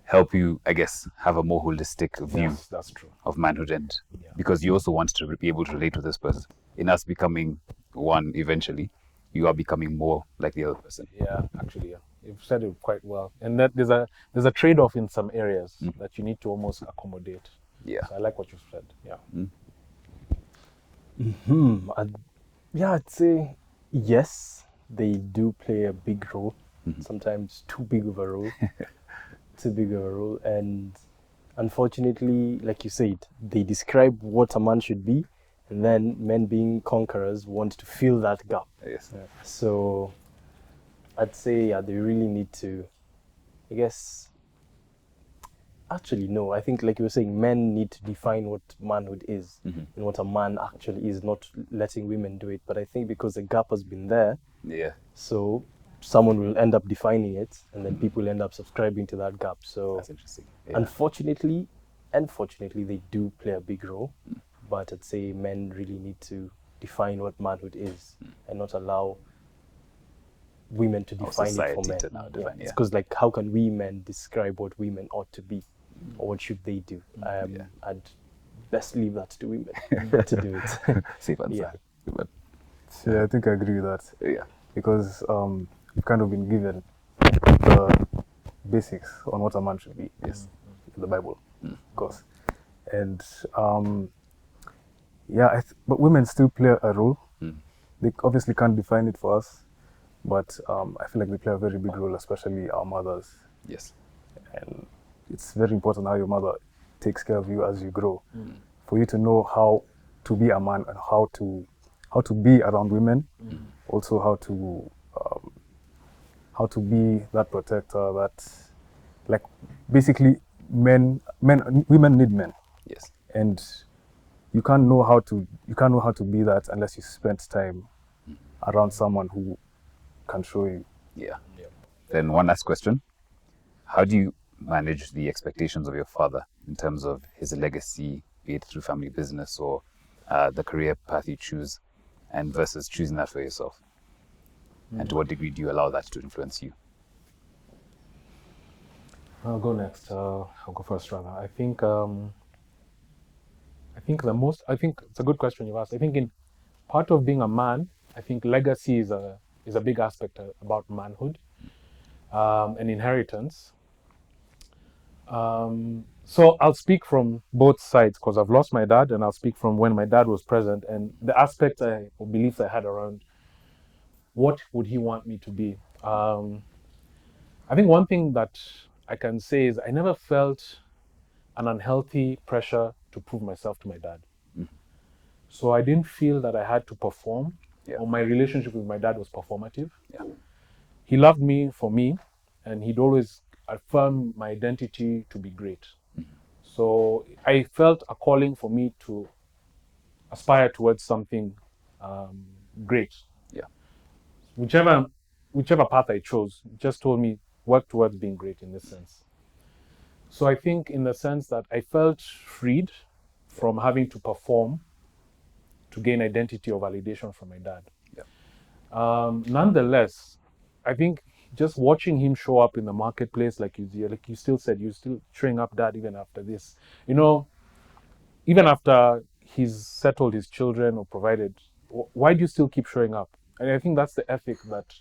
help you, I guess, have a more holistic view Yes, that's true. of manhood, and because you also want to be able to relate to this person. In us becoming one eventually, you are becoming more like the other person. Yeah, actually, yeah. You've said it quite well. And that there's a trade-off in some areas that you need to almost accommodate. Yeah. So I like what you've said. Yeah. I'd say yes, they do play a big role. Sometimes too big of a role. And unfortunately, like you said, they describe what a man should be, and then men being conquerors want to fill that gap. Yes. So I'd say they really need to, I guess. Actually, no. I think, like you were saying, men need to define what manhood is and what a man actually is, not letting women do it. But I think because the gap has been there, Yeah. so someone will end up defining it, and then people end up subscribing to that gap. So, That's interesting. Yeah. unfortunately, and fortunately, they do play a big role. But I'd say men really need to define what manhood is and not allow women to Or define it for society men. to now define, yeah. Because, like, how can we men describe what women ought to be, or what should they do? I'd best leave that to women to do it. Safe answer. Yeah. But, Yeah, I think I agree with that. yeah. Because we've kind of been given the basics on what a man should be. Yes. In the Bible, of course. And yeah, but women still play a role. They obviously can't define it for us, but I feel like they play a very big role, especially our mothers. Yes. And it's very important how your mother takes care of you as you grow. For you to know how to be a man and how to be around women, also how to be that protector, that, like, basically women need men, Yes. and you can't know how to be that unless you spend time around someone who can show you. Yeah. Then one last question. How do you manage the expectations of your father in terms of his legacy, be it through family business or the career path you choose, and versus choosing that for yourself? And to what degree do you allow that to influence you? I'll go next. I'll go first, rather. I think it's a good question you've asked. I think in part of being a man, I think legacy is a big aspect about manhood and inheritance. So I'll speak from both sides because I've lost my dad, and I'll speak from when my dad was present and the aspects or beliefs I had around what would he want me to be. I think one thing that I can say is I never felt an unhealthy pressure to prove myself to my dad. So I didn't feel that I had to perform, or my relationship with my dad was performative. Yeah. He loved me for me, and he'd always affirm my identity to be great. So I felt a calling for me to aspire towards something great. Yeah. Whichever path I chose, just told me work towards being great in this sense. So I think in the sense that I felt freed from having to perform to gain identity or validation from my dad. Yeah. Nonetheless, I think just watching him show up in the marketplace, like you still said, you're still showing up, dad, even after this. Even after he's settled his children or provided, why do you still keep showing up? And I think that's the ethic that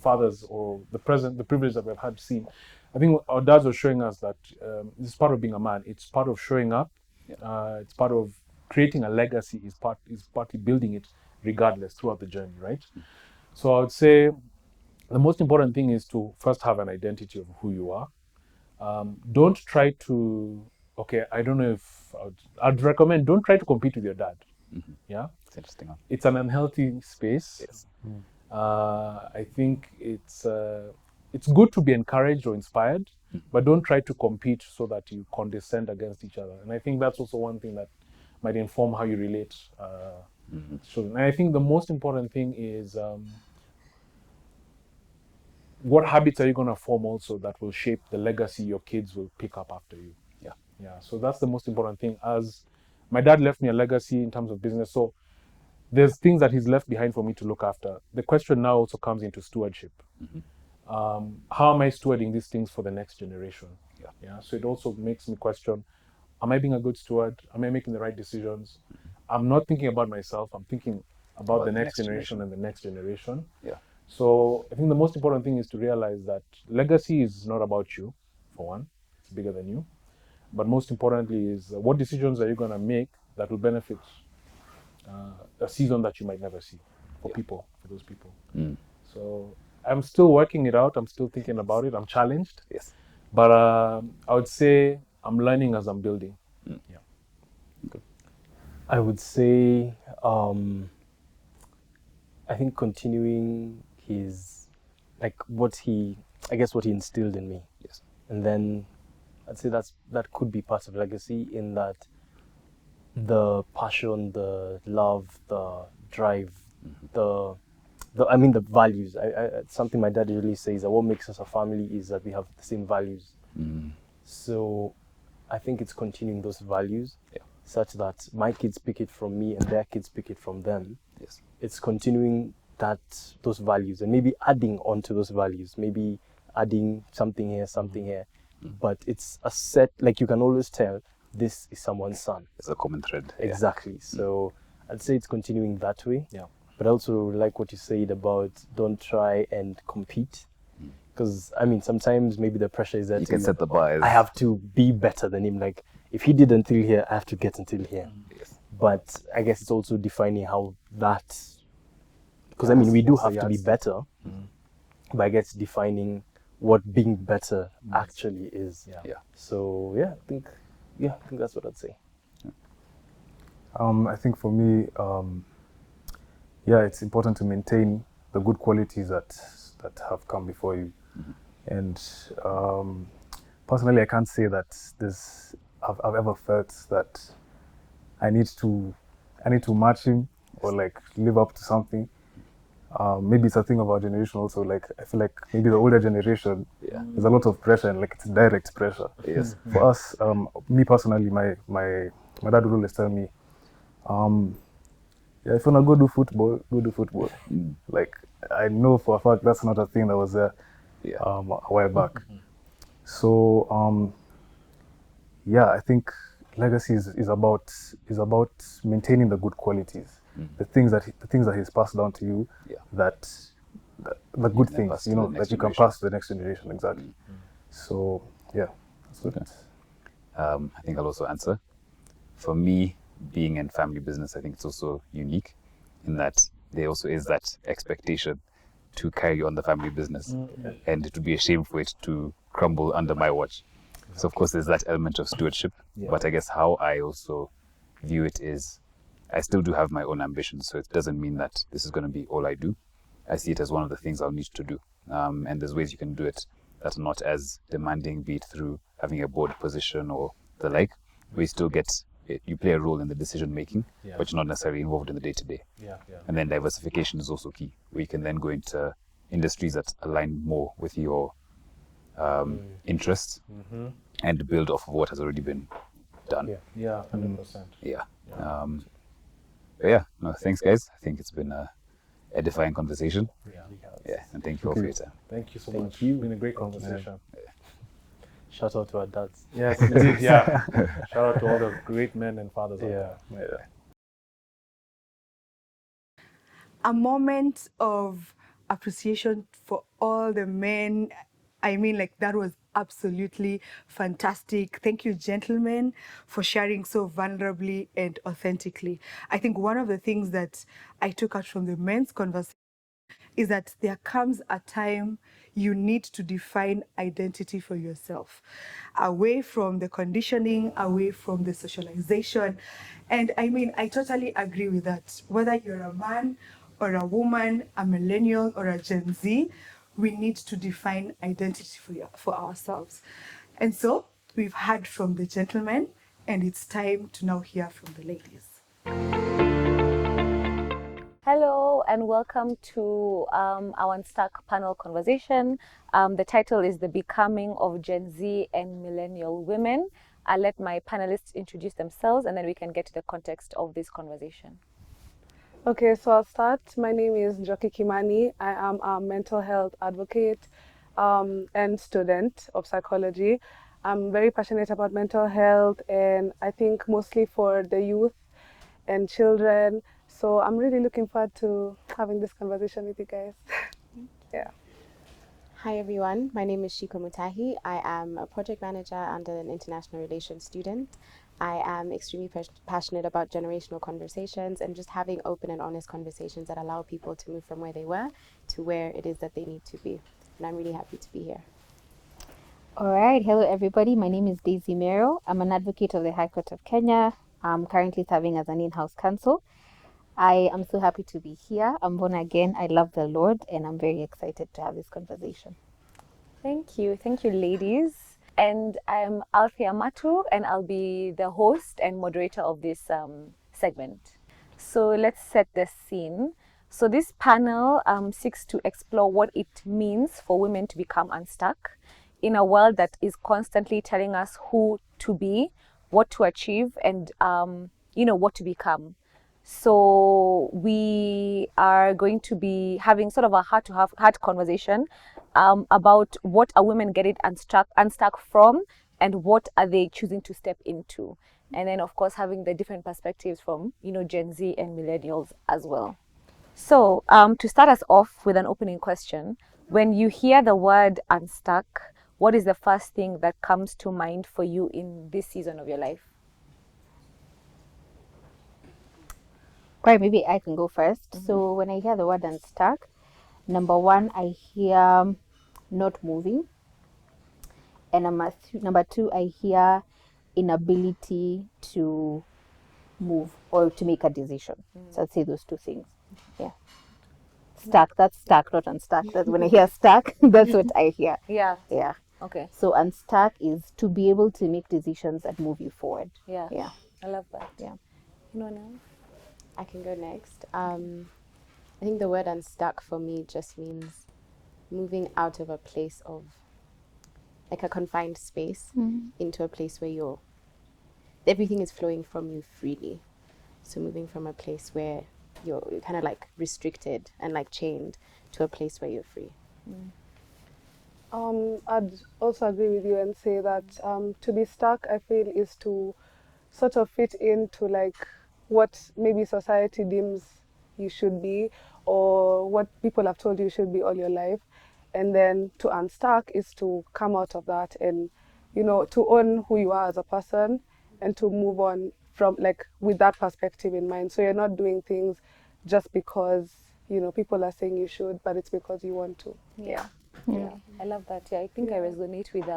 fathers or the privilege that we've had seen. I think our dads are showing us that this is part of being a man. It's part of showing up. Yeah. It's part of creating a legacy. Is partly building it regardless throughout the journey, right? So I would say the most important thing is to first have an identity of who you are. Don't try to, I don't know if I'd recommend, don't try to compete with your dad. Yeah. It's interesting. It's an unhealthy space. Yes. I think it's good to be encouraged or inspired, but don't try to compete so that you condescend against each other. And I think that's also one thing that might inform how you relate to children. And I think the most important thing is what habits are you going to form also that will shape the legacy your kids will pick up after you. Yeah. So that's the most important thing. As my dad left me a legacy in terms of business, so there's things that he's left behind for me to look after. The question now also comes into stewardship. How am I stewarding these things for the next generation? Yeah. So it also makes me question, am I being a good steward? Am I making the right decisions? I'm not thinking about myself. I'm thinking about the next generation and the next generation. Yeah. So I think the most important thing is to realize that legacy is not about you, for one. It's bigger than you. But most importantly is what decisions are you going to make that will benefit a season that you might never see for those people. So I'm still working it out. I'm still thinking about it. I'm challenged. Yes. But I would say I'm learning as I'm building. Yeah. Good. I would say, I think continuing his, like what he, I guess what he instilled in me. Yes. And then I'd say that could be part of legacy, in that the passion, the love, the drive, the the values. Something my dad usually says, that what makes us a family is that we have the same values. So I think it's continuing those values, such that my kids pick it from me and their kids pick it from them. Yes. It's continuing those values, and maybe adding on to those values, maybe adding something here, something here. But it's a set, like you can always tell this is someone's son. It's a common thread. Exactly. So I'd say it's continuing that way. Yeah. But I also like what you said about don't try and compete. Because, I mean, sometimes maybe the pressure is that You can set the bar as... I have to be better than him. Like, if he did until here, I have to get until here. Yes. But I guess it's also defining how that... Because, I mean, we do have to be better. But I guess defining what being better actually is. Yeah. So, I think that's what I'd say. I think for me, it's important to maintain the good qualities that have come before you. And personally, I can't say that I've ever felt that I need to match him or like live up to something. Maybe it's a thing of our generation also. Like, I feel like maybe the older generation, there's a lot of pressure, and like it's direct pressure. Yes. For us, me personally, my dad would always tell me, if you wanna go do football, go do football. Like, I know for a fact that's not a thing that was there a while back. So I think legacy is about maintaining the good qualities, the things that he's passed down to you, that the good things, that you can pass to the next generation. Exactly. So that's good. I think I'll also answer. For me, being in family business, I think it's also unique in that there also is that expectation to carry on the family business, and it would be a shame for it to crumble under my watch. So of course there's that element of stewardship, but I guess how I also view it is I still do have my own ambitions, so it doesn't mean that this is going to be all I do. I see it as one of the things I'll need to do, and there's ways you can do it that are not as demanding, be it through having a board position or the like, where you still get you play a role in the decision making, but you're not necessarily involved in the day-to-day. And then diversification is also key, where you can then go into industries that align more with your interests and build off of what has already been done. 100%. No, thanks guys. I think it's been a edifying conversation. And thank you all for your time. Thank you so much. It's been a great conversation. Shout out to our dads. Yes, indeed. Shout out to all the great men and fathers out there. A moment of appreciation for all the men. I mean, like, that was absolutely fantastic. Thank you, gentlemen, for sharing so vulnerably and authentically. I think one of the things that I took out from the men's conversation is that there comes a time you need to define identity for yourself, away from the conditioning, away from the socialization. And I mean, I totally agree with that. Whether you're a man or a woman, a millennial or a Gen Z, we need to define identity for ourselves. And so we've heard from the gentlemen, and it's time to now hear from the ladies. Hello and welcome to our Unstuck panel conversation. The title is The Becoming of Gen Z and Millennial Women. I'll let my panelists introduce themselves and then we can get to the context of this conversation. Okay, so I'll start. My name is Njoki Kimani. I am a mental health advocate and student of psychology. I'm very passionate about mental health, and I think mostly for the youth and children. So I'm really looking forward to having this conversation with you guys. Hi everyone, my name is Shiko Mutahi. I am a project manager and an international relations student. I am extremely passionate about generational conversations and just having open and honest conversations that allow people to move from where they were to where it is that they need to be. And I'm really happy to be here. All right, hello everybody. My name is Daisy Mero. I'm an advocate of the High Court of Kenya. I'm currently serving as an in-house counsel. I am so happy to be here. I'm born again. I love the Lord, and I'm very excited to have this conversation. Thank you. Thank you, ladies. And I'm Althea Matu, and I'll be the host and moderator of this segment. So let's set the scene. So this panel seeks to explore what it means for women to become unstuck in a world that is constantly telling us who to be, what to achieve, and what to become. So we are going to be having sort of a heart conversation about what are women getting unstuck from, and what are they choosing to step into. And then, of course, having the different perspectives from, Gen Z and millennials as well. So to start us off with an opening question, when you hear the word unstuck, what is the first thing that comes to mind for you in this season of your life? Right, maybe I can go first. So when I hear the word unstuck, number one, I hear not moving. And number two, I hear inability to move or to make a decision. So I'd say those two things. Yeah. Stuck, that's stuck, not unstuck. That's when I hear stuck, that's what I hear. Yeah. Yeah. Okay. So unstuck is to be able to make decisions that move you forward. Yeah. Yeah. I love that. Yeah. Anyone else? I can go next. I think the word unstuck for me just means moving out of a place of like a confined space into a place where everything is flowing from you freely. So moving from a place where you're kind of like restricted and like chained to a place where you're free. I'd also agree with you and say that to be stuck, I feel, is to sort of fit into like what maybe society deems you should be, or what people have told you should be all your life. And then to unstuck is to come out of that and, to own who you are as a person and to move on from like with that perspective in mind. So you're not doing things just because, people are saying you should, but it's because you want to. Yeah. I love that. Yeah, I think I resonate with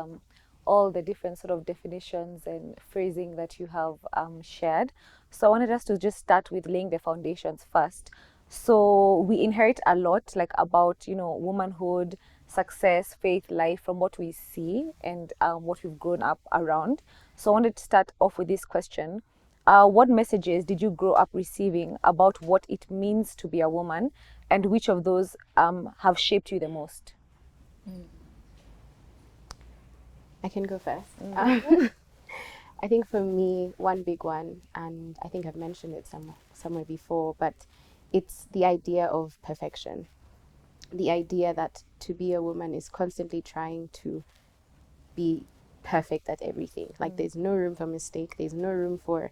all the different sort of definitions and phrasing that you have shared. So I wanted us to just start with laying the foundations first. So we inherit a lot, like about womanhood, success, faith, life, from what we see and what we've grown up around. So I wanted to start off with this question. What messages did you grow up receiving about what it means to be a woman, and which of those have shaped you the most? I can go first. I think for me, one big one, and I think I've mentioned it somewhere before, but it's the idea of perfection. The idea that to be a woman is constantly trying to be perfect at everything. Like there's no room for mistake. There's no room for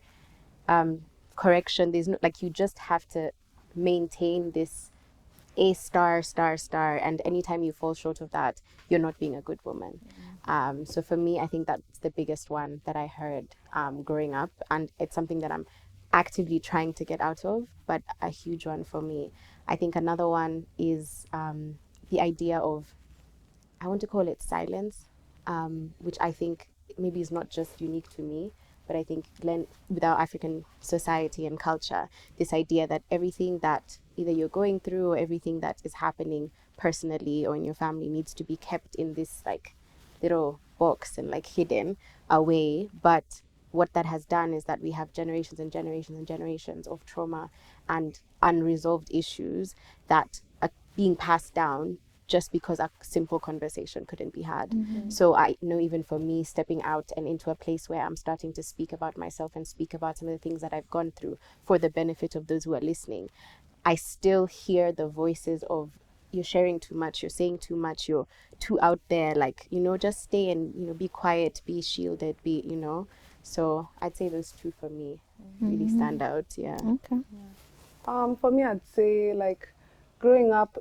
correction. There's no, like, you just have to maintain this A star, star, star, and anytime you fall short of that, you're not being a good woman. So for me, I think that's the biggest one that I heard growing up, and it's something that I'm actively trying to get out of, but a huge one for me. I think another one is the idea of, I want to call it silence, which I think maybe is not just unique to me, but I think with our African society and culture, this idea that everything that either you're going through or everything that is happening personally or in your family needs to be kept in this like little box and like hidden away. But what that has done is that we have generations and generations and generations of trauma and unresolved issues that are being passed down just because a simple conversation couldn't be had. So I know, even for me, stepping out and into a place where I'm starting to speak about myself and speak about some of the things that I've gone through for the benefit of those who are listening, I still hear the voices of, you're sharing too much, you're saying too much, you're too out there, like, just stay and, be quiet, be shielded, So I'd say those two for me really stand out. Yeah. Okay. For me, I'd say like growing up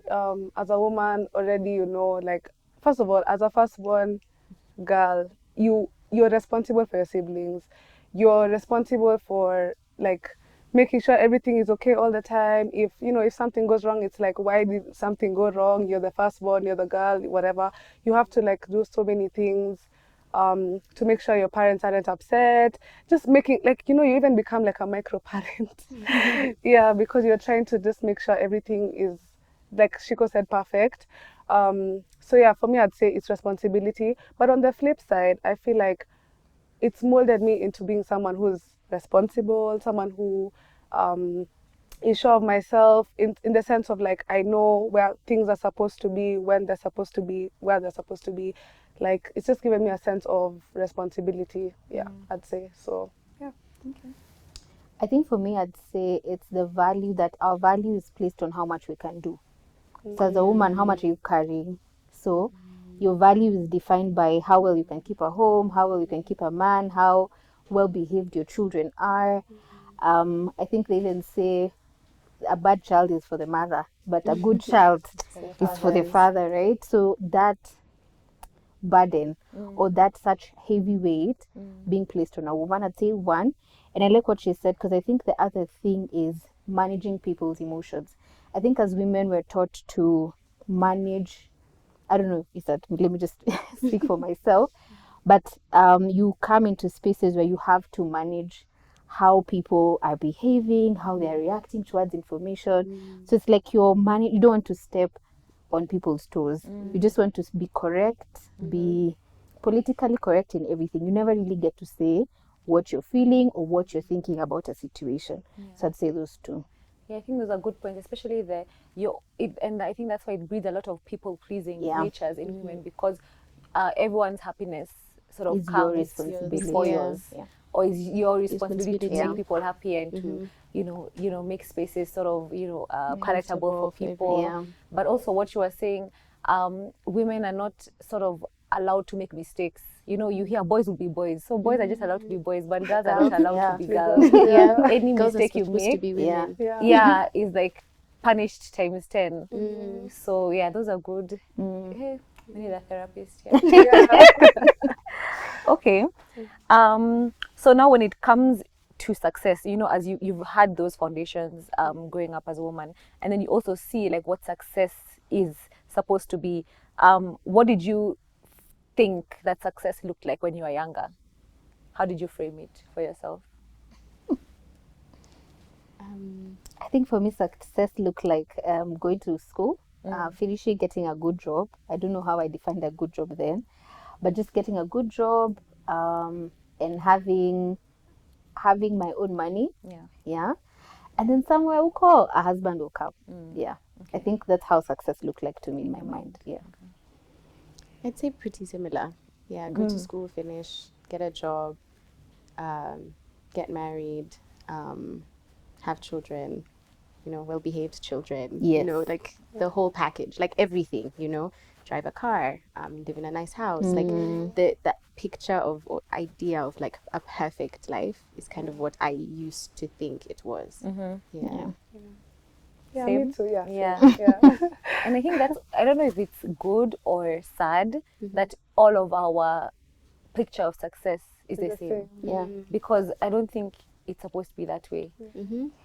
as a woman already, like, first of all, as a firstborn girl, you're responsible for your siblings. You're responsible for like making sure everything is okay all the time. If something goes wrong, it's like, why did something go wrong? You're the firstborn, you're the girl, whatever. You have to like do so many things to make sure your parents aren't upset, just making, like, you even become like a micro parent. Yeah, because you're trying to just make sure everything is, like Shiko said, perfect. So yeah, for me, I'd say it's responsibility. But on the flip side, I feel like it's molded me into being someone who's responsible, someone who is sure of myself in the sense of, like, I know where things are supposed to be, when they're supposed to be, where they're supposed to be. Like, it's just given me a sense of responsibility. Yeah, I'd say so. Yeah. I think for me, I'd say it's the value that our value is placed on how much we can do. So as a woman, how much are you carrying? So your value is defined by how well you can keep a home, how well you can keep a man, how well behaved your children are. I think they even say a bad child is for the mother, but a good child is for the father, right? So that burden or that such heavy weight being placed on a woman, I'd say one. And I like what she said, because I think the other thing is managing people's emotions. I think as women we're taught to manage, I don't know if that, let me just speak for myself, but you come into spaces where you have to manage how people are behaving, how they're reacting towards information. So it's like you don't want to step on people's toes. You just want to be correct, be politically correct in everything. You never really get to say what you're feeling or what you're thinking about a situation. So I'd say those two. Yeah, I think those are good points, especially and I think that's why it breeds a lot of people pleasing natures in women, because everyone's happiness sort of Is your comes responsibility. before Yeah. yours, or is your responsibility to make people happy and to make spaces sort of palatable for people. But also what you were saying, women are not sort of allowed to make mistakes. You hear boys will be boys, so boys are just allowed to be boys, but girls are not allowed to be girls. Any Girls are mistake you supposed to make, be women. is like punished times 10. So yeah, those are good. Hey, we need a therapist here. Okay. So now when it comes to success, as you've had those foundations growing up as a woman, and then you also see like what success is supposed to be. What did you think that success looked like when you were younger? How did you frame it for yourself? I think for me, success looked like going to school, finishing, getting a good job. I don't know how I defined a good job then, but just getting a good job and having my own money. Yeah. And then somewhere we'll call a husband will come. Yeah. I think that's how success looked like to me in my mind. Yeah. I'd say pretty similar. Yeah, go to school, finish, get a job, get married, have children, well-behaved children. Yes. Like the whole package, like everything. Drive a car, live in a nice house. Like that picture of or idea of like a perfect life is kind of what I used to think it was. Yeah, Same. me too. Yeah. Yeah. Same. Yeah. And I think I don't know if it's good or sad that all of our picture of success is the same. Yeah. Because I don't think it's supposed to be that way.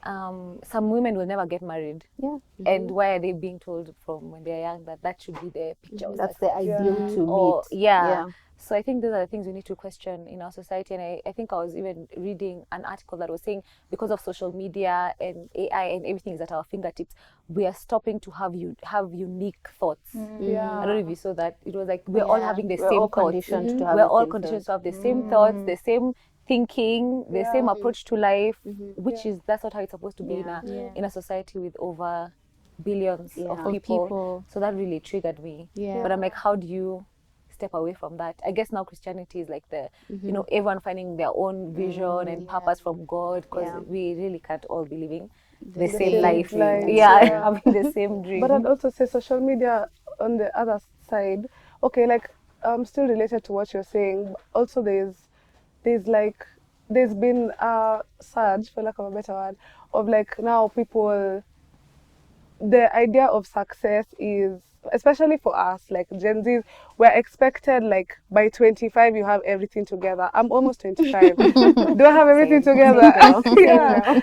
Some women will never get married. Yeah. And why are they being told from when they're young that should be the picture of That's success? the ideal to Or, meet. yeah. So I think those are the things we need to question in our society. And I think I was even reading an article that was saying because of social media and AI and everything is at our fingertips, we are stopping to have unique thoughts. I don't know if you saw that. It was like we're all having the same thoughts. We're all conditioned to have the same thoughts, the same thinking, the same approach to life, that's not how it's supposed to be in a society with over billions of people. So that really triggered me. But I'm like, how do you step away from that? I guess now Christianity is like the everyone finding their own vision and purpose from God, because we really can't all be living the same life. Having the same dream. But I'd also say social media on the other side, okay, like still related to what you're saying, also there's been a surge, for lack of a better word, of like now people, the idea of success is, especially for us, like Gen Zs, we're expected like by 25 you have everything together. I'm almost 25. Do I have everything together?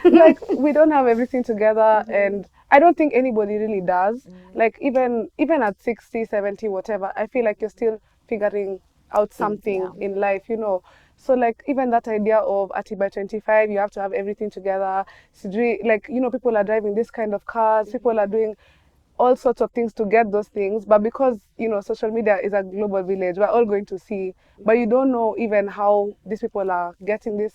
Like we don't have everything together, and I don't think anybody really does. Like even at 60, 70, whatever, I feel like you're still figuring out something in life, you know. So like even that idea of by 25 you have to have everything together. Like, you know, people are driving this kind of cars, people are doing all sorts of things to get those things, but because, you know, social media is a global village, we're all going to see, but you don't know even how these people are getting this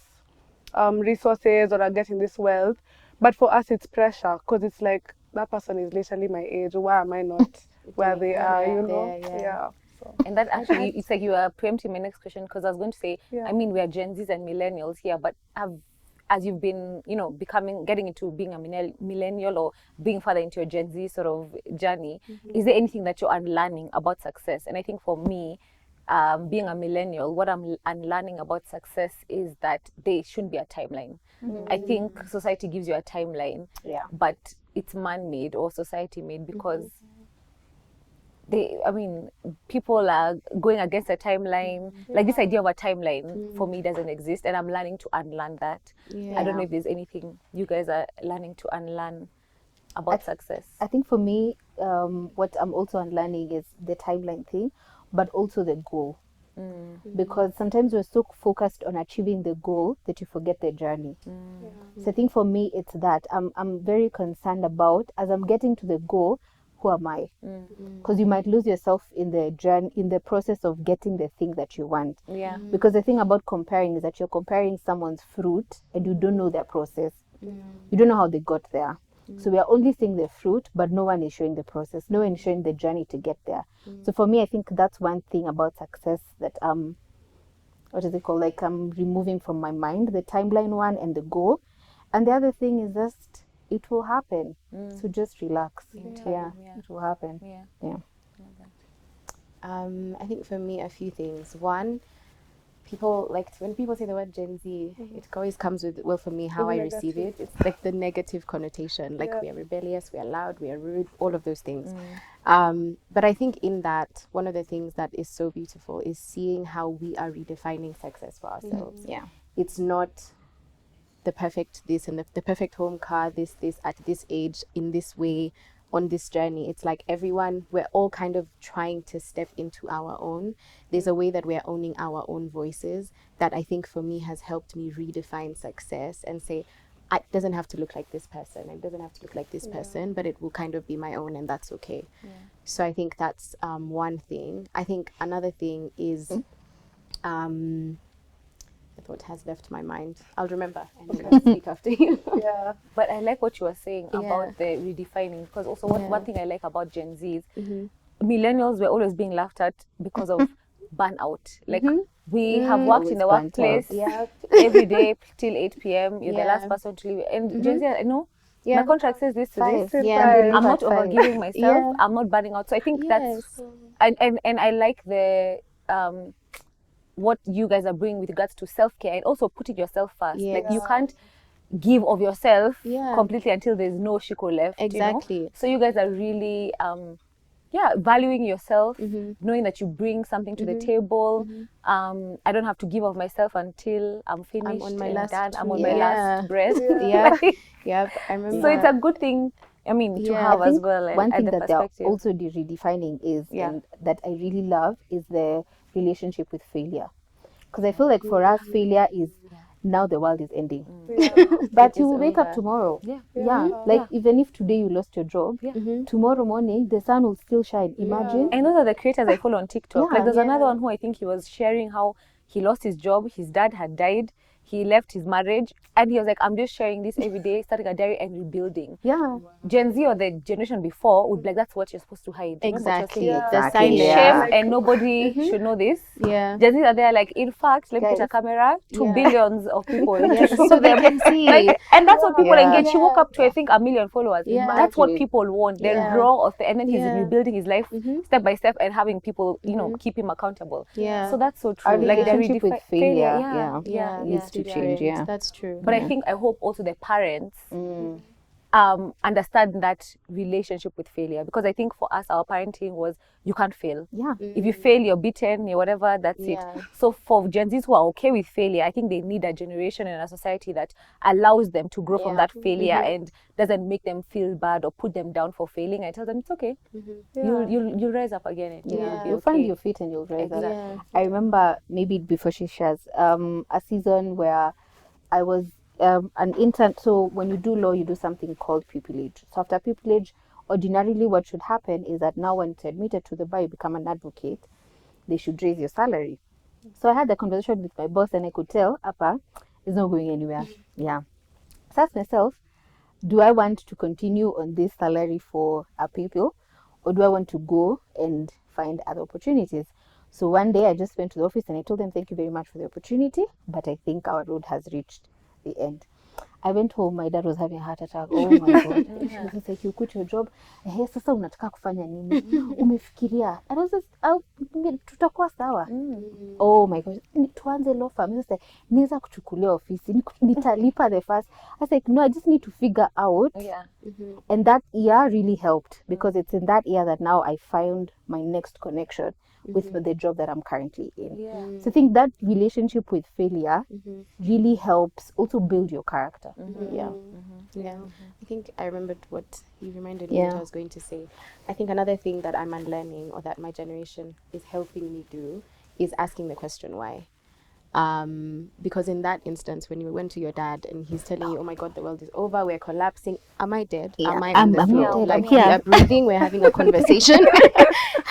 resources or are getting this wealth. But for us it's pressure, because it's like that person is literally my age, why am I not where they are, you know? Yeah. So. And that actually, it's like you are preempting my next question, because I was going to say, Yeah. I mean, we are Gen Zs and millennials here, but as you've been, you know, getting into being a millennial or being further into your Gen Z sort of journey, is there anything that you're unlearning about success? And I think for me, being a millennial, what I'm unlearning about success is that there shouldn't be a timeline. I think society gives you a timeline, but it's man-made or society-made, because people are going against a timeline. Like this idea of a timeline for me doesn't exist, and I'm learning to unlearn that. I don't know if there's anything you guys are learning to unlearn about success. I think for me, what I'm also unlearning is the timeline thing, but also the goal. Because sometimes we're so focused on achieving the goal that you forget the journey. So I think for me it's that I'm very concerned about, as I'm getting to the goal, who am I? Because you might lose yourself in the journey, in the process of getting the thing that you want. Because the thing about comparing is that you're comparing someone's fruit and you don't know their process. You don't know how they got there. So we are only seeing the fruit, but no one is showing the process. No one is showing the journey to get there. So for me, I think that's one thing about success that what is it called? Like I'm removing from my mind, the timeline one and the goal. And the other thing is just, it will happen. So just relax. It will happen. I think for me, a few things. One, people when people say the word Gen Z, it always comes with, well, for me, how I receive it, it's like the negative connotation, like we are rebellious, we are loud, we are rude, all of those things. But I think in that, one of the things that is so beautiful is seeing how we are redefining success for ourselves. It's not the perfect this and the perfect home car, this at this age, in this way, on this journey. It's like everyone, we're all kind of trying to step into our own. There's a way that we're owning our own voices that I think for me has helped me redefine success and say, it doesn't have to look like this person, it doesn't have to look like this person, but it will kind of be my own, and that's okay. So I think that's one thing. I think another thing is I thought has left my mind. I'll remember and then I'll speak after you. But I like what you were saying about the redefining, because also one thing I like about Gen Z is millennials were always being laughed at because of burnout. Like we have worked in the workplace every day till 8 p.m. You're the last person to leave. And Gen Z, I know, my contract says this to this. I'm not overgiving myself. I'm not burning out. So I think that's, and I like the, what you guys are bringing with regards to self-care and also putting yourself first. Like you can't give of yourself completely until there's no shiko left. Exactly. You know? So you guys are really valuing yourself, knowing that you bring something to the table. I don't have to give of myself until I'm finished. I'm on my last breath. I remember. So it's a good thing, I mean, to have as well. One thing that they're also redefining is, and that I really love, is the relationship with failure. Because I feel like for us, failure is, now the world is ending. But you will wake up tomorrow. Like even if today you lost your job, tomorrow morning the sun will still shine. Imagine. And those are the creators I follow on TikTok. Like there's another one who I think he was sharing how he lost his job, his dad had died, he left his marriage, and he was like, I'm just sharing this every day, starting a diary and rebuilding. Gen Z or the generation before would be like, that's what you're supposed to hide. Exactly. The shame, and nobody should know this. Gen Z are there like, in fact, let me put a camera to billions of people. So they can see. Like, and that's what people engage. He woke up to, I think, 1 million followers. That's what people want. The raw of the, and then he's rebuilding his life step by step and having people, you know, keep him accountable. So that's so true. Our relationship with failure needs to change. That's true. But I think, I hope also the parents understand that relationship with failure, because I think for us our parenting was you can't fail. Yeah. If you fail, you're beaten, you're whatever, that's it. So for Gen Zs who are okay with failure, I think they need a generation and a society that allows them to grow from that failure and doesn't make them feel bad or put them down for failing and tell them it's okay. You'll rise up again and You'll find your feet and you'll rise up. I remember, maybe before she shares, a season where I was an intern. So when you do law, you do something called pupillage. So after pupillage, ordinarily what should happen is that now when it's admitted to the bar, you become an advocate, they should raise your salary. So I had the conversation with my boss and I could tell, Appa is not going anywhere. Yeah. So I asked myself, do I want to continue on this salary for a people, or do I want to go and find other opportunities? So one day I just went to the office and I told them, thank you very much for the opportunity, but I think our road has reached the end. I went home, my dad was having a heart attack. Oh my God. She was just like, you quit your job. Hey, sasa unataka kufanya nini? Umefikiria. And I was just, tutakuwa sawa. Oh my gosh. Tuanze law firm. I was like, niweza kuchukulia ofisi. Nitalipa the first. I was like, no, I just need to figure out. And that year really helped, because it's in that year that now I found my next connection with the job that I'm currently in. So I think that relationship with failure really helps also build your character. I think I remembered what you reminded me what I was going to say. I think another thing that I'm unlearning, or that my generation is helping me do, is asking the question why. Because in that instance, when you went to your dad and he's telling you, oh my God, the world is over, we're collapsing, am I dead? Am I on the floor? Like, we are breathing, we're having a conversation.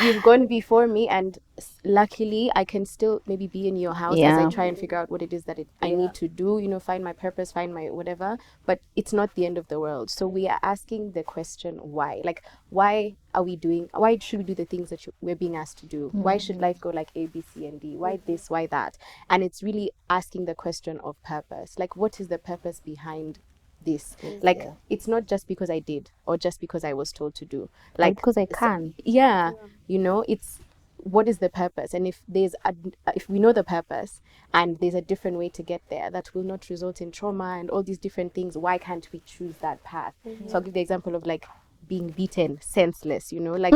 You've gone before me, and luckily I can still maybe be in your house as I try and figure out what it is that I need to do, you know, find my purpose, find my whatever, but it's not the end of the world. So we are asking the question why. Like, why should we do the things that we're being asked to do? Why should life go like A, B, C, and D? Why this, why that? And it's really asking the question of purpose. Like, what is the purpose behind this? Like, it's not just because I did, or just because I was told to do. Like, because I can. You know, it's what is the purpose? And if we know the purpose and there's a different way to get there that will not result in trauma and all these different things, why can't we choose that path? So I'll give the example of like being beaten senseless, you know, like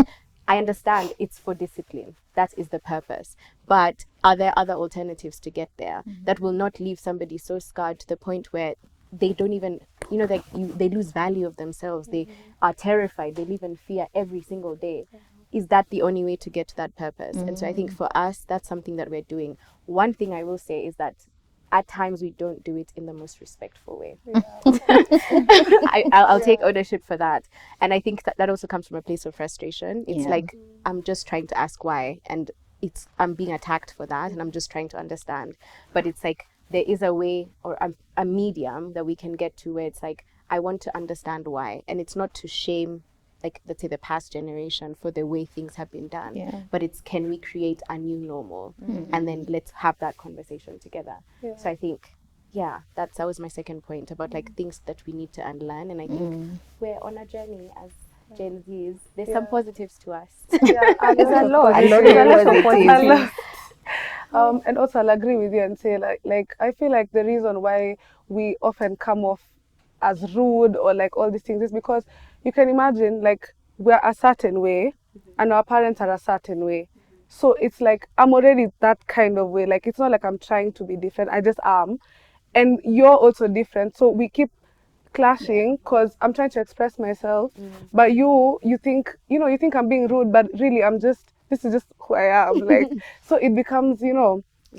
I understand it's for discipline. That is the purpose. But are there other alternatives to get there that will not leave somebody so scarred to the point where they don't even, you know, they lose value of themselves. They are terrified. They live in fear every single day. Is that the only way to get to that purpose? And so I think for us, that's something that we're doing. One thing I will say is that at times we don't do it in the most respectful way. I'll take ownership for that. And I think that also comes from a place of frustration. It's like, I'm just trying to ask why, and I'm being attacked for that, and I'm just trying to understand. But it's like, there is a way, or a medium that we can get to where it's like, I want to understand why. And it's not to shame, like, let's say the past generation for the way things have been done, but it's, can we create a new normal? And then let's have that conversation together. So I think, that was my second point about like things that we need to unlearn. And I think we're on a journey as Gen Zs. There's some positives to us. There's a lot of positives. And also I'll agree with you and say like I feel like the reason why we often come off as rude or like all these things is because you can imagine, like, we're a certain way and our parents are a certain way. So it's like I'm already that kind of way. Like, it's not like I'm trying to be different. I just am. And you're also different. So we keep clashing because I'm trying to express myself. But you think I'm being rude, but really this is just who I am. Like, so it becomes,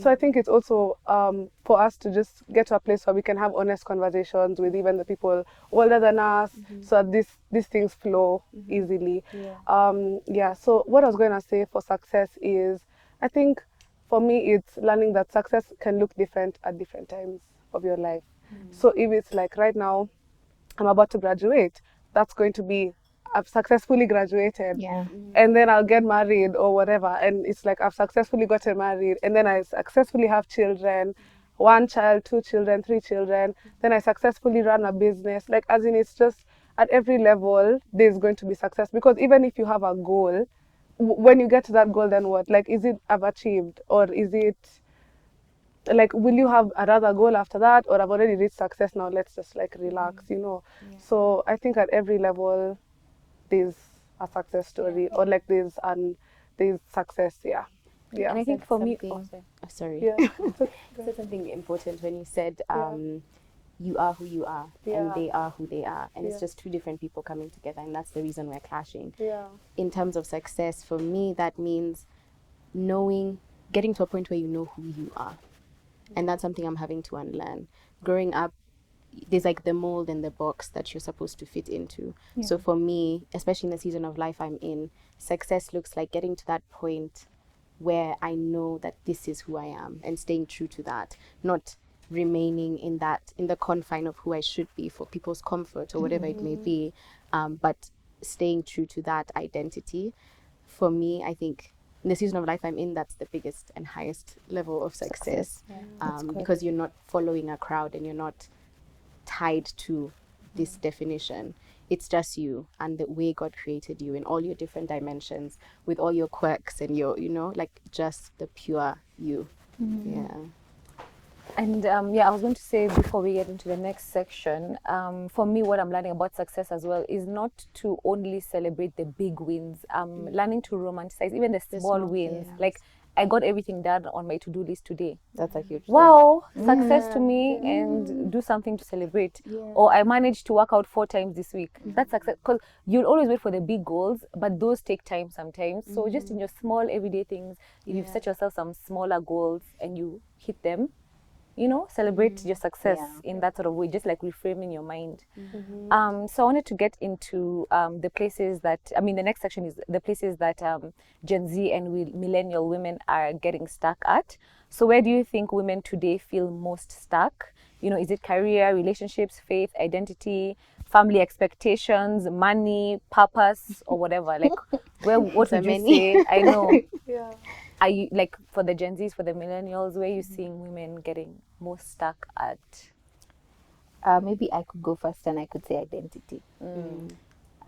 so I think it's also for us to just get to a place where we can have honest conversations with even the people older than us, so that these things flow easily. So what I was going to say for success is, I think for me it's learning that success can look different at different times of your life. So if it's like right now I'm about to graduate, that's going to be I've successfully graduated, and then I'll get married or whatever, and it's like I've successfully gotten married, and then I successfully have children, 1 child, 2 children, 3 children, then I successfully run a business. Like, as in, it's just at every level there's going to be success, because even if you have a goal, when you get to that goal, then what? Like, is it I've achieved, or is it like, will you have another goal after that, or I've already reached success now, let's just like relax, you know? So I think at every level there's a success story, or like there's success. Yeah. And I think for me, Sorry. Yeah. You said something important when you said you are who you are and they are who they are, and it's just two different people coming together, and that's the reason we're clashing. In terms of success, for me, that means getting to a point where you know who you are, and that's something I'm having to unlearn. Growing up, there's like the mold and the box that you're supposed to fit into. So for me, especially in the season of life I'm in, success looks like getting to that point where I know that this is who I am and staying true to that, not remaining in the confine of who I should be for people's comfort or whatever it may be, but staying true to that identity. For me, I think in the season of life I'm in, that's the biggest and highest level of success. Because you're not following a crowd and you're not tied to this definition. It's just you and the way God created you in all your different dimensions, with all your quirks and your, like just the pure you. Yeah. And I was going to say before we get into the next section, for me, what I'm learning about success as well is not to only celebrate the big wins. Learning to romanticize even the small wins. Yes. Like, I got everything done on my to-do list today. That's a huge wow, success to me, and do something to celebrate. Or I managed to work out 4 times this week. That's success, because you'll always wait for the big goals, but those take time sometimes. So just in your small everyday things, if you've set yourself some smaller goals and you hit them, celebrate your success in that sort of way, just like reframing your mind. So I wanted to get into the places that, the next section is the places that Gen Z and millennial women are getting stuck at. So where do you think women today feel most stuck? Is it career, relationships, faith, identity, family expectations, money, purpose, or whatever? Like, what would you say? I know. Are you, like, for the Gen Zs, for the millennials, where are you seeing women getting most stuck at? Maybe I could go first and I could say identity.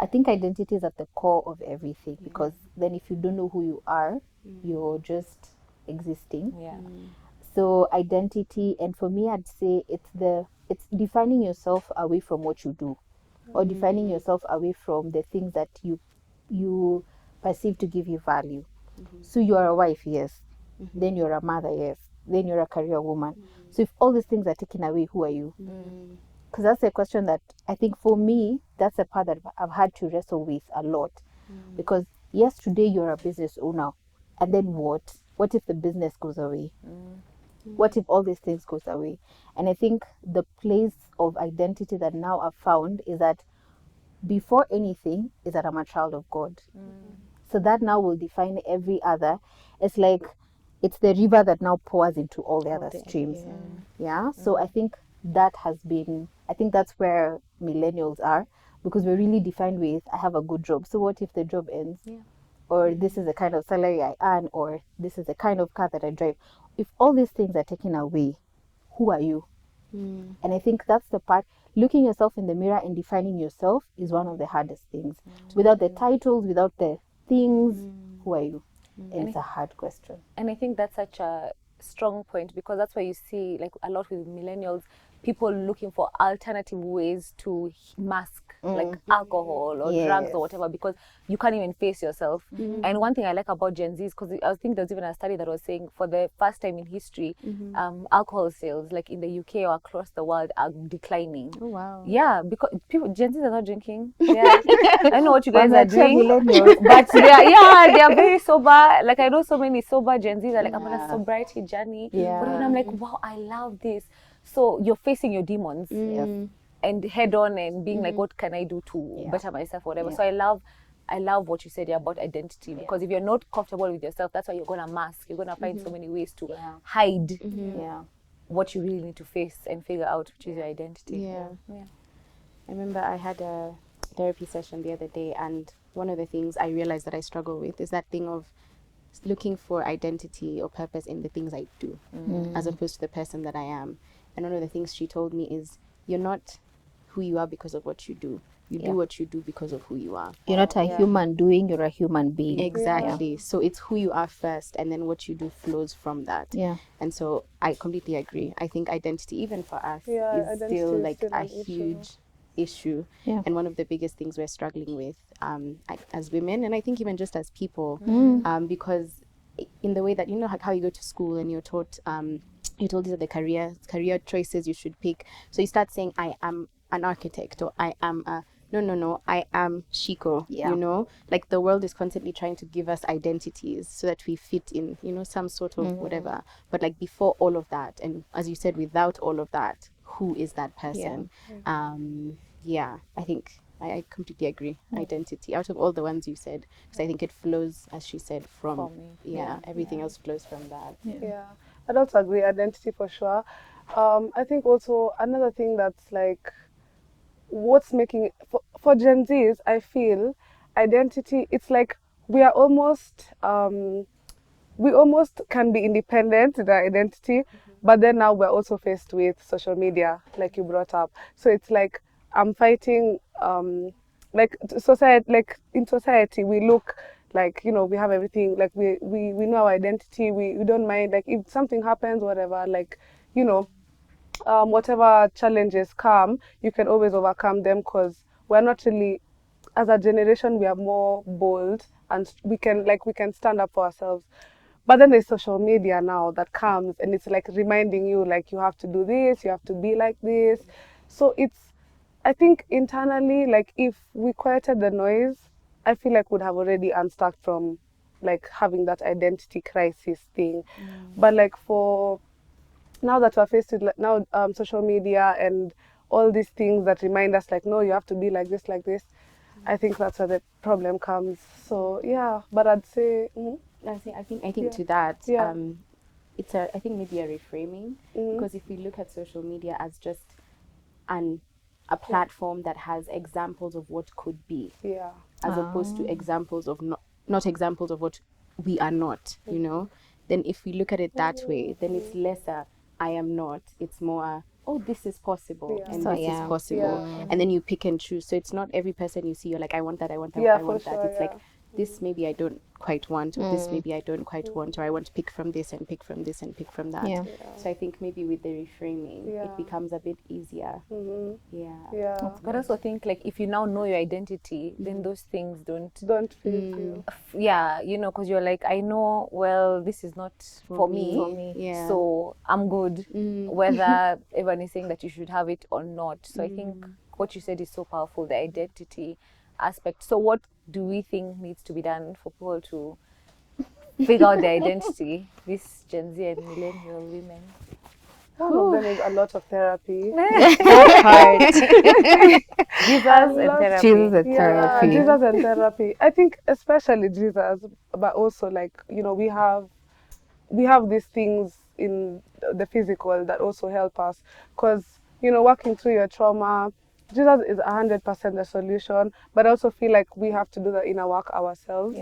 I think identity is at the core of everything, because then if you don't know who you are, you're just existing. So identity, and for me, I'd say it's defining yourself away from what you do, or defining yourself away from the things that you perceive to give you value. So you are a wife, yes. Then you're a mother, yes. Then you're a career woman. So if all these things are taken away, who are you? Because that's a question that I think for me, that's a part that I've had to wrestle with a lot. Because yes, today you're a business owner, and then what? What if the business goes away? What if all these things goes away? And I think the place of identity that now I've found is that before anything is that I'm a child of God. So that now will define every other. It's like it's the river that now pours into all the other streams. So I think that's where millennials are, because we're really defined with, I have a good job. So what if the job ends? Or this is the kind of salary I earn, or this is the kind of car that I drive. If all these things are taken away, who are you? And I think that's the part. Looking yourself in the mirror and defining yourself is one of the hardest things. Without the titles, without the things, who are you? And it's a hard question. And I think that's such a strong point, because that's why you see, like, a lot with millennials, people looking for alternative ways to mask like alcohol or drugs or whatever, because you can't even face yourself. And one thing I like about Gen Z is, because I think there's even a study that was saying for the first time in history, alcohol sales, like in the UK or across the world, are declining. Oh wow. Yeah, because Gen Zs are not drinking. I don't know what you guys are doing, but they are very sober. Like, I know so many sober Gen Zs are like, I'm on a sobriety journey. But when I'm like, wow, I love this. So you're facing your demons and head on and being like, what can I do to better myself, whatever. So I love what you said here about identity, because if you're not comfortable with yourself, that's why you're gonna mask. You're gonna find so many ways to hide what you really need to face and figure out, which is your identity. I remember I had a therapy session the other day, and one of the things I realized that I struggle with is that thing of looking for identity or purpose in the things I do, as opposed to the person that I am. And one of the things she told me is, you're not who you are because of what you do. You do what you do because of who you are. You're not a human doing, you're a human being. Exactly. So it's who you are first, and then what you do flows from that. Yeah. And so I completely agree. I think identity, even for us, is identity still is like still a an issue. huge issue. Yeah. And one of the biggest things we're struggling with as women, and I think even just as people, because in the way that, you know, how you go to school and you're taught, you're told these are the career choices you should pick. So you start saying, I am an architect, or I am a no, I am Shiko. You know, like the world is constantly trying to give us identities so that we fit in, you know, some sort of whatever. But like before all of that, and as you said, without all of that, who is that person? I think I completely agree. Identity, out of all the ones you said, because I think it flows, as she said, from everything else flows from that. I'd also agree, identity for sure. I think also another thing that's like what's making it for Gen Zs, I feel identity, it's like we are almost we almost can be independent in our identity, but then now we're also faced with social media, like you brought up. So it's like I'm fighting like society, like in society we look like, you know, we have everything, like we know our identity, we don't mind, like if something happens, whatever, like, you know, whatever challenges come, you can always overcome them, because we're not really, as a generation, we are more bold, and we can stand up for ourselves. But then there's social media now that comes, and it's like reminding you, like, you have to do this, you have to be like this. So it's, I think internally, like if we quieted the noise, I feel like we'd have already unstuck from like having that identity crisis thing. But like for now that we're faced with now social media and all these things that remind us, like, no, you have to be like this, I think that's where the problem comes. So yeah, but I'd say I think to that, it's I think maybe a reframing, because if we look at social media as just a platform that has examples of what could be, as opposed to examples of not examples of what we are not, you know, then if we look at it that way, then it's lesser I am not, it's more oh, this is possible, and this is possible, and then you pick and choose. So it's not every person you see you're like, I want that, I want that, I want that. It's like, this maybe I don't quite want, or this maybe I don't quite want, or I want to pick from this and pick from this and pick from that. So I think maybe with the reframing, it becomes a bit easier. But I also think, like, if you now know your identity, then those things don't fit you. You know, because you're like, I know, well, this is not for me. So I'm good, whether everyone is saying that you should have it or not. So I think what you said is so powerful, the identity aspect. So what do we think needs to be done for people to figure out their identity, this Gen Z and millennial women? One of them is a lot of therapy. That part. Jesus and therapy. Jesus and therapy. I think especially Jesus, but also, like, you know, we have these things in the physical that also help us, because, you know, working through your trauma, Jesus is 100% the solution, but I also feel like we have to do the inner work ourselves,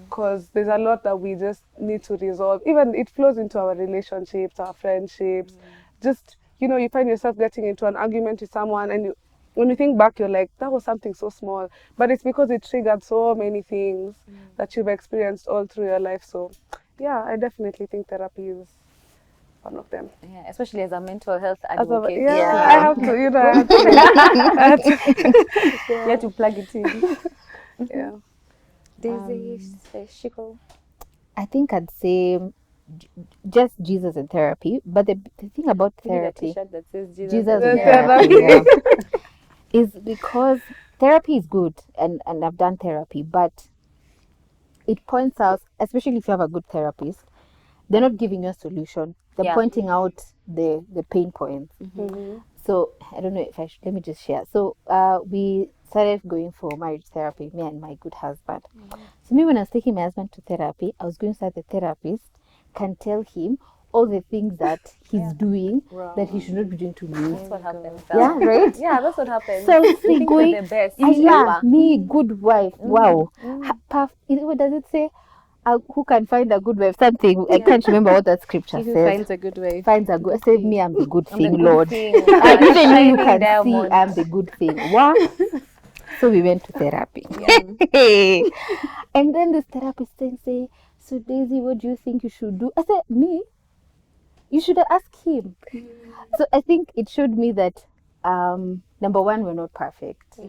because there's a lot that we just need to resolve. Even it flows into our relationships, our friendships. Just, you know, you find yourself getting into an argument with someone, and when you think back, you're like, that was something so small, but it's because it triggered so many things that you've experienced all through your life. So yeah, I definitely think therapy is one of them. Yeah, especially as a mental health advocate. I have to, you know, you have to plug it in. Daisy, Shiko. I think I'd say just Jesus and therapy. But the thing about therapy, that says Jesus and therapy, is because therapy is good, and I've done therapy, but it points out, especially if you have a good therapist, they're not giving you a solution. They're pointing out the pain points. So I don't know if I should, let me just share. So we started going for marriage therapy, me and my good husband. So me, when I was taking my husband to therapy, I was going so that the therapist can tell him all the things that he's doing that he should not be doing to me. That's what happens. Yeah, right? Yeah, that's what happens. So we going, the best. Me, good wife. Wow. What does it say? Who can find a good wife? Something, I can't remember what that scripture says. Who finds a good wife? Finds a good. Say me, I'm the good thing, Lord. Even you can see I'm the good thing. What? So we went to therapy. And then this therapist then say, so Daisy, what do you think you should do? I said, me? You should ask him. So I think it showed me that number one, we're not perfect.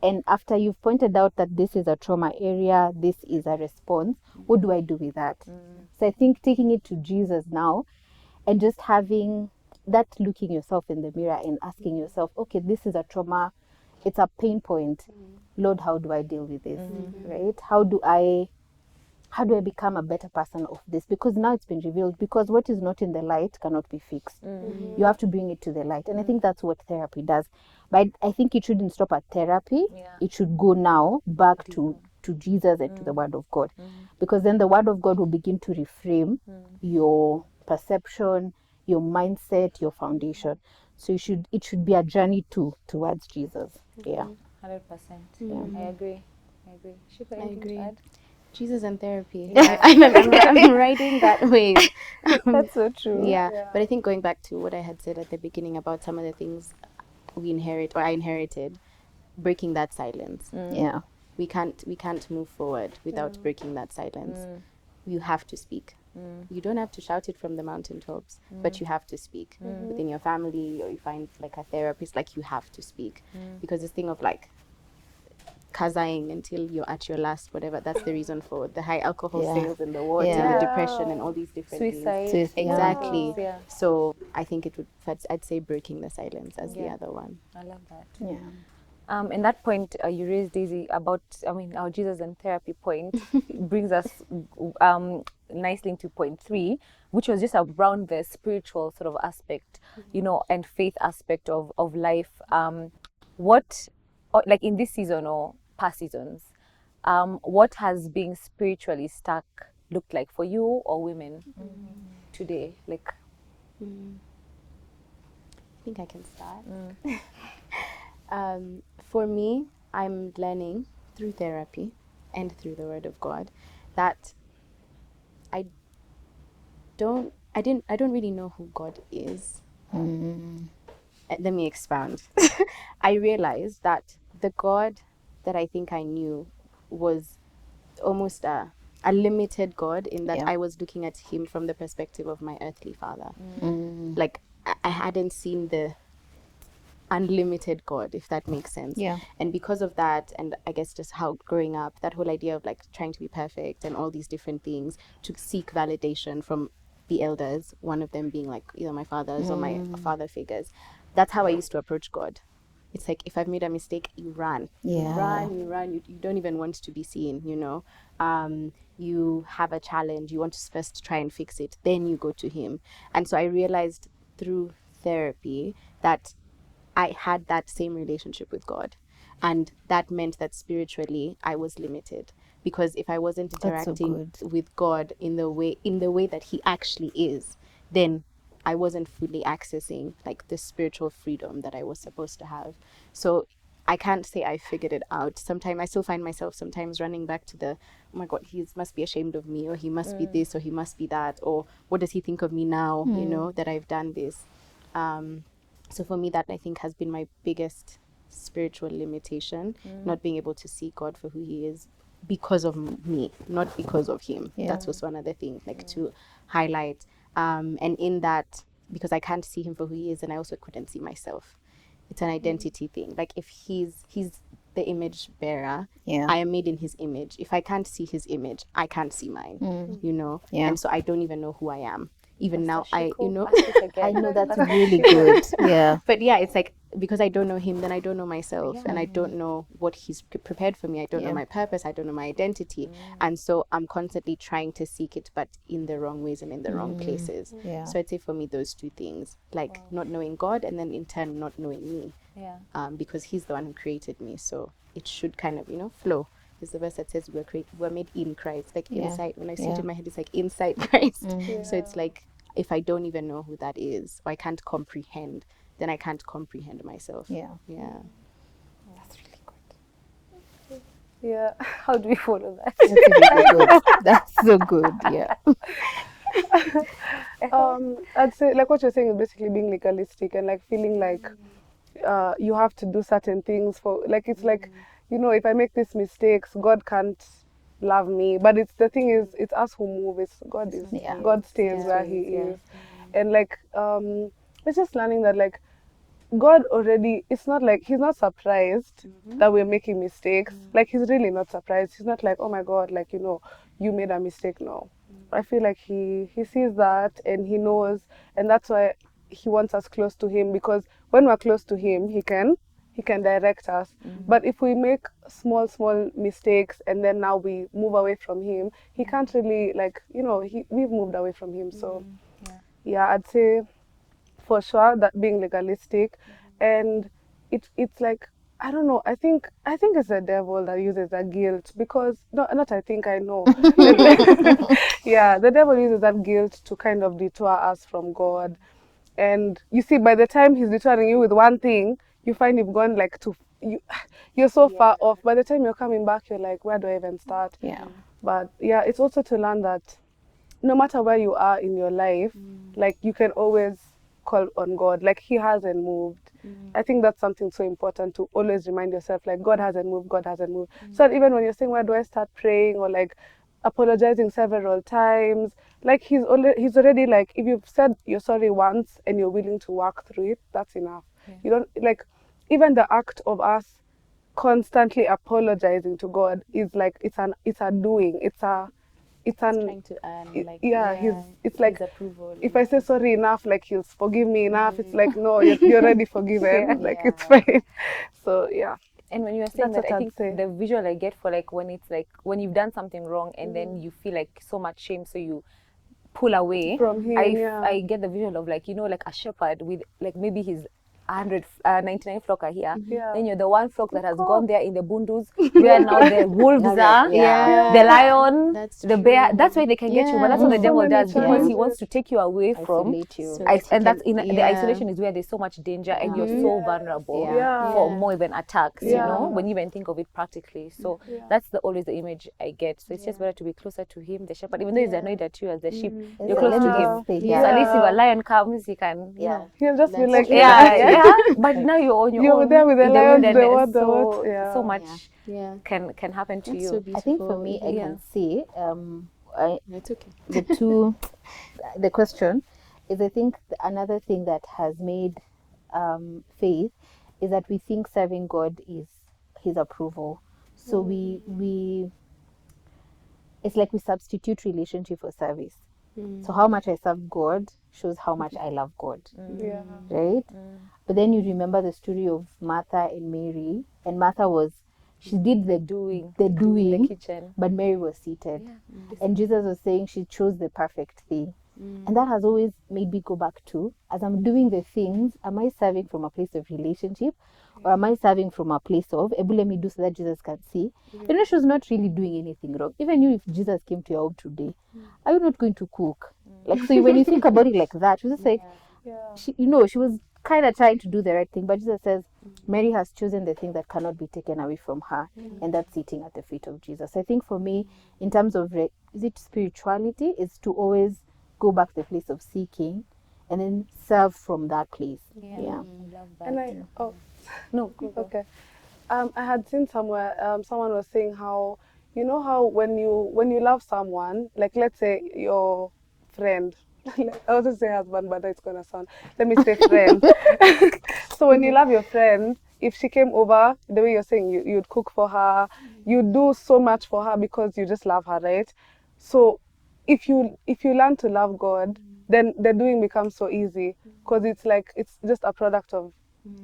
And after you've pointed out that this is a trauma area, this is a response, what do I do with that? So I think taking it to Jesus now and just having that, looking yourself in the mirror and asking yourself, okay, this is a trauma, it's a pain point. Lord, how do I deal with this? Right? How do I become a better person of this? Because now it's been revealed, because what is not in the light cannot be fixed. You have to bring it to the light. And I think that's what therapy does. But I think it shouldn't stop at therapy. It should go now back to Jesus and to the Word of God. Because then the Word of God will begin to reframe your perception, your mindset, your foundation. So it should be a journey towards Jesus. Yeah. 100%. I agree. Shika, I agree. add? Jesus and therapy. I'm riding that wave. That's so true. Yeah. But I think going back to what I had said at the beginning about some of the things we inherit, or I inherited, breaking that silence. Yeah. We can't move forward without breaking that silence. You have to speak. You don't have to shout it from the mountaintops, but you have to speak within your family, or you find like a therapist. Like, you have to speak, because this thing of like kazaing until you're at your last whatever, that's the reason for the high alcohol sales in the world, and the depression and all these different Suicide. things. Exactly. Yeah. So I think it would, I'd say breaking the silence as the other one. I love that. Yeah. And that point you raised, Daisy, about, our Jesus and therapy point brings us nicely into point 3, which was just around the spiritual sort of aspect, and faith aspect of life. What, like in this season or past seasons, what has being spiritually stuck looked like for you or women today? Like, I think I can start. For me, I'm learning through therapy and through the Word of God that I don't really know who God is. Let me expound. I realized that the God that I think I knew was almost a limited God, in that I was looking at him from the perspective of my earthly father. Like, I hadn't seen the unlimited God, if that makes sense. And because of that, and I guess just how growing up, that whole idea of like trying to be perfect and all these different things, to seek validation from the elders, one of them being like either my fathers or my father figures, that's how I used to approach God. It's like, if I've made a mistake, you run. You run. You don't even want to be seen, you have a challenge, you want to first try and fix it, then you go to him. And so I realized through therapy that I had that same relationship with God. And that meant that spiritually I was limited, because if I wasn't interacting with God in the way that he actually is, then I wasn't fully accessing like the spiritual freedom that I was supposed to have. So I can't say I figured it out. Sometimes I still find myself sometimes running back to the, oh my God, he must be ashamed of me, or he must be this, or he must be that, or what does he think of me now, that I've done this. So for me, that I think has been my biggest spiritual limitation, not being able to see God for who he is because of me, not because of him. That's also another thing, like to highlight. And in that, because I can't see him for who he is, and I also couldn't see myself. It's an identity thing. Like, if he's the image bearer, I am made in his image. If I can't see his image, I can't see mine, And so I don't even know who I am. Even now, I know that's really good. But it's like, because I don't know him, then I don't know myself, and I don't know what he's prepared for me. I don't know my purpose. I don't know my identity. And so I'm constantly trying to seek it, but in the wrong ways and in the wrong places. So I'd say for me, those two things, like not knowing God, and then in turn not knowing me, because he's the one who created me. So it should kind of, flow. There's the verse that says we're made in Christ, like inside. When I see it in my head, it's like inside Christ. So it's like, if I don't even know who that is, or I can't comprehend, then I can't comprehend myself. That's really good. Yeah. How do we follow that? That's really good. That's so good. Yeah. I'd say, like what you're saying is basically being legalistic and like feeling like you have to do certain things for, like, it's like, you know, if I make these mistakes, God can't love me. But it's, the thing is, it's us who move. It's God is, God stays where He is. And like, it's just learning that, like, God already, it's not like He's not surprised that we're making mistakes. Like, He's really not surprised. He's not like, oh my God, like, you know, you made a mistake. No. I feel like He sees that and He knows, and that's why He wants us close to Him, because when we're close to Him, He can direct us. But if we make small mistakes and then now we move away from Him, He can't really, like, you know, we've moved away from Him. So yeah, I'd say for sure that being legalistic, and it's like, I don't know, I think it's the devil that uses that guilt, because not I think, I know. Yeah, the devil uses that guilt to kind of detour us from God. And you see, by the time he's detouring you with one thing, you find you've gone like you're so far off. By the time you're coming back, you're like, where do I even start? But yeah, it's also to learn that no matter where you are in your life, like, you can always call on God. Like, He hasn't moved. I think that's something so important to always remind yourself, like, God hasn't moved, God hasn't moved. So that even when you're saying, where do I start praying, or like apologizing several times, like, he's already like, if you've said you're sorry once and you're willing to work through it, that's enough. You don't, like, even the act of us constantly apologizing to God is like, it's a doing, it's trying to earn, like, it's like, His approval. if I say sorry enough, like, He'll forgive me enough. It's like, no, you're already forgiven. Like, it's fine. So yeah. And when you were saying That's that, what I I'd think say. the visual I get for, like, when it's like when you've done something wrong and then you feel like so much shame, so you pull away From Him, I get the visual of, like, you know, like a shepherd with, like, maybe his 99 flock are here. Then you're the one flock that has gone there in the bundus where now the wolves are, the lion, the bear. That's why they can get you. But that's what the devil does, because he wants to take you away from Isolate you. and that's in the isolation is where there's so much danger and you're so vulnerable for more even attacks, you know, when you even think of it practically. So that's always the image I get. So it's just better to be closer to Him, the shepherd, even though He's annoyed at you as the sheep. You're close to Him. So at least if a lion comes, he can, you know, He'll just be like, but now you're on your you're own. there with the in lions, wilderness, so much can happen to you. So beautiful. I think for me, I can see It's okay. the question is, I think another thing that has made faith is that we think serving God is His approval. So we it's like we substitute relationship for service. So how much I serve God shows how much I love God. Right? But then you remember the story of Martha and Mary, and Martha she did the doing in the kitchen, but Mary was seated. And Jesus was saying she chose the perfect thing. And that has always made me go back to, as I'm doing the things, am I serving from a place of relationship, or am I serving from a place of, let me do so that Jesus can see? You know, she was not really doing anything wrong. Even you, if Jesus came to your home today, are you not going to cook? Like, so when you think about it like that, she was just like, she was kind of trying to do the right thing, but Jesus says Mary has chosen the thing that cannot be taken away from her, and that's sitting at the feet of Jesus. I think for me, in terms of is it spirituality, is to always go back to the place of seeking and then serve from that place. I love that. And okay. I had seen somewhere, someone was saying how, you know, how when you love someone, like, let's say your friend, I was going to say husband, but it's gonna sound, let me say friend. So when you love your friend, if she came over, the way you're saying, you'd cook for her, you do so much for her because you just love her, right? So if you learn to love God, then the doing becomes so easy, because it's like, it's just a product of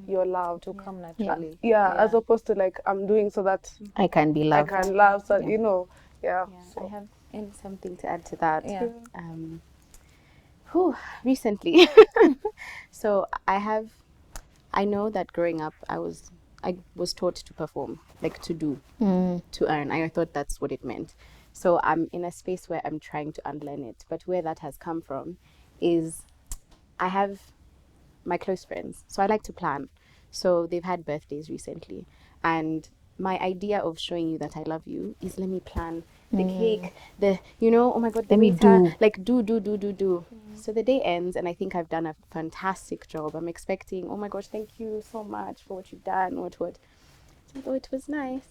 your love to come naturally. As opposed to, like, I'm doing so that I can be loved. I can love, so you know, So I have something to add to that. Recently, so I know that growing up, I was taught to perform, like to do, to earn. I thought that's what it meant. So I'm in a space where I'm trying to unlearn it. But where that has come from is I have my close friends. So I like to plan. So they've had birthdays recently. And my idea of showing you that I love you is, let me plan the cake, the, oh my God, the Let me waiter, do. like do. So the day ends, and I think I've done a fantastic job. I'm expecting, oh my gosh, thank you so much for what you've done, what. Oh, it was nice.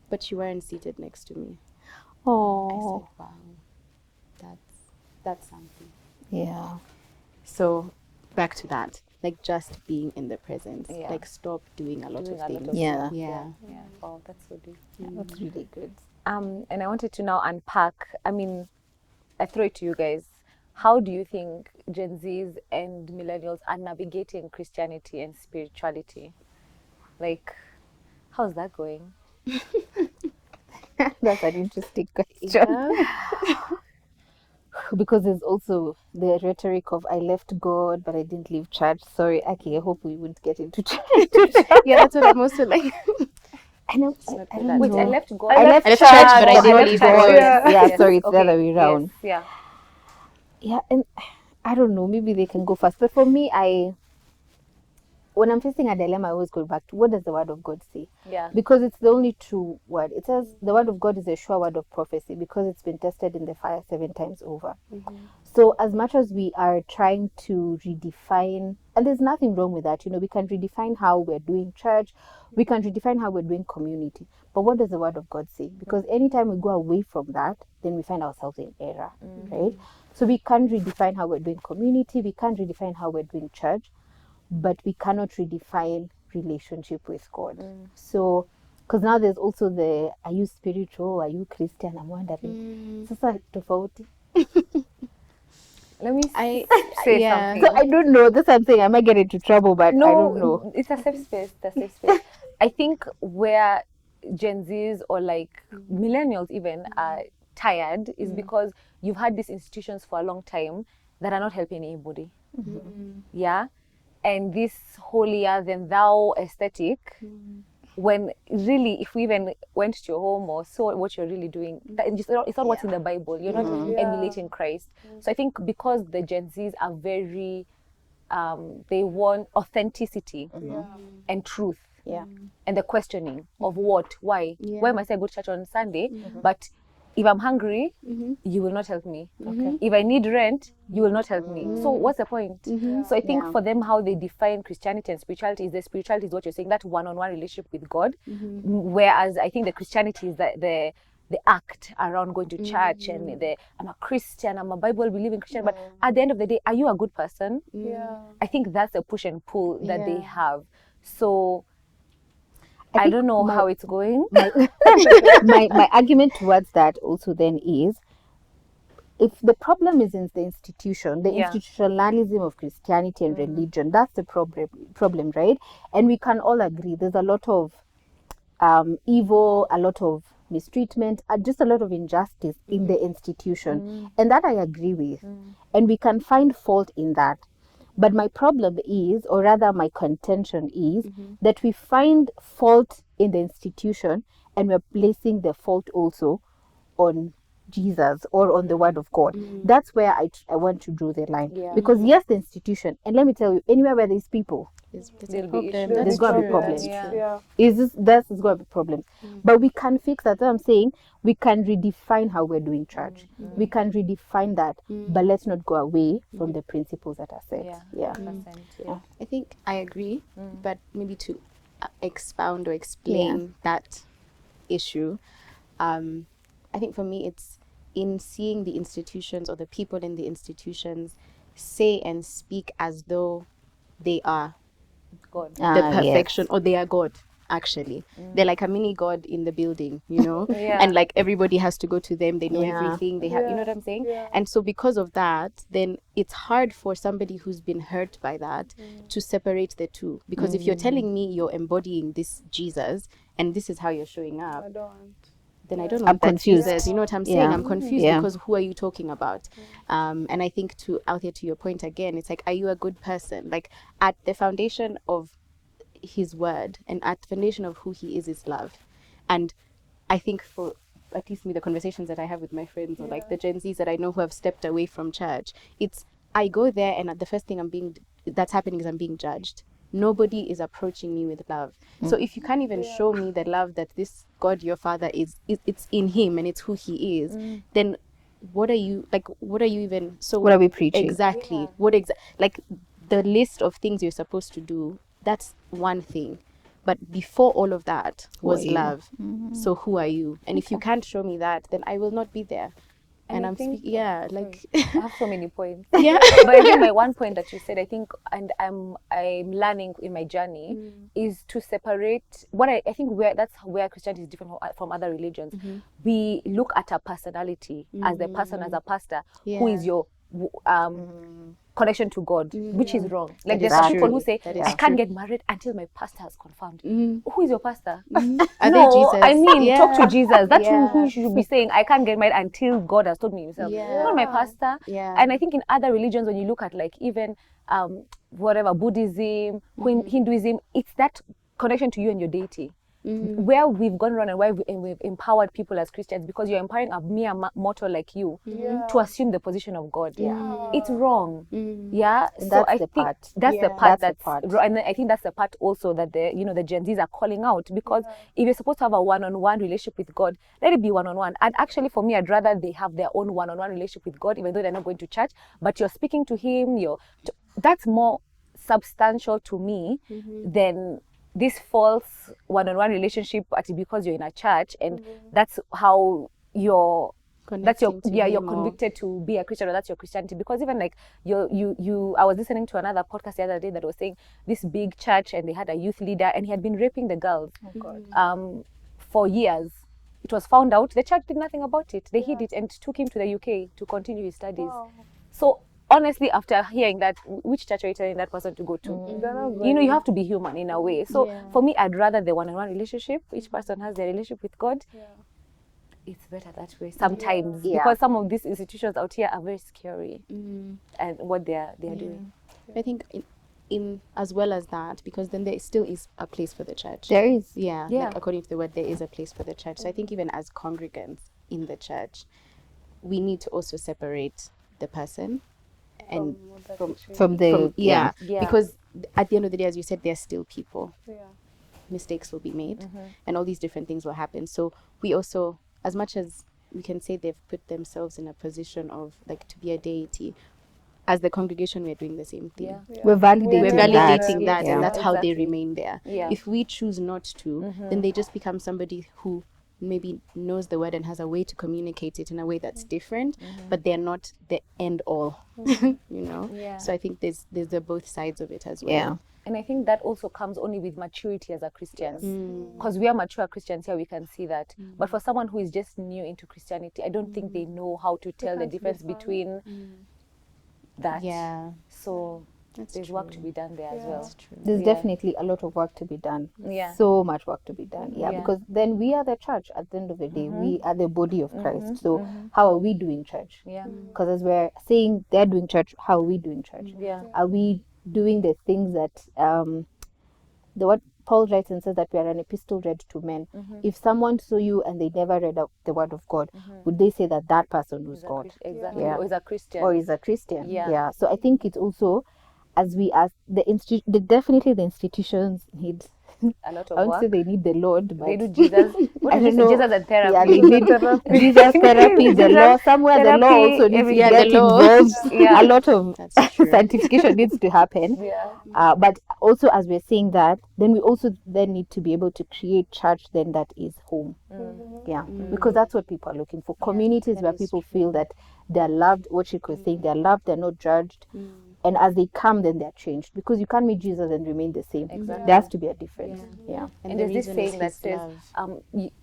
But you weren't seated next to me. I Oh, said, wow, that's something. yeah. So back to that, like just being in the presence, Yeah. like stop doing a lot of things. Yeah. Yeah. Oh, that's so deep. Yeah, that's really good. And I wanted to now unpack. I mean, I throw it to you guys. How do you think Gen Zs and millennials are navigating Christianity and spirituality? Like, how's that going? That's an interesting question. Because there's also the rhetoric of I left God, but I didn't leave church. Sorry, Aki, I hope we wouldn't get into church. Yeah, that's what I'm also like. I know. I don't Wait, know. I left God. I left church, church, but I didn't not leave God. God. Yeah, sorry, it's the other way around. Yes, Yeah, and I don't know. Maybe they can go first. But for me, when I'm facing a dilemma, I always go back to what does the Word of God say? Yeah. Because it's the only true word. It says the Word of God is a sure word of prophecy because it's been tested in the fire 7 times over. So as much as we are trying to redefine, and there's nothing wrong with that, we can redefine how we're doing church, we can redefine how we're doing community. But what does the Word of God say? Because anytime we go away from that, then we find ourselves in error, right? So we can't redefine how we're doing community, we can't redefine how we're doing church, but we cannot redefine relationship with God. So, because now there's also the, are you spiritual? Are you Christian? I'm wondering. Sasa tofauti. Let me I say yeah. something. So I don't know. That's what I'm saying. I might get into trouble, but I don't know. No, it's a safe space. It's a safe space. I think where Gen Zs or like millennials even are tired is because you've had these institutions for a long time that are not helping anybody. Yeah. And this holier than thou aesthetic, when really, if we even went to your home or saw what you're really doing, it's not what's in the Bible. You're not emulating Christ. So I think because the Gen Zs are very, they want authenticity and truth. And the questioning of what, why must I go to church on Sunday? But if I'm hungry, you will not help me. If I need rent, you will not help me. So what's the point? So I think for them, how they define Christianity and spirituality is the spirituality is what you're saying, that one-on-one relationship with God. Whereas I think the Christianity is the act around going to church and I'm a Christian, I'm a Bible-believing Christian. But at the end of the day, are you a good person? I think that's the push and pull that they have. So I don't know how it's going. My argument towards that also then is, if the problem is in the institution, the institutionalism of Christianity and religion, that's the problem, right? And we can all agree there's a lot of evil, a lot of mistreatment, just a lot of injustice in the institution. And that I agree with. And we can find fault in that. But my problem is, or rather my contention is, that we find fault in the institution and we're placing the fault also on Jesus or on the Word of God. That's where I want to draw the line. Because yes, the institution, and let me tell you, anywhere where there's people, there's There'll a be problem. issues. there's going to be problems. Yeah. There's going to be problems. But we can fix that. So I'm saying we can redefine how we're doing church. We can redefine that, but let's not go away from the principles that are set. Yeah. I think I agree, but maybe to expound or explain that issue, I think for me it's in seeing the institutions or the people in the institutions say and speak as though they are God. the perfection, or they are God. Actually, they're like a mini God in the building, and like everybody has to go to them. They know everything. They have, you know what I'm saying? And so because of that, then it's hard for somebody who's been hurt by that to separate the two. Because if you're telling me you're embodying this Jesus and this is how you're showing up, then I don't know. I'm confused. Jesus, you know what I'm saying? I'm confused because who are you talking about? And I think out here to your point again, it's like, are you a good person? Like at the foundation of his word and at the foundation of who he is love. And I think for at least me, the conversations that I have with my friends or like the Gen Zs that I know who have stepped away from church, it's I go there and the first thing that's happening is I'm being judged. nobody is approaching me with love. So if you can't even show me the love that this God, your Father, it's in Him and it's who He is, then what are you even? So What are we preaching? Exactly. Like the list of things you're supposed to do? That's one thing, but before all of that was love. So who are you? And if you can't show me that, then I will not be there. And I I'm think, speaking, like I have so many points. Yeah. But I think my one point that you said, I think, and I'm learning in my journey, is to separate what I think that's where Christianity is different from other religions. We look at a personality as the person, as a pastor, who is your connection to God, which is wrong. Like there's some people who say, I can't get married until my pastor has confirmed. Who is your pastor? Are they No, Jesus? I mean, talk to Jesus. That's Yeah. who should be saying, I can't get married until God has told me himself. Not my pastor. And I think in other religions, when you look at like even whatever, Buddhism, Hinduism, it's that connection to you and your deity. Where we've gone wrong and why we've empowered people as Christians, because you're empowering a mere mortal like you to assume the position of God. It's wrong. Yeah. And so that's I the think part. that's the part that's part. and I think that's the part also that the Gen Zs are calling out, because if you're supposed to have a one-on-one relationship with God, let it be one-on-one. And actually for me, I'd rather they have their own one-on-one relationship with God, even though they're not going to church, but you're speaking to Him. That's more substantial to me than this false one-on-one relationship because you're in a church and that's how you're you're convicted to be a Christian, or that's your Christianity. Because even like I was listening to another podcast the other day that was saying this big church, and they had a youth leader and he had been raping the girls for years. It was found out, the church did nothing about it. They hid it and took him to the UK to continue his studies. So honestly, after hearing that, which church are you telling that person to go to? You have to be human in a way. So for me, I'd rather the one-on-one relationship. Each person has their relationship with God. It's better that way sometimes, because some of these institutions out here are very scary and what they're doing. I think in as well as that, because then there still is a place for the church. There is. Like according to the word, there is a place for the church. So I think even as congregants in the church, we need to also separate the person and from because at the end of the day, as you said, they're still people. Mistakes will be made and all these different things will happen. So we also, as much as we can say they've put themselves in a position of like to be a deity, as the congregation, we're doing the same thing. We're validating that and that's how they remain there. If we choose not to, then they just become somebody who maybe knows the word and has a way to communicate it in a way that's different, but they're not the end all. So I think there's the both sides of it as well. And I think that also comes only with maturity as a Christian, because we are mature Christians here, we can see that. But for someone who is just new into Christianity, I don't think they know how to tell the difference between that. So there's work to be done there as well. There's definitely a lot of work to be done. So much work to be done. Because then we are the church at the end of the day. We are the body of Christ. So how are we doing church? Because as we're saying they're doing church, how are we doing church? Are we doing the things that what Paul writes and says that we are an epistle read to men. If someone saw you and they never read the word of God, would they say that that person was God? Exactly. Or is a Christian. So I think it's also, as we ask definitely the institutions need a lot of I would work. say they need the Lord, but they do Jesus. What is Jesus and therapy? Yeah, they need Jesus therapy, the law. Somewhere the law also needs to get involved. A lot of sanctification needs to happen. But also, as we're saying that, then we also then need to be able to create church then that is home. Because that's what people are looking for. Communities where people feel that they're loved. What she was saying, they're loved, they're not judged. And as they come, then they're changed. Because you can't meet Jesus and remain the same. There has to be a difference. And there's this saying that says,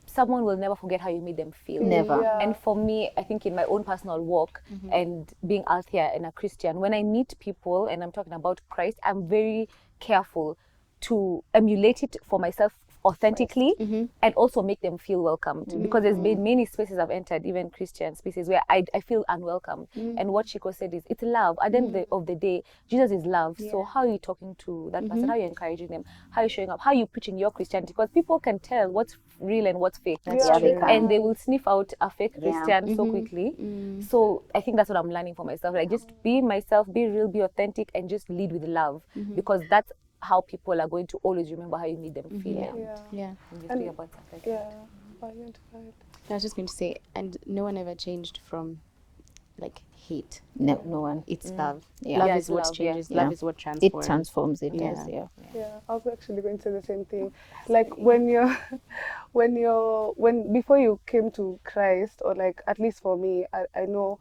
someone will never forget how you made them feel. Never. And for me, I think in my own personal walk and being out here and a Christian, when I meet people and I'm talking about Christ, I'm very careful to emulate it for myself authentically and also make them feel welcomed, because there's been many spaces I've entered, even Christian spaces, where I feel unwelcome. And what Chico said is, it's love. At the end of the day, Jesus is love. So how are you talking to that person? How are you encouraging them? How are you showing up? How are you preaching your Christianity? Because people can tell what's real and what's fake. And they will sniff out a fake Christian so quickly. So I think that's what I'm learning for myself. Like, just be myself, be real, be authentic, and just lead with love, because that's how people are going to always remember how you made them feel. Yeah. And you And- speak about stuff like Yeah. Oh, you want to go ahead? I was just going to say, and no one ever changed from like hate. No, no one. It's love. Yeah. Love Yeah, is it's what love, yeah. changes. Yeah. Love is what It transforms. transforms. It Yeah. does. Yeah. Yeah, I was actually going to say the same thing. Like when you're, when before you came to Christ, or like at least for me, I know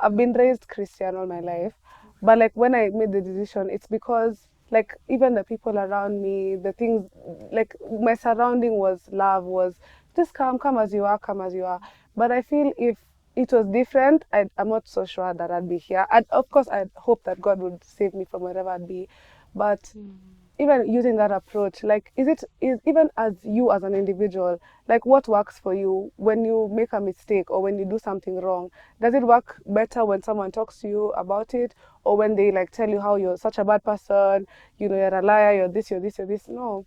I've been raised Christian all my life, but like when I made the decision, it's because like even the people around me, the things, like my surrounding was love, was just come as you are, come as you are. But I feel if it was different, I'm not so sure that I'd be here. Of course, I'd hope that God would save me from wherever I'd be, but even using that approach, like is even as you as an individual, like what works for you when you make a mistake or when you do something wrong? Does it work better when someone talks to you about it, or when they like tell you how you're such a bad person, you know, you're a liar, you're this, you're this, you're this? No,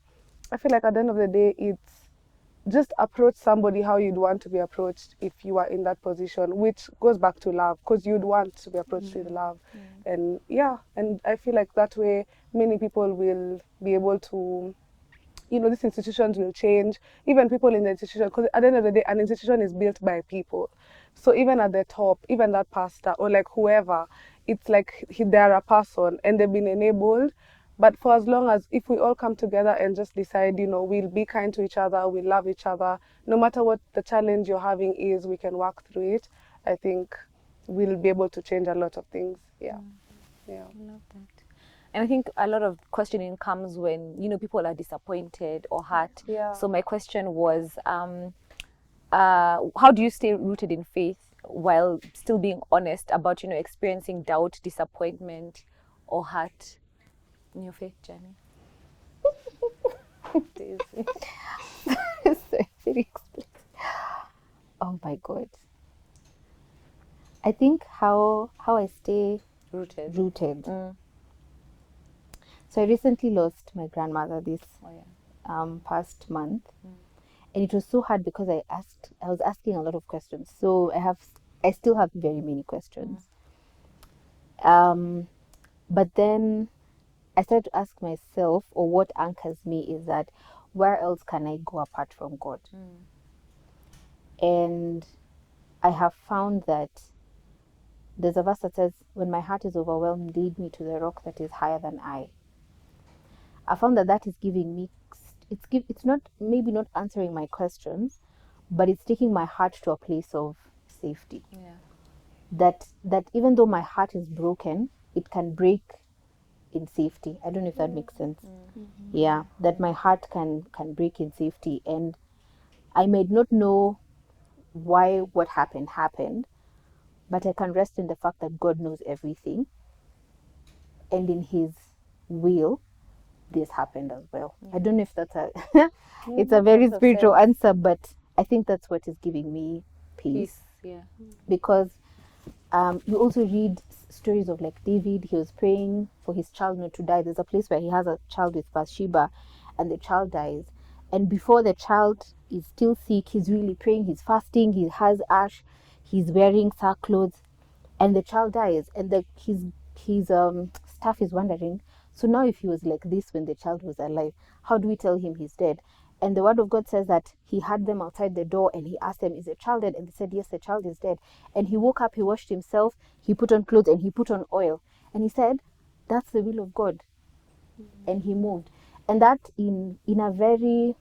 I feel like at the end of the day, it's just approach somebody how you'd want to be approached if you are in that position, which goes back to love, because you'd want to be approached with love. And and I feel like that way many people will be able to, you know, these institutions will change, even people in the institution, because at the end of the day, an institution is built by people. So even at the top, even that pastor or like whoever, it's like they're a person and they've been enabled. But for as long as if we all come together and just decide, you know, we'll be kind to each other, we love each other, no matter what the challenge you're having is, we can work through it. I think we'll be able to change a lot of things. Yeah. Yeah. I love that. And I think a lot of questioning comes when, you know, people are disappointed or hurt. Yeah. So my question was, how do you stay rooted in faith while still being honest about, you know, experiencing doubt, disappointment, or hurt in your faith journey? So very explicit. Oh my God. I think how I stay rooted. So I recently lost my grandmother this past month, and it was so hard because I was asking a lot of questions. So I still have very many questions. But then I started to ask myself, or what anchors me is that where else can I go apart from God? And I have found that there's a verse that says, when my heart is overwhelmed, lead me to the rock that is higher than I. I found that is giving me, it's not, maybe not answering my questions, but it's taking my heart to a place of safety. That even though my heart is broken, it can break in safety. I don't know if that makes sense. Yeah, that my heart can break in safety, and I may not know why what happened, but I can rest in the fact that God knows everything, and in His will, this happened as well. I don't know if that's it's a very spiritual answer, but I think that's what is giving me peace. Because you also read stories of like David. He was praying for his child not to die. There's a place where he has a child with Bathsheba, and the child dies. And before the child is still sick, he's really praying. He's fasting. He has ash. He's wearing sackcloth, and the child dies. And his staff is wondering. So now, if he was like this when the child was alive, how do we tell him he's dead? And the word of God says that he had them outside the door and he asked them, is the child dead? And they said, yes, the child is dead. And he woke up, he washed himself, he put on clothes, and he put on oil. And he said, that's the will of God. And he moved. And that in a very,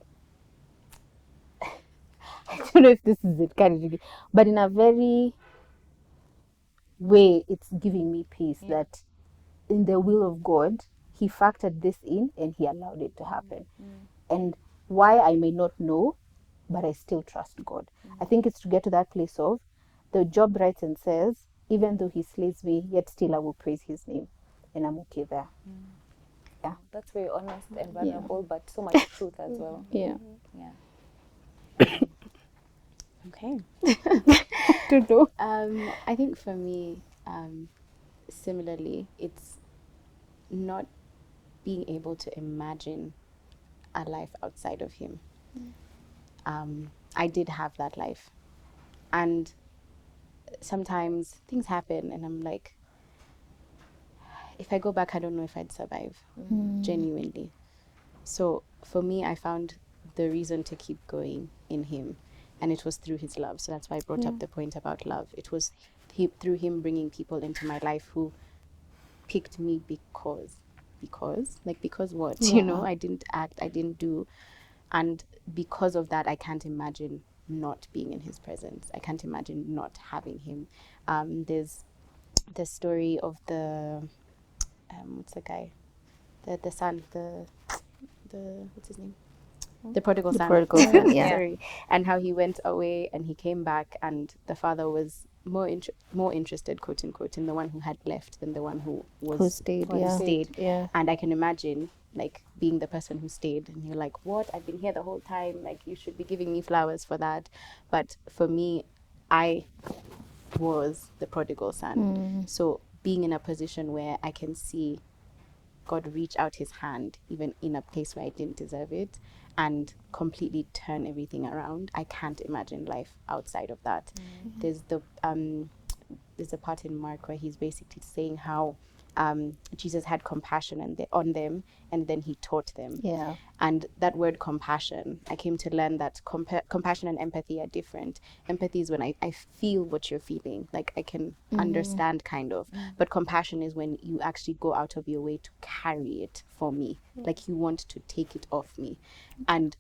I don't know if this is it, but in a very way, it's giving me peace that in the will of God, he factored this in and he allowed it to happen. And why I may not know, but I still trust God. I think it's to get to that place of the Job writes and says, even though he slays me, yet still I will praise his name. And I'm okay there. Yeah. That's very honest and vulnerable, but so much truth as well. Yeah. Okay. Don't know. I think for me, similarly, it's not being able to imagine a life outside of him. I did have that life, and sometimes things happen and I'm like, if I go back, I don't know if I'd survive, genuinely. So for me, I found the reason to keep going in him, and it was through his love. So that's why I brought up the point about love. It was through him bringing people into my life who picked me because what? You know, I didn't act, I didn't do, and because of that, I can't imagine not being in his presence. I can't imagine not having him. There's the story of the what's the guy, the son, the what's his name, the prodigal son. Sorry. And how he went away and he came back, and the father was more interested, quote unquote, in the one who had left than the one who stayed. And I can imagine like being the person who stayed, and you're like, what, I've been here the whole time, like you should be giving me flowers for that. But for me, I was the prodigal son. So being in a position where I can see God reach out his hand even in a place where I didn't deserve it and completely turn everything around, I can't imagine life outside of that. There's a part in Mark where he's basically saying how Jesus had compassion on them, and then he taught them. And that word compassion, I came to learn that compassion and empathy are different. Empathy is when I feel what you're feeling, like I can understand kind of. But compassion is when you actually go out of your way to carry it for me, like you want to take it off me. And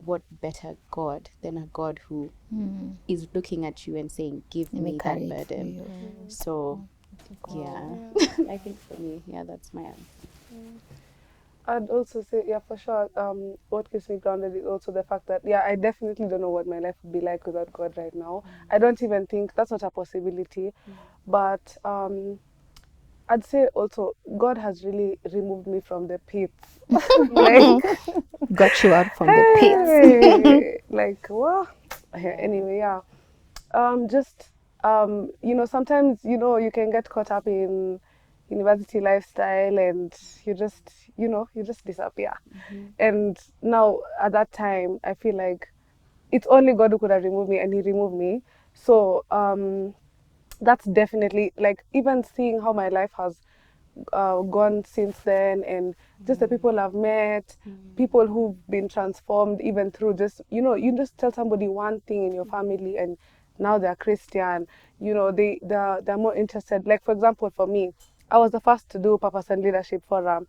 what better God than a God who is looking at you and saying, give me that burden. So yeah, I think for me, that's my answer. I'd also say, for sure, what keeps me grounded is also the fact that, I definitely don't know what my life would be like without God right now. I don't even think that's not a possibility. But I'd say also, God has really removed me from the pits. Like, got you out from the pits. Like, well, anyway, sometimes, you can get caught up in university lifestyle and you just disappear. And now at that time, I feel like it's only God who could have removed me, and he removed me. So that's definitely, like, even seeing how my life has gone since then, and just the people I've met, people who've been transformed even through just, you just tell somebody one thing in your family and now they're Christian, they're more interested. Like, for example, for me, I was the first to do Purpose and Leadership Forum.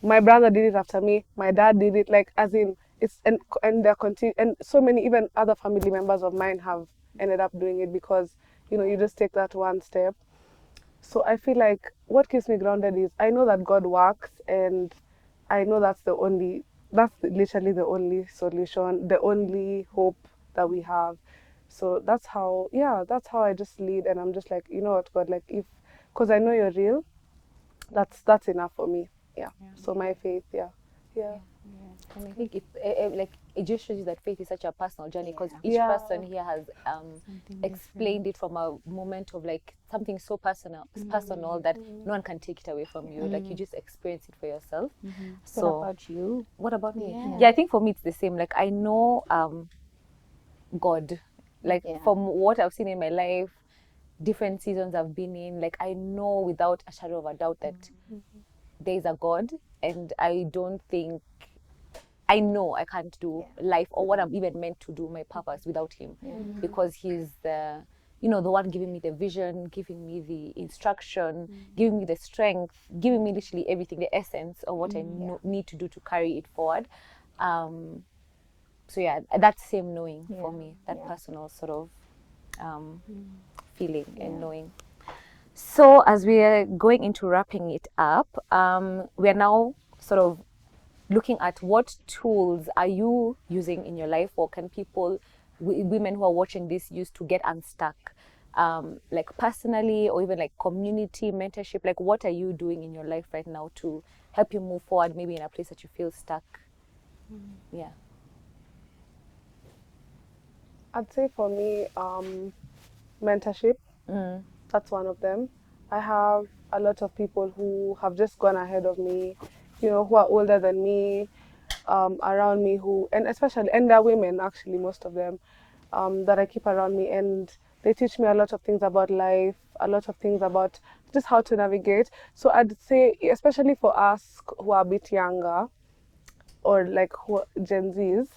My brother did it after me, my dad did it, like, as in, it's, and they're and so many, even other family members of mine have ended up doing it because, you just take that one step. So I feel like what keeps me grounded is I know that God works, and I know that's literally the only solution, the only hope that we have. So that's how I just lead, and I'm just like, you know what, God, like, because I know you're real, that's enough for me. So my faith, And I think it just shows you that faith is such a personal journey, because each person here has explained it from a moment of like something so personal that no one can take it away from you. Like, you just experience it for yourself. So What about you? What about me? Yeah, I think for me it's the same. Like, I know God, like from what I've seen in my life, different seasons I've been in, like, I know without a shadow of a doubt that there is a God, and I know I can't do life or what I'm even meant to do, my purpose, without him, because he's the one giving me the vision, giving me the instruction, giving me the strength, giving me literally everything, the essence of what I need to do to carry it forward. So that same knowing for me, that personal sort of feeling and knowing. So as we are going into wrapping it up, we are now sort of looking at what tools are you using in your life, or can people, women who are watching this, use to get unstuck, like personally, or even like community mentorship. Like, what are you doing in your life right now to help you move forward, maybe in a place that you feel stuck? I'd say for me, mentorship, that's one of them. I have a lot of people who have just gone ahead of me, who are older than me, around me, and they're women, actually, most of them, that I keep around me. And They teach me a lot of things about life, a lot of things about just how to navigate. So I'd say, especially for us who are a bit younger, or like who Gen Zs,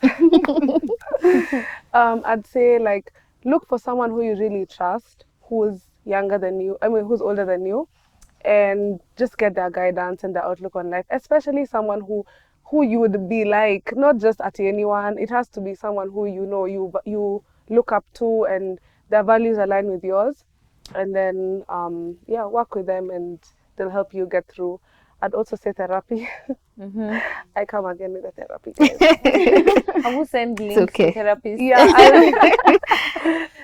I'd say like look for someone who you really trust, who's younger than you, who's older than you, and just get their guidance and their outlook on life, especially someone who you would be like, not just at anyone. It has to be someone who you look up to and their values align with yours, and then work with them and they'll help you get through. I'd also say therapy. I come again with the therapy, guys. I will send links to therapists. Yeah,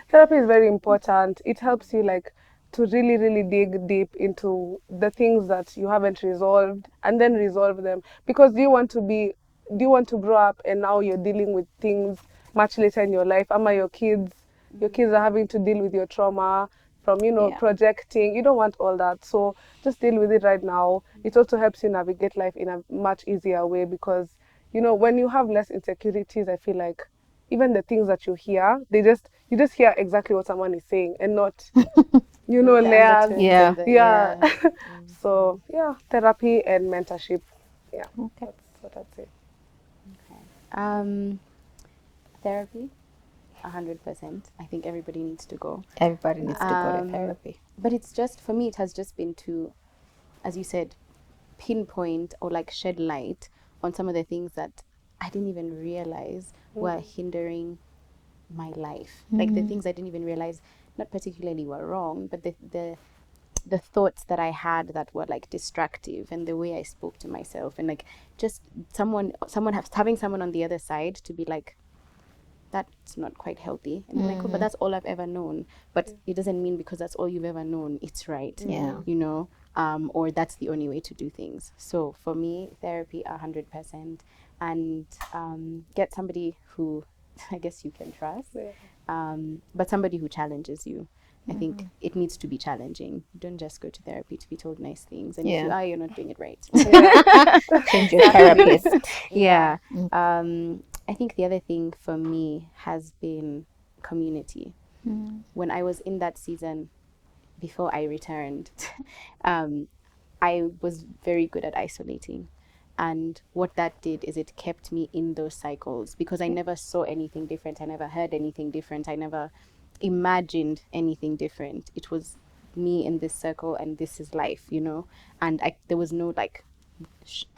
therapy is very important. It helps you like to really, really dig deep into the things that you haven't resolved and then resolve them. Because do you want to grow up and now you're dealing with things much later in your life? Your kids are having to deal with your trauma from, projecting. You don't want all that. So just deal with it right now. It also helps you navigate life in a much easier way because, when you have less insecurities, I feel like even the things that you hear, you just hear exactly what someone is saying and not, layers. Yeah. So, therapy and mentorship. Yeah, that's what I'd say. Therapy, 100%. I think everybody needs to go. Everybody needs to go to therapy. But it's just, for me, it has just been to, as you said, pinpoint or like shed light on some of the things that I didn't even realize were hindering my life. Like the things I didn't even realize, not particularly were wrong, but the thoughts that I had that were like destructive, and the way I spoke to myself, and like just having someone on the other side to be like, that's not quite healthy, and I'm like, oh, but that's all I've ever known. But it doesn't mean because that's all you've ever known it's right. Or that's the only way to do things. So for me, therapy 100%, and get somebody who I guess you can trust, but somebody who challenges you. I think it needs to be challenging. You don't just go to therapy to be told nice things, and if you are, you're not doing it right. Change your therapist. I think the other thing for me has been community. When I was in that season before I returned, I was very good at isolating. And what that did is it kept me in those cycles because I never saw anything different. I never heard anything different. I never imagined anything different. It was me in this circle and this is life, and there was no like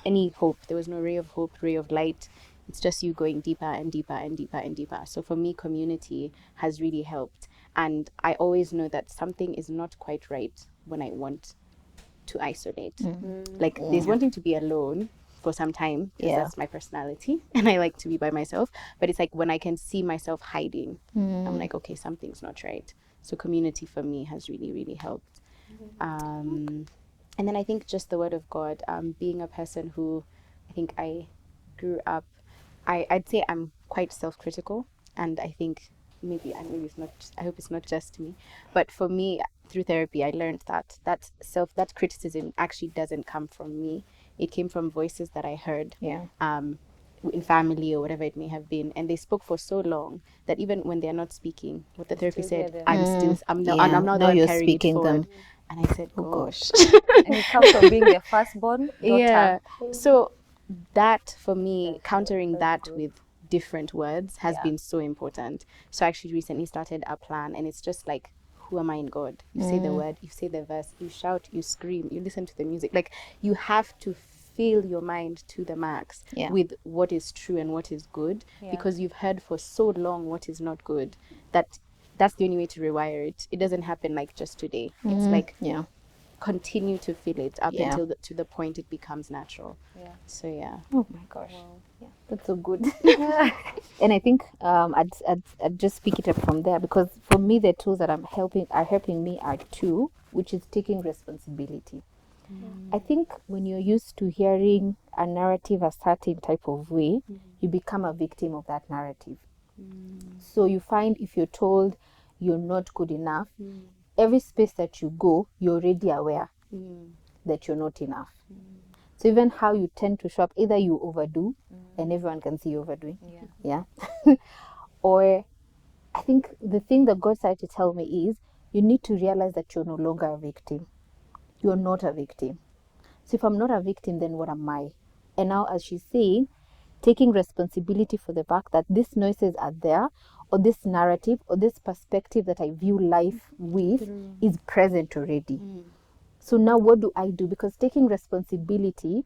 any hope. There was no ray of hope, ray of light. It's just you going deeper and deeper and deeper and deeper. So for me, community has really helped. And I always know that something is not quite right when I want to isolate. Like there's wanting to be alone for some time because that's my personality and I like to be by myself. But it's like when I can see myself hiding, I'm like, okay, something's not right. So community for me has really, really helped. And then I think just the word of God, being a person who I think I grew up, I'd say I'm quite self-critical, and I think maybe it's not, I hope it's not just me, but for me through therapy I learned that criticism actually doesn't come from me. It came from voices that I heard in family or whatever it may have been, and they spoke for so long that even when they're not speaking what the therapist said, I'm now the one carrying it forward. And I said, gosh. And it comes from being the firstborn daughter. So that for me, countering that with different words has been so important. So I actually recently started a plan, and it's just like, who am I in God? You say the word, you say the verse, you shout, you scream, you listen to the music. Like you have to fill your mind to the max with what is true and what is good, because you've heard for so long what is not good, that's the only way to rewire it. It doesn't happen like just today. It's like continue to feel it up until to the point it becomes natural. So oh my gosh, that's so good. And I think I'd just pick it up from there, because for me the tools that are helping me are two, which is taking responsibility. I think when you're used to hearing a narrative a certain type of way, you become a victim of that narrative. So you find if you're told you're not good enough, every space that you go, you're already aware that you're not enough. So even how you tend to show up, either you overdo and everyone can see you overdoing, or I think the thing that God started to tell me is you need to realize that you're no longer a victim. You're not a victim. So if I'm not a victim, then what am I? And now, as she's saying, taking responsibility for the fact that these noises are there, or this narrative, or this perspective that I view life with is present already. So now what do I do? Because taking responsibility,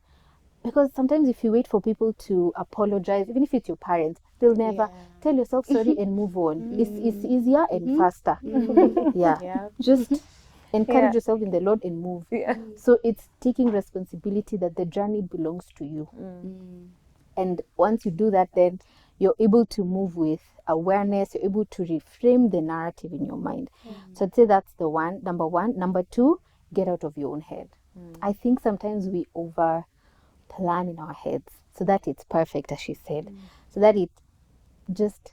because sometimes if you wait for people to apologize, even if it's your parents, they'll never. Tell yourself sorry and move on. It's easier and faster. Yeah. Just encourage yourself in the Lord and move. So it's taking responsibility that the journey belongs to you. And once you do that, then you're able to move with awareness. You're able to reframe the narrative in your mind. So I'd say that's the number one. Number two, get out of your own head. I think sometimes we over plan in our heads so that it's perfect, as she said, so that it just,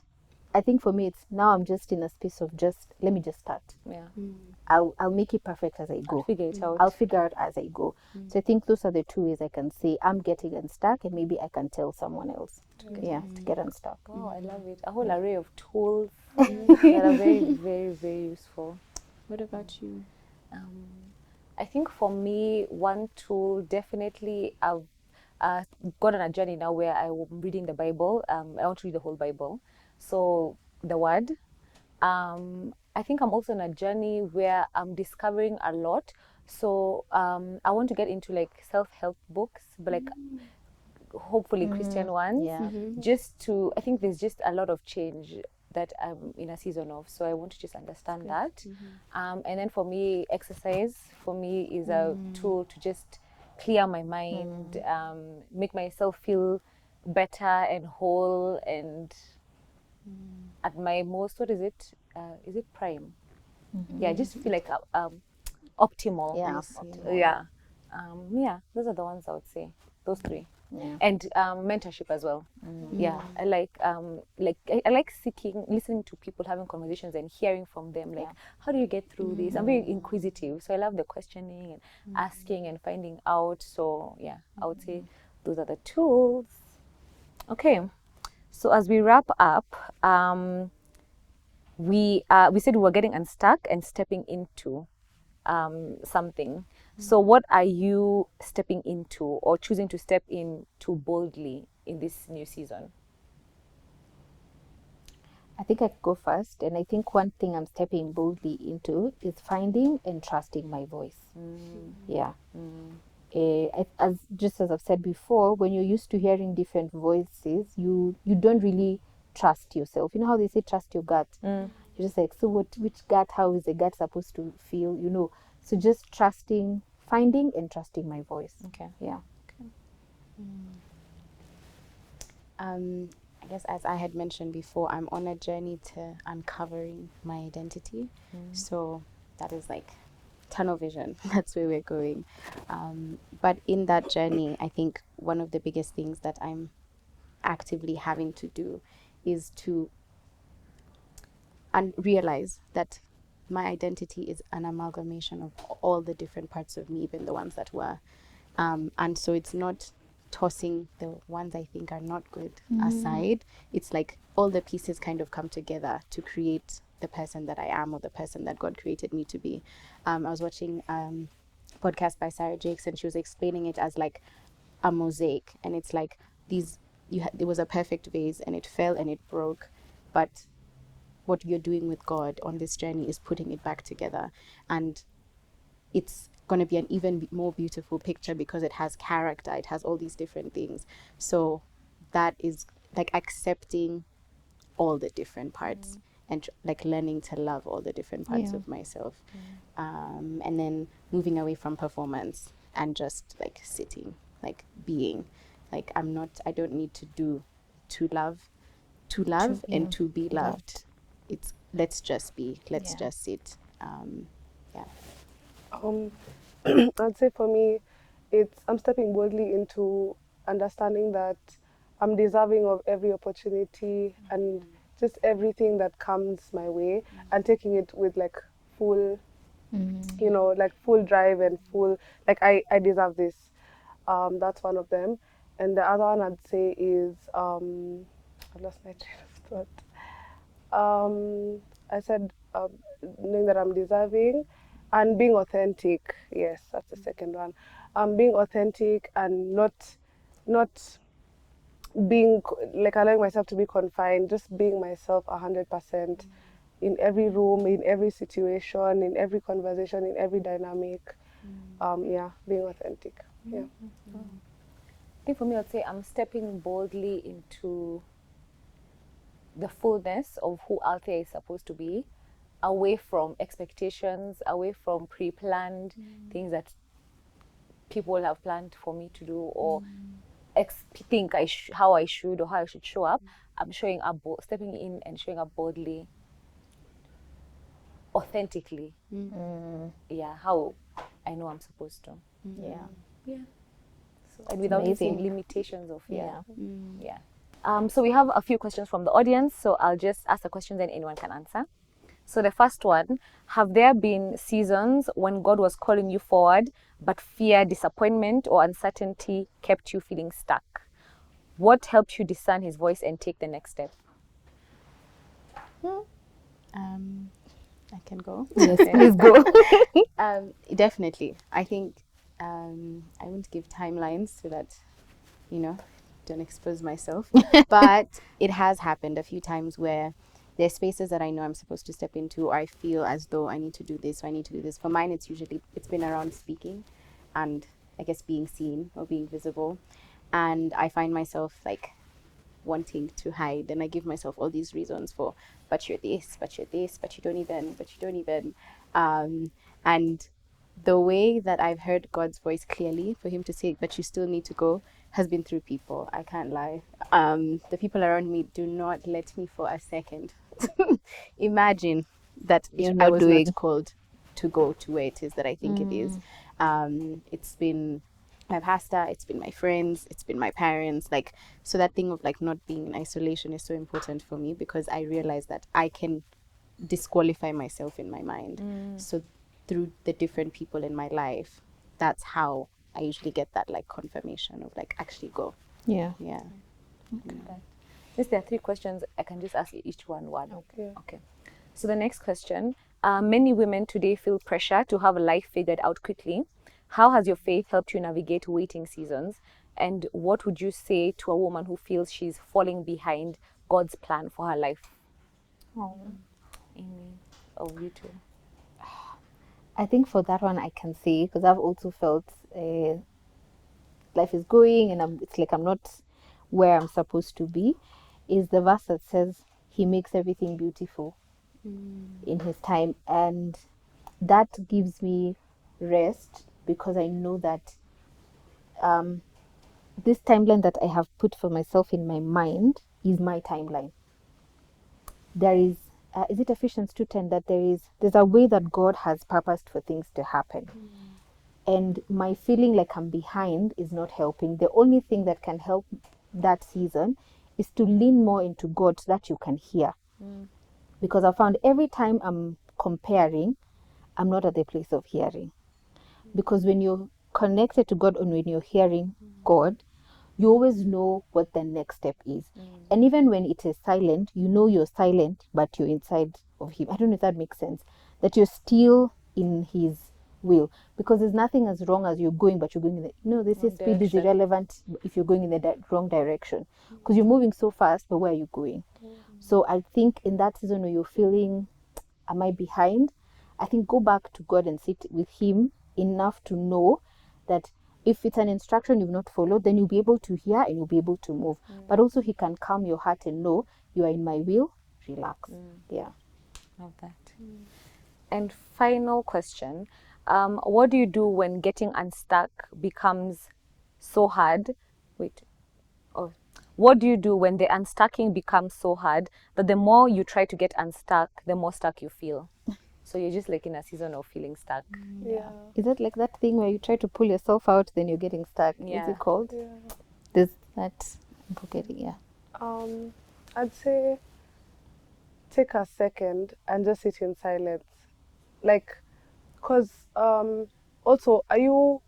I think for me, it's now I'm just in a space of just, let me just start. I'll make it perfect as I go. I'll figure out as I go. So I think those are the two ways I can say I'm getting unstuck, and maybe I can tell someone else to get unstuck. Oh, I love it. A whole array of tools that are very, very, very useful. What about you? I think for me, one tool, definitely I've gone on a journey now where I'm reading the Bible. I want to read the whole Bible. So the Word. I think I'm also on a journey where I'm discovering a lot. So I want to get into like self-help books, but like hopefully Christian ones. Just to, I think there's just a lot of change that I'm in a season of. So I want to just understand that. And then for me, exercise for me is a tool to just clear my mind, make myself feel better and whole and at my most, what is it? Is it prime? Yeah, I just feel like optimal. Yeah, those are the ones I would say. Those three. And mentorship as well. Yeah, I like I like listening to people, having conversations and hearing from them. Like, how do you get through this? I'm very inquisitive, so I love the questioning and asking and finding out. So yeah, I would say those are the tools. Okay, so as we wrap up, we said we were getting unstuck and stepping into something. So what are you stepping into or choosing to step into boldly in this new season? I think I could go first, and I think one thing I'm stepping boldly into is finding and trusting my voice. As I've said before, when you're used to hearing different voices, you don't really trust yourself. You know how they say trust your gut? You're just like, so which gut, how is the gut supposed to feel, so just finding and trusting my voice. I guess, as I had mentioned before, I'm on a journey to uncovering my identity. So that is like tunnel vision. That's where we're going. But in that journey, I think one of the biggest things that I'm actively having to do is to realize that my identity is an amalgamation of all the different parts of me, even the ones that were. And so it's not tossing the ones I think are not good aside. It's like all the pieces kind of come together to create the person that I am, or the person that God created me to be. I was watching a podcast by Sarah Jakes, and she was explaining it as like a mosaic. And it's like there was a perfect vase, and it fell and it broke. But what you're doing with God on this journey is putting it back together. And it's going to be an even more beautiful picture because it has character, it has all these different things. So that is like accepting all the different parts and like learning to love all the different parts of myself. And then moving away from performance and just like sitting, like being. Like I don't need to do to love and to be loved. It's let's just be, let's just sit. I'd say for me, I'm stepping boldly into understanding that I'm deserving of every opportunity and just everything that comes my way, and taking it with like full, like full drive and full, like I deserve this. That's one of them. And the other one I'd say is, I lost my train of I said knowing that I'm deserving and being authentic. Yes, that's the second one. Being authentic and not being like allowing myself to be confined, just being myself 100% in every room, in every situation, in every conversation, in every dynamic. Yeah, being authentic. Yeah. I think for me, I'd say I'm stepping boldly into the fullness of who Althea is supposed to be, away from expectations, away from pre-planned things that people have planned for me to do, or think how I should or how I should show up. I'm showing up, stepping in and showing up boldly, authentically. Yeah, how I know I'm supposed to. Yeah. So, and without amazing. missing limitations of So we have a few questions from the audience. So I'll just ask the questions and anyone can answer. So the first one, have there been seasons when God was calling you forward, but fear, disappointment, or uncertainty kept you feeling stuck? What helped you discern his voice and take the next step? I can go. Yes, please go. Definitely. I think I won't give timelines so that, don't expose myself. But it has happened a few times where there's spaces that I know I'm supposed to step into, or I feel as though I need to do this, or I need to do this. For mine, it's been around speaking and I guess being seen or being visible. And I find myself like wanting to hide, and I give myself all these reasons for, but you're this, but you're this, but you don't even. And the way that I've heard God's voice clearly for him to say, but you still need to go, has been through people. I can't lie. The people around me do not let me for a second imagine that I was not called to go to where it is that I think it is. It's been my pastor, it's been my friends, it's been my parents. Like, so that thing of like not being in isolation is so important for me, because I realize that I can disqualify myself in my mind. So through the different people in my life, that's how I usually get that like confirmation of like, actually go. Yeah. Okay. Since there are 3 questions, I can just ask each one. Okay. So the next question, many women today feel pressure to have life figured out quickly. How has your faith helped you navigate waiting seasons? And what would you say to a woman who feels she's falling behind God's plan for her life? Amy, you too. I think for that one I can say, because I've also felt life is going and it's like I'm not where I'm supposed to be, is the verse that says he makes everything beautiful in his time. And that gives me rest, because I know that this timeline that I have put for myself in my mind is my timeline. There is it Ephesians 2:10 that there's a way that God has purposed for things to happen. And my feeling like I'm behind is not helping. The only thing that can help that season is to lean more into God so that you can hear. Because I found every time I'm comparing, I'm not at the place of hearing. Because when you're connected to God and when you're hearing God, you always know what the next step is. And even when it is silent, you know you're silent, but you're inside of him. I don't know if that makes sense. That you're still in his will. Because there's nothing as wrong as you're going, but you're going in the... this speed is irrelevant if you're going in the wrong direction. Because you're moving so fast, but where are you going? So I think in that season where you're feeling, am I behind? I think go back to God and sit with him enough to know that if it's an instruction you've not followed, then you'll be able to hear and you'll be able to move. But also he can calm your heart and know you are in my will. Relax. Yeah. Love that. And final question, what do you do when getting unstuck becomes so hard? What do you do when the unstucking becomes so hard that the more you try to get unstuck, the more stuck you feel? So you're just like in a season of feeling stuck. Yeah. Is that like that thing where you try to pull yourself out, then you're getting stuck? Yeah. Is it called? Yeah. There's that. I'm forgetting. Yeah. I'd say take a second and just sit in silence, like, cause also are you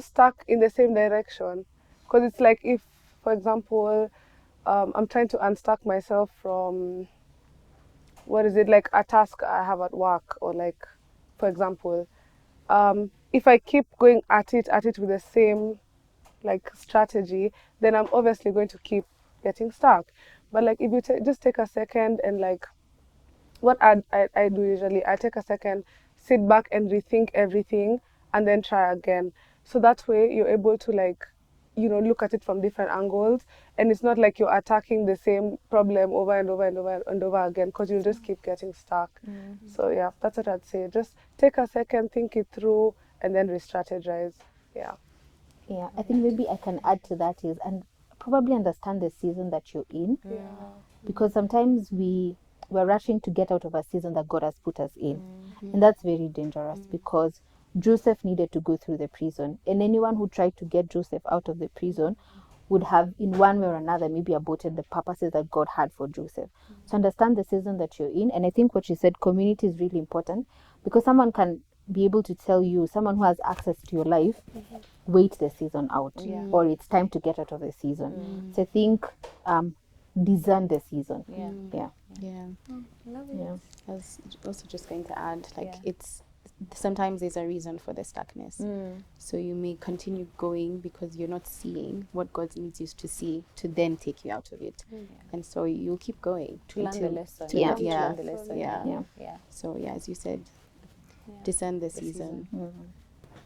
stuck in the same direction? Because it's like, if for example I'm trying to unstuck myself from what is it, like a task I have at work, or like, for example, if I keep going at it with the same like strategy, then I'm obviously going to keep getting stuck. But like if you just take a second and like, what I do usually, I take a second, sit back and rethink everything, and then try again. So that way you're able to like, look at it from different angles, and it's not like you're attacking the same problem over and over and over and over again, because you'll just keep getting stuck. So yeah, that's what I'd say. Just take a second, think it through, and then re-strategize. Yeah. Yeah, I think maybe I can add to that is, and probably understand the season that you're in. Yeah. Because sometimes we're rushing to get out of a season that God has put us in. And that's very dangerous, because Joseph needed to go through the prison. And anyone who tried to get Joseph out of the prison would have, in one way or another, maybe aborted the purposes that God had for Joseph. So understand the season that you're in. And I think what you said, community is really important, because someone can be able to tell you, someone who has access to your life, wait the season out, or it's time to get out of the season. So I think discern the season. Yeah. I was also just going to add, like, it's sometimes there's a reason for the stuckness. So you may continue going because you're not seeing what God needs you to see to then take you out of it. And so you'll keep going To learn the lesson. Yeah. To learn the lesson. Yeah. So yeah, as you said, discern the season.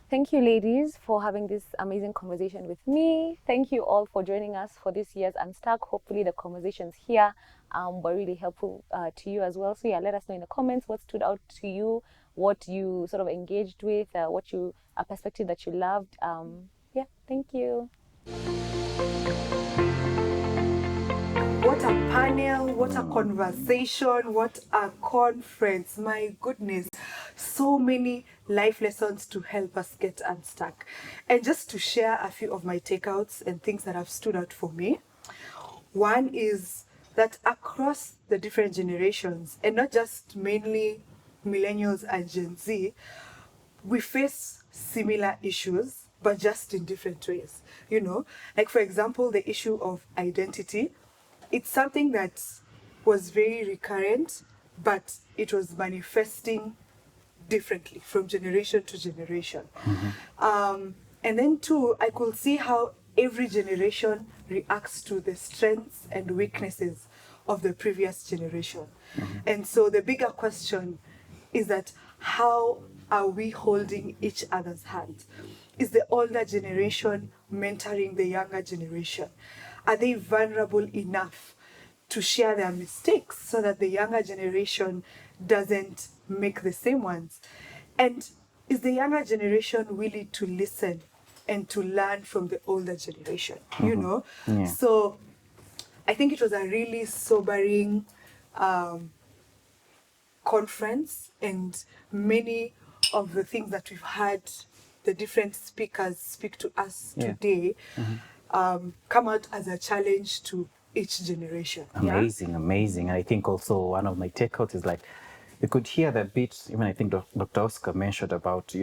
Thank you, ladies, for having this amazing conversation with me. Thank you all for joining us for this year's Unstuck. Hopefully the conversations here were really helpful to you as well. So yeah, let us know in the comments what stood out to you, what you sort of engaged with, a perspective that you loved. Yeah, thank you. What a panel, what a conversation, what a conference. My goodness, so many life lessons to help us get unstuck. And just to share a few of my takeouts and things that have stood out for me. One is that across the different generations, and not just mainly millennials and Gen Z, we face similar issues, but just in different ways. Like for example, the issue of identity. It's something that was very recurrent, but it was manifesting differently from generation to generation. And then two, I could see how every generation reacts to the strengths and weaknesses of the previous generation. And so the bigger question is that how are we holding each other's hand? Is the older generation mentoring the younger generation? Are they vulnerable enough to share their mistakes so that the younger generation doesn't make the same ones? And is the younger generation willing to listen and to learn from the older generation? Yeah. So I think it was a really sobering conference, and many of the things that we've had the different speakers speak to us today come out as a challenge to each generation. Amazing. And I think also one of my takeouts is like, you could hear the bit, even I think Dr. Oscar mentioned about,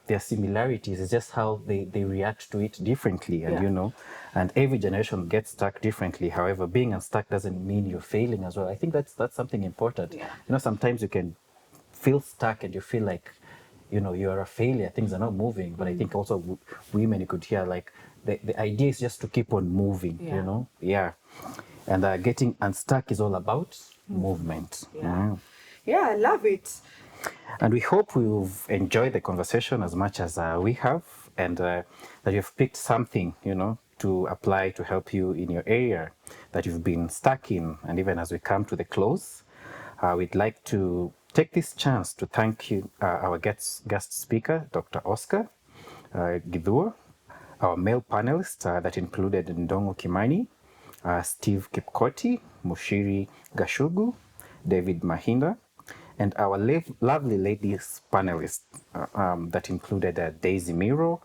their similarities. It's just how they react to it differently. And, and every generation gets stuck differently. However, being unstuck doesn't mean you're failing as well. I think that's something important. Sometimes you can feel stuck and you feel like, you're a failure, things are not moving. But I think also women, you could hear like, the idea is just to keep on moving, And getting unstuck is all about movement. Yeah, I love it. And we hope you've enjoyed the conversation as much as we have, and that you've picked something, to apply to help you in your area that you've been stuck in. And even as we come to the close, we'd like to take this chance to thank you, our guest speaker, Dr. Oscar Gidhur, our male panelists that included Ndongo Kimani, Steve Kipkoti, Mushiri Gashugu, David Mahinda, and our lovely ladies panelists that included Daisy Miro,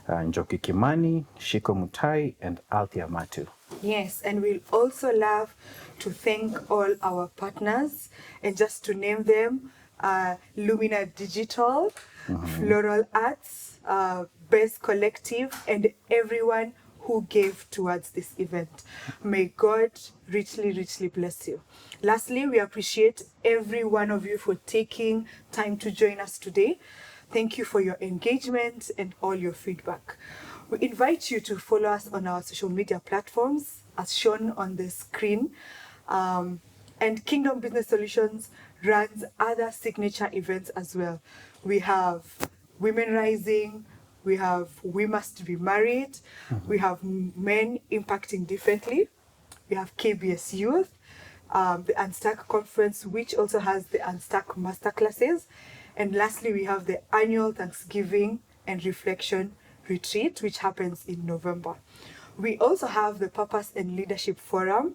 Njoki Kimani, Shiko Mutai, and Althea Matu. Yes, and we'll also love to thank all our partners, and just to name them, Lumina Digital, Floral Arts, Best Collective, and everyone who gave towards this event. May God richly, richly bless you. Lastly, we appreciate every one of you for taking time to join us today. Thank you for your engagement and all your feedback. We invite you to follow us on our social media platforms as shown on the screen. And Kingdom Business Solutions runs other signature events as well. We have Women Rising, we have We Must Be Married, we have Men Impacting Differently, we have KBS Youth, the UNSTUCK Conference, which also has the UNSTUCK Masterclasses. And lastly, we have the annual Thanksgiving and Reflection Retreat, which happens in November. We also have the Purpose and Leadership Forum,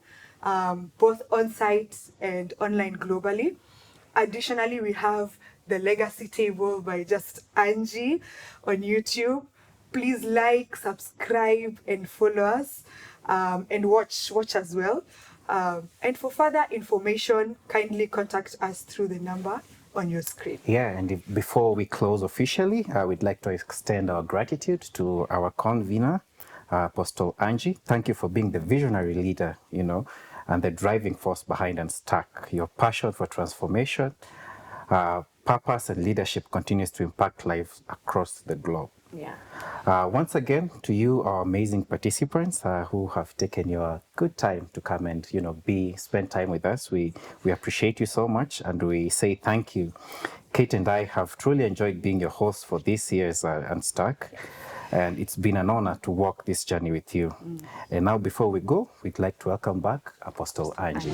both on-site and online globally. Additionally, we have the Legacy Table by just Angie on YouTube. Please like, subscribe, and follow us, and watch as well. And for further information, kindly contact us through the number on your screen. Yeah, and before we close officially, we'd like to extend our gratitude to our convener, Apostle Angie. Thank you for being the visionary leader, and the driving force behind UNSTUCK. Your passion for transformation, purpose, and leadership continues to impact lives across the globe. Yeah. Once again, to you, our amazing participants who have taken your good time to come and spend time with us, we appreciate you so much, and we say thank you. Kate and I have truly enjoyed being your hosts for this year's UNSTUCK, and it's been an honor to walk this journey with you. And now, before we go, we'd like to welcome back Apostle Angie.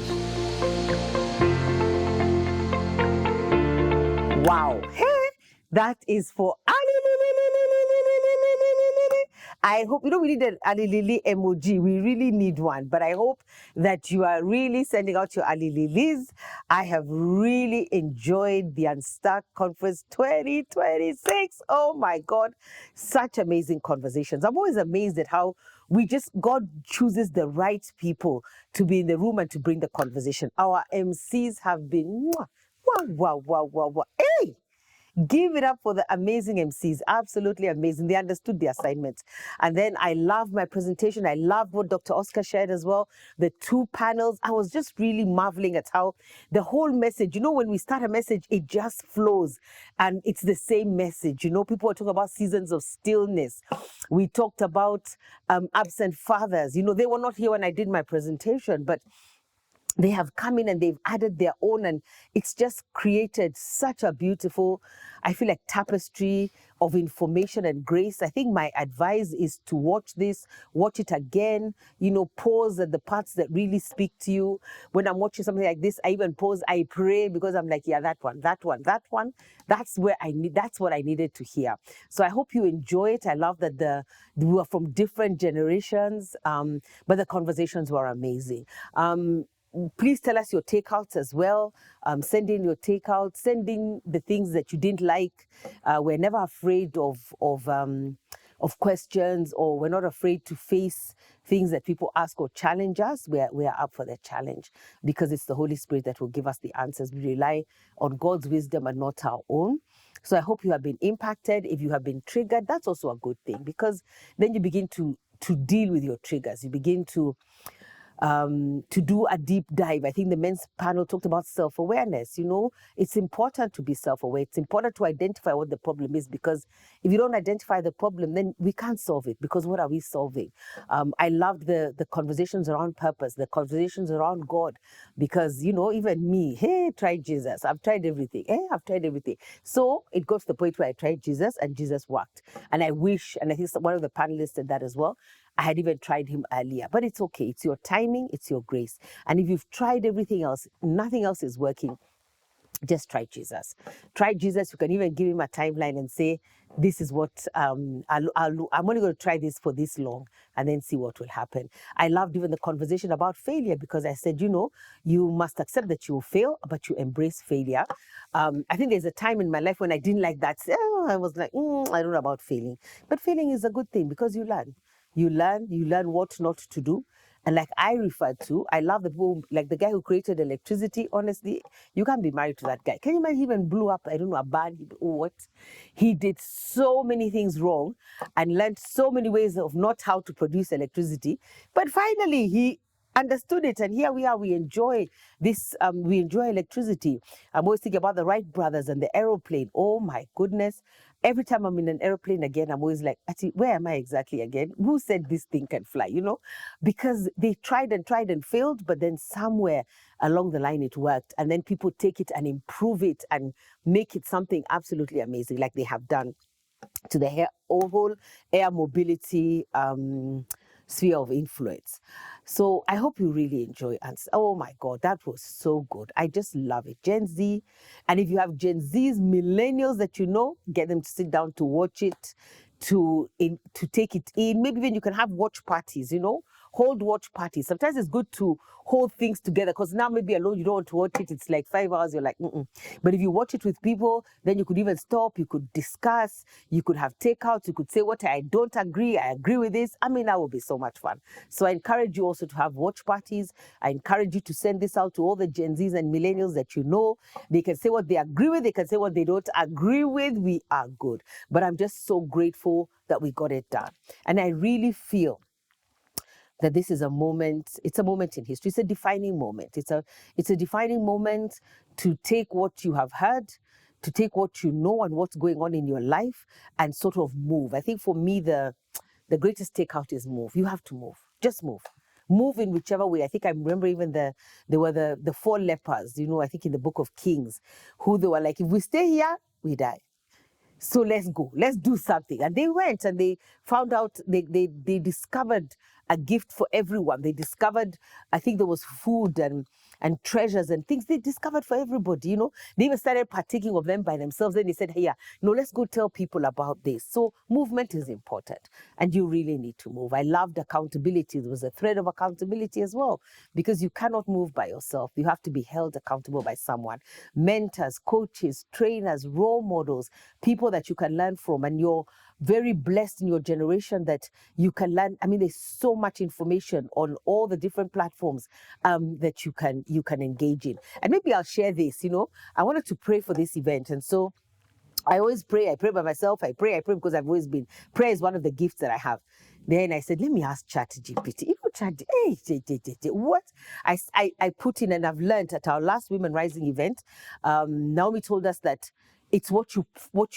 Wow. Hey, that is for I hope, we need an Alilili emoji. We really need one. But I hope that you are really sending out your Alililis. I have really enjoyed the UNSTUCK Conference 2026. Oh my God. Such amazing conversations. I'm always amazed at how God chooses the right people to be in the room and to bring the conversation. Our MCs have been, wow. Hey! Give it up for the amazing MCs. Absolutely amazing. They understood the assignment. And then I love my presentation. I love what Dr. Oscar shared as well. The two panels. I was just really marveling at how the whole message, when we start a message, it just flows. And it's the same message. People are talking about seasons of stillness. We talked about absent fathers. They were not here when I did my presentation, but they have come in and they've added their own, and it's just created such a beautiful, I feel like, tapestry of information and grace. I think my advice is to watch it again, pause at the parts that really speak to you. When I'm watching something like this, I even pause, I pray, because I'm like, yeah, that one. That's what I needed to hear. So I hope you enjoy it. I love that we were from different generations, but the conversations were amazing. Please tell us your takeouts as well. Send in your takeouts. Send in the things that you didn't like. We're never afraid of questions, or we're not afraid to face things that people ask or challenge us. We are up for the challenge, because it's the Holy Spirit that will give us the answers. We rely on God's wisdom and not our own. So I hope you have been impacted. If you have been triggered, that's also a good thing, because then you begin to deal with your triggers. You begin to do a deep dive. I think the men's panel talked about self-awareness. It's important to be self-aware. It's important to identify what the problem is, because if you don't identify the problem, then we can't solve it, because what are we solving? I loved the conversations around purpose, the conversations around God, because, even me, hey, tried Jesus. I've tried everything. I've tried everything. So it got to the point where I tried Jesus, and Jesus worked. And I wish, and I think one of the panelists said that as well, I had even tried him earlier, but it's okay. It's your timing, it's your grace. And if you've tried everything else, nothing else is working, just try Jesus. Try Jesus. You can even give him a timeline and say, this is what, I'm only going to try this for this long, and then see what will happen. I loved even the conversation about failure, because I said, you must accept that you will fail, but you embrace failure. I think there's a time in my life when I didn't like that. I was like, I don't know about failing. But failing is a good thing, because you learn. You learn what not to do. And like I referred to, I love the people, like the guy who created electricity. Honestly, you can't be married to that guy. Can you imagine? He even blew up, I don't know, a band or what? He did so many things wrong and learned so many ways of not how to produce electricity. But finally, he understood it, and here we are. We enjoy this. We enjoy electricity. I'm always thinking about the Wright brothers and the aeroplane. Oh my goodness! Every time I'm in an aeroplane again, I'm always like, where am I exactly again? Who said this thing can fly? You know, because they tried and failed, but then somewhere along the line it worked, and then people take it and improve it and make it something absolutely amazing, like they have done to the whole air mobility sphere of influence. So I hope you really enjoy. And oh my God, that was so good. I just love it. Gen Z. And if you have Gen Zs, millennials that you know, get them to sit down to watch it, to take it in. Maybe even you can have watch parties, you know, hold watch parties. Sometimes it's good to hold things together, because now maybe alone you don't want to watch it. It's like 5 hours. You're like, mm-mm. But if you watch it with people, then you could even stop. You could discuss. You could have takeouts. You could say, what I don't agree, I agree with this. I mean, that would be so much fun. So I encourage you also to have watch parties. I encourage you to send this out to all the Gen Zs and millennials that you know. They can say what they agree with. They can say what they don't agree with. We are good. But I'm just so grateful that we got it done. And I really feel that this is a moment, it's a moment in history. It's a defining moment. It's a defining moment to take what you have heard, to take what you know and what's going on in your life and sort of move. I think for me, the greatest takeout is move. You have to move. Just move. Move in whichever way. I think I remember even there were the 4 lepers, you know, I think in the book of Kings, who they were like, if we stay here, we die. So let's go, let's do something. And they went and they found out, they discovered a gift for everyone. They discovered, I think there was food and treasures and things they discovered for everybody, you know. They even started partaking of them by themselves. Then they said, hey, yeah, no, let's go tell people about this. So movement is important and you really need to move. I loved accountability. There was a thread of accountability as well, because you cannot move by yourself. You have to be held accountable by someone. Mentors, coaches, trainers, role models, people that you can learn from. And you're very blessed in your generation that you can learn. I mean, there's so much information on all the different platforms that you can engage in. And maybe I'll share this, you know. I wanted to pray for this event. And so I always pray. I pray by myself. I pray because I've always been. Prayer is one of the gifts that I have. Then I said, let me ask ChatGPT. You know, what? I put in, and I've learned at our last Women Rising event, Naomi told us that it's what you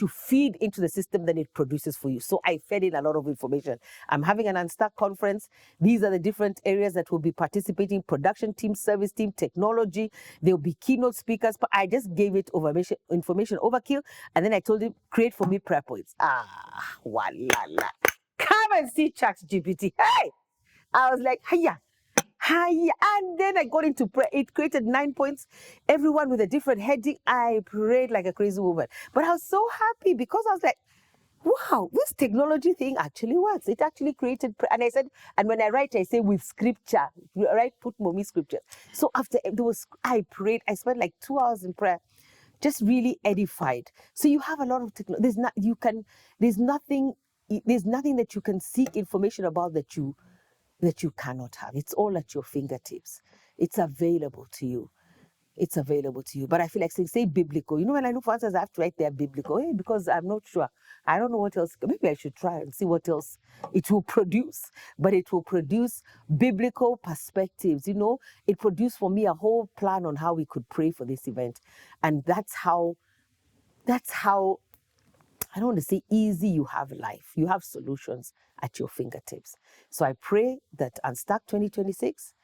feed into the system, then it produces for you. So I fed in a lot of information. I'm having an UNSTUCK conference. These are the different areas that will be participating: production team, service team, technology. There'll be keynote speakers. But I just gave it information overkill. And then I told him, create for me prayer points. Walala. Come and see ChatGPT. Hey! I was like, hiya. And then I got into prayer. It created 9 points, everyone with a different heading. I prayed like a crazy woman. But I was so happy because I was like, wow, this technology thing actually works. It actually created, and I said, and when I write, I say with scripture, right? Put mommy scriptures. So after I prayed, I spent like 2 hours in prayer, just really edified. So you have a lot of technology. There's nothing that you can seek information about that you cannot have. It's all at your fingertips. It's available to you. It's available to you. But I feel like say biblical. You know, when I look for answers, I have to write there biblical. Because I'm not sure. I don't know what else. Maybe I should try and see what else it will produce. But it will produce biblical perspectives. You know, it produced for me a whole plan on how we could pray for this event. And that's how I don't want to say easy you have life. You have solutions at your fingertips. So I pray that Unstuck 2026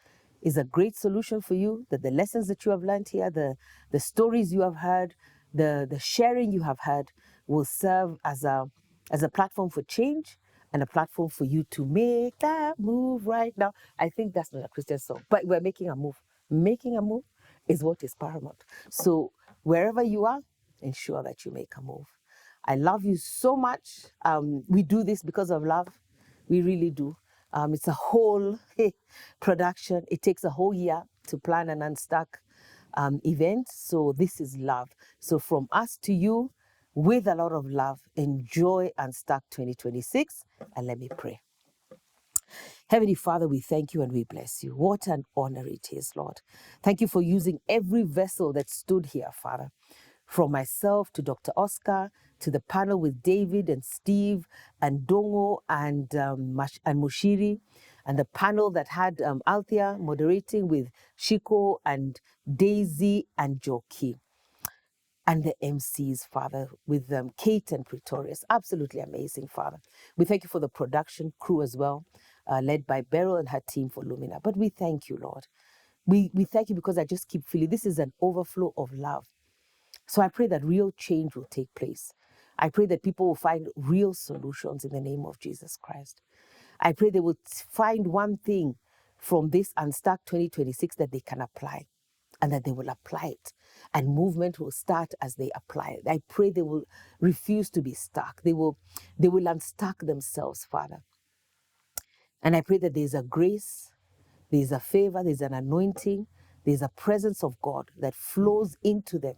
is a great solution for you, that the lessons that you have learned here, the stories you have heard, the sharing you have heard will serve as a platform for change and a platform for you to make that move right now. I think that's not a Christian song, but we're making a move. Making a move is what is paramount. So wherever you are, ensure that you make a move. I love you so much. We do this because of love. We really do. It's a whole production. It takes a whole year to plan an Unstuck event. So this is love. So from us to you, with a lot of love, enjoy Unstuck 2026. And let me pray. Heavenly Father, we thank you and we bless you. What an honor it is, Lord. Thank you for using every vessel that stood here, Father. From myself to Dr. Oscar, to the panel with David and Steve and Dongo and Mushiri, and the panel that had Althea moderating with Shiko and Daisy and Joki, and the MCs, Father, with Kate and Pretorius. Absolutely amazing, Father. We thank you for the production crew as well, led by Beryl and her team for Lumina. But we thank you, Lord. We thank you because I just keep feeling this is an overflow of love. So I pray that real change will take place. I pray that people will find real solutions in the name of Jesus Christ. I pray they will find one thing from this Unstuck 2026 that they can apply, and that they will apply it. And movement will start as they apply it. I pray they will refuse to be stuck. They will unstuck themselves, Father. And I pray that there's a grace, there's a favor, there's an anointing, there's a presence of God that flows into them,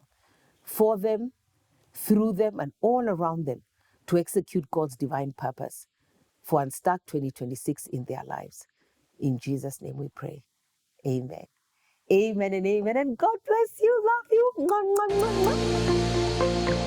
for them, through them, and all around them to execute God's divine purpose for Unstuck 2026 in their lives. In Jesus' name we pray. Amen. Amen and amen. And God bless you. Love you. Mwah, mwah, mwah, mwah.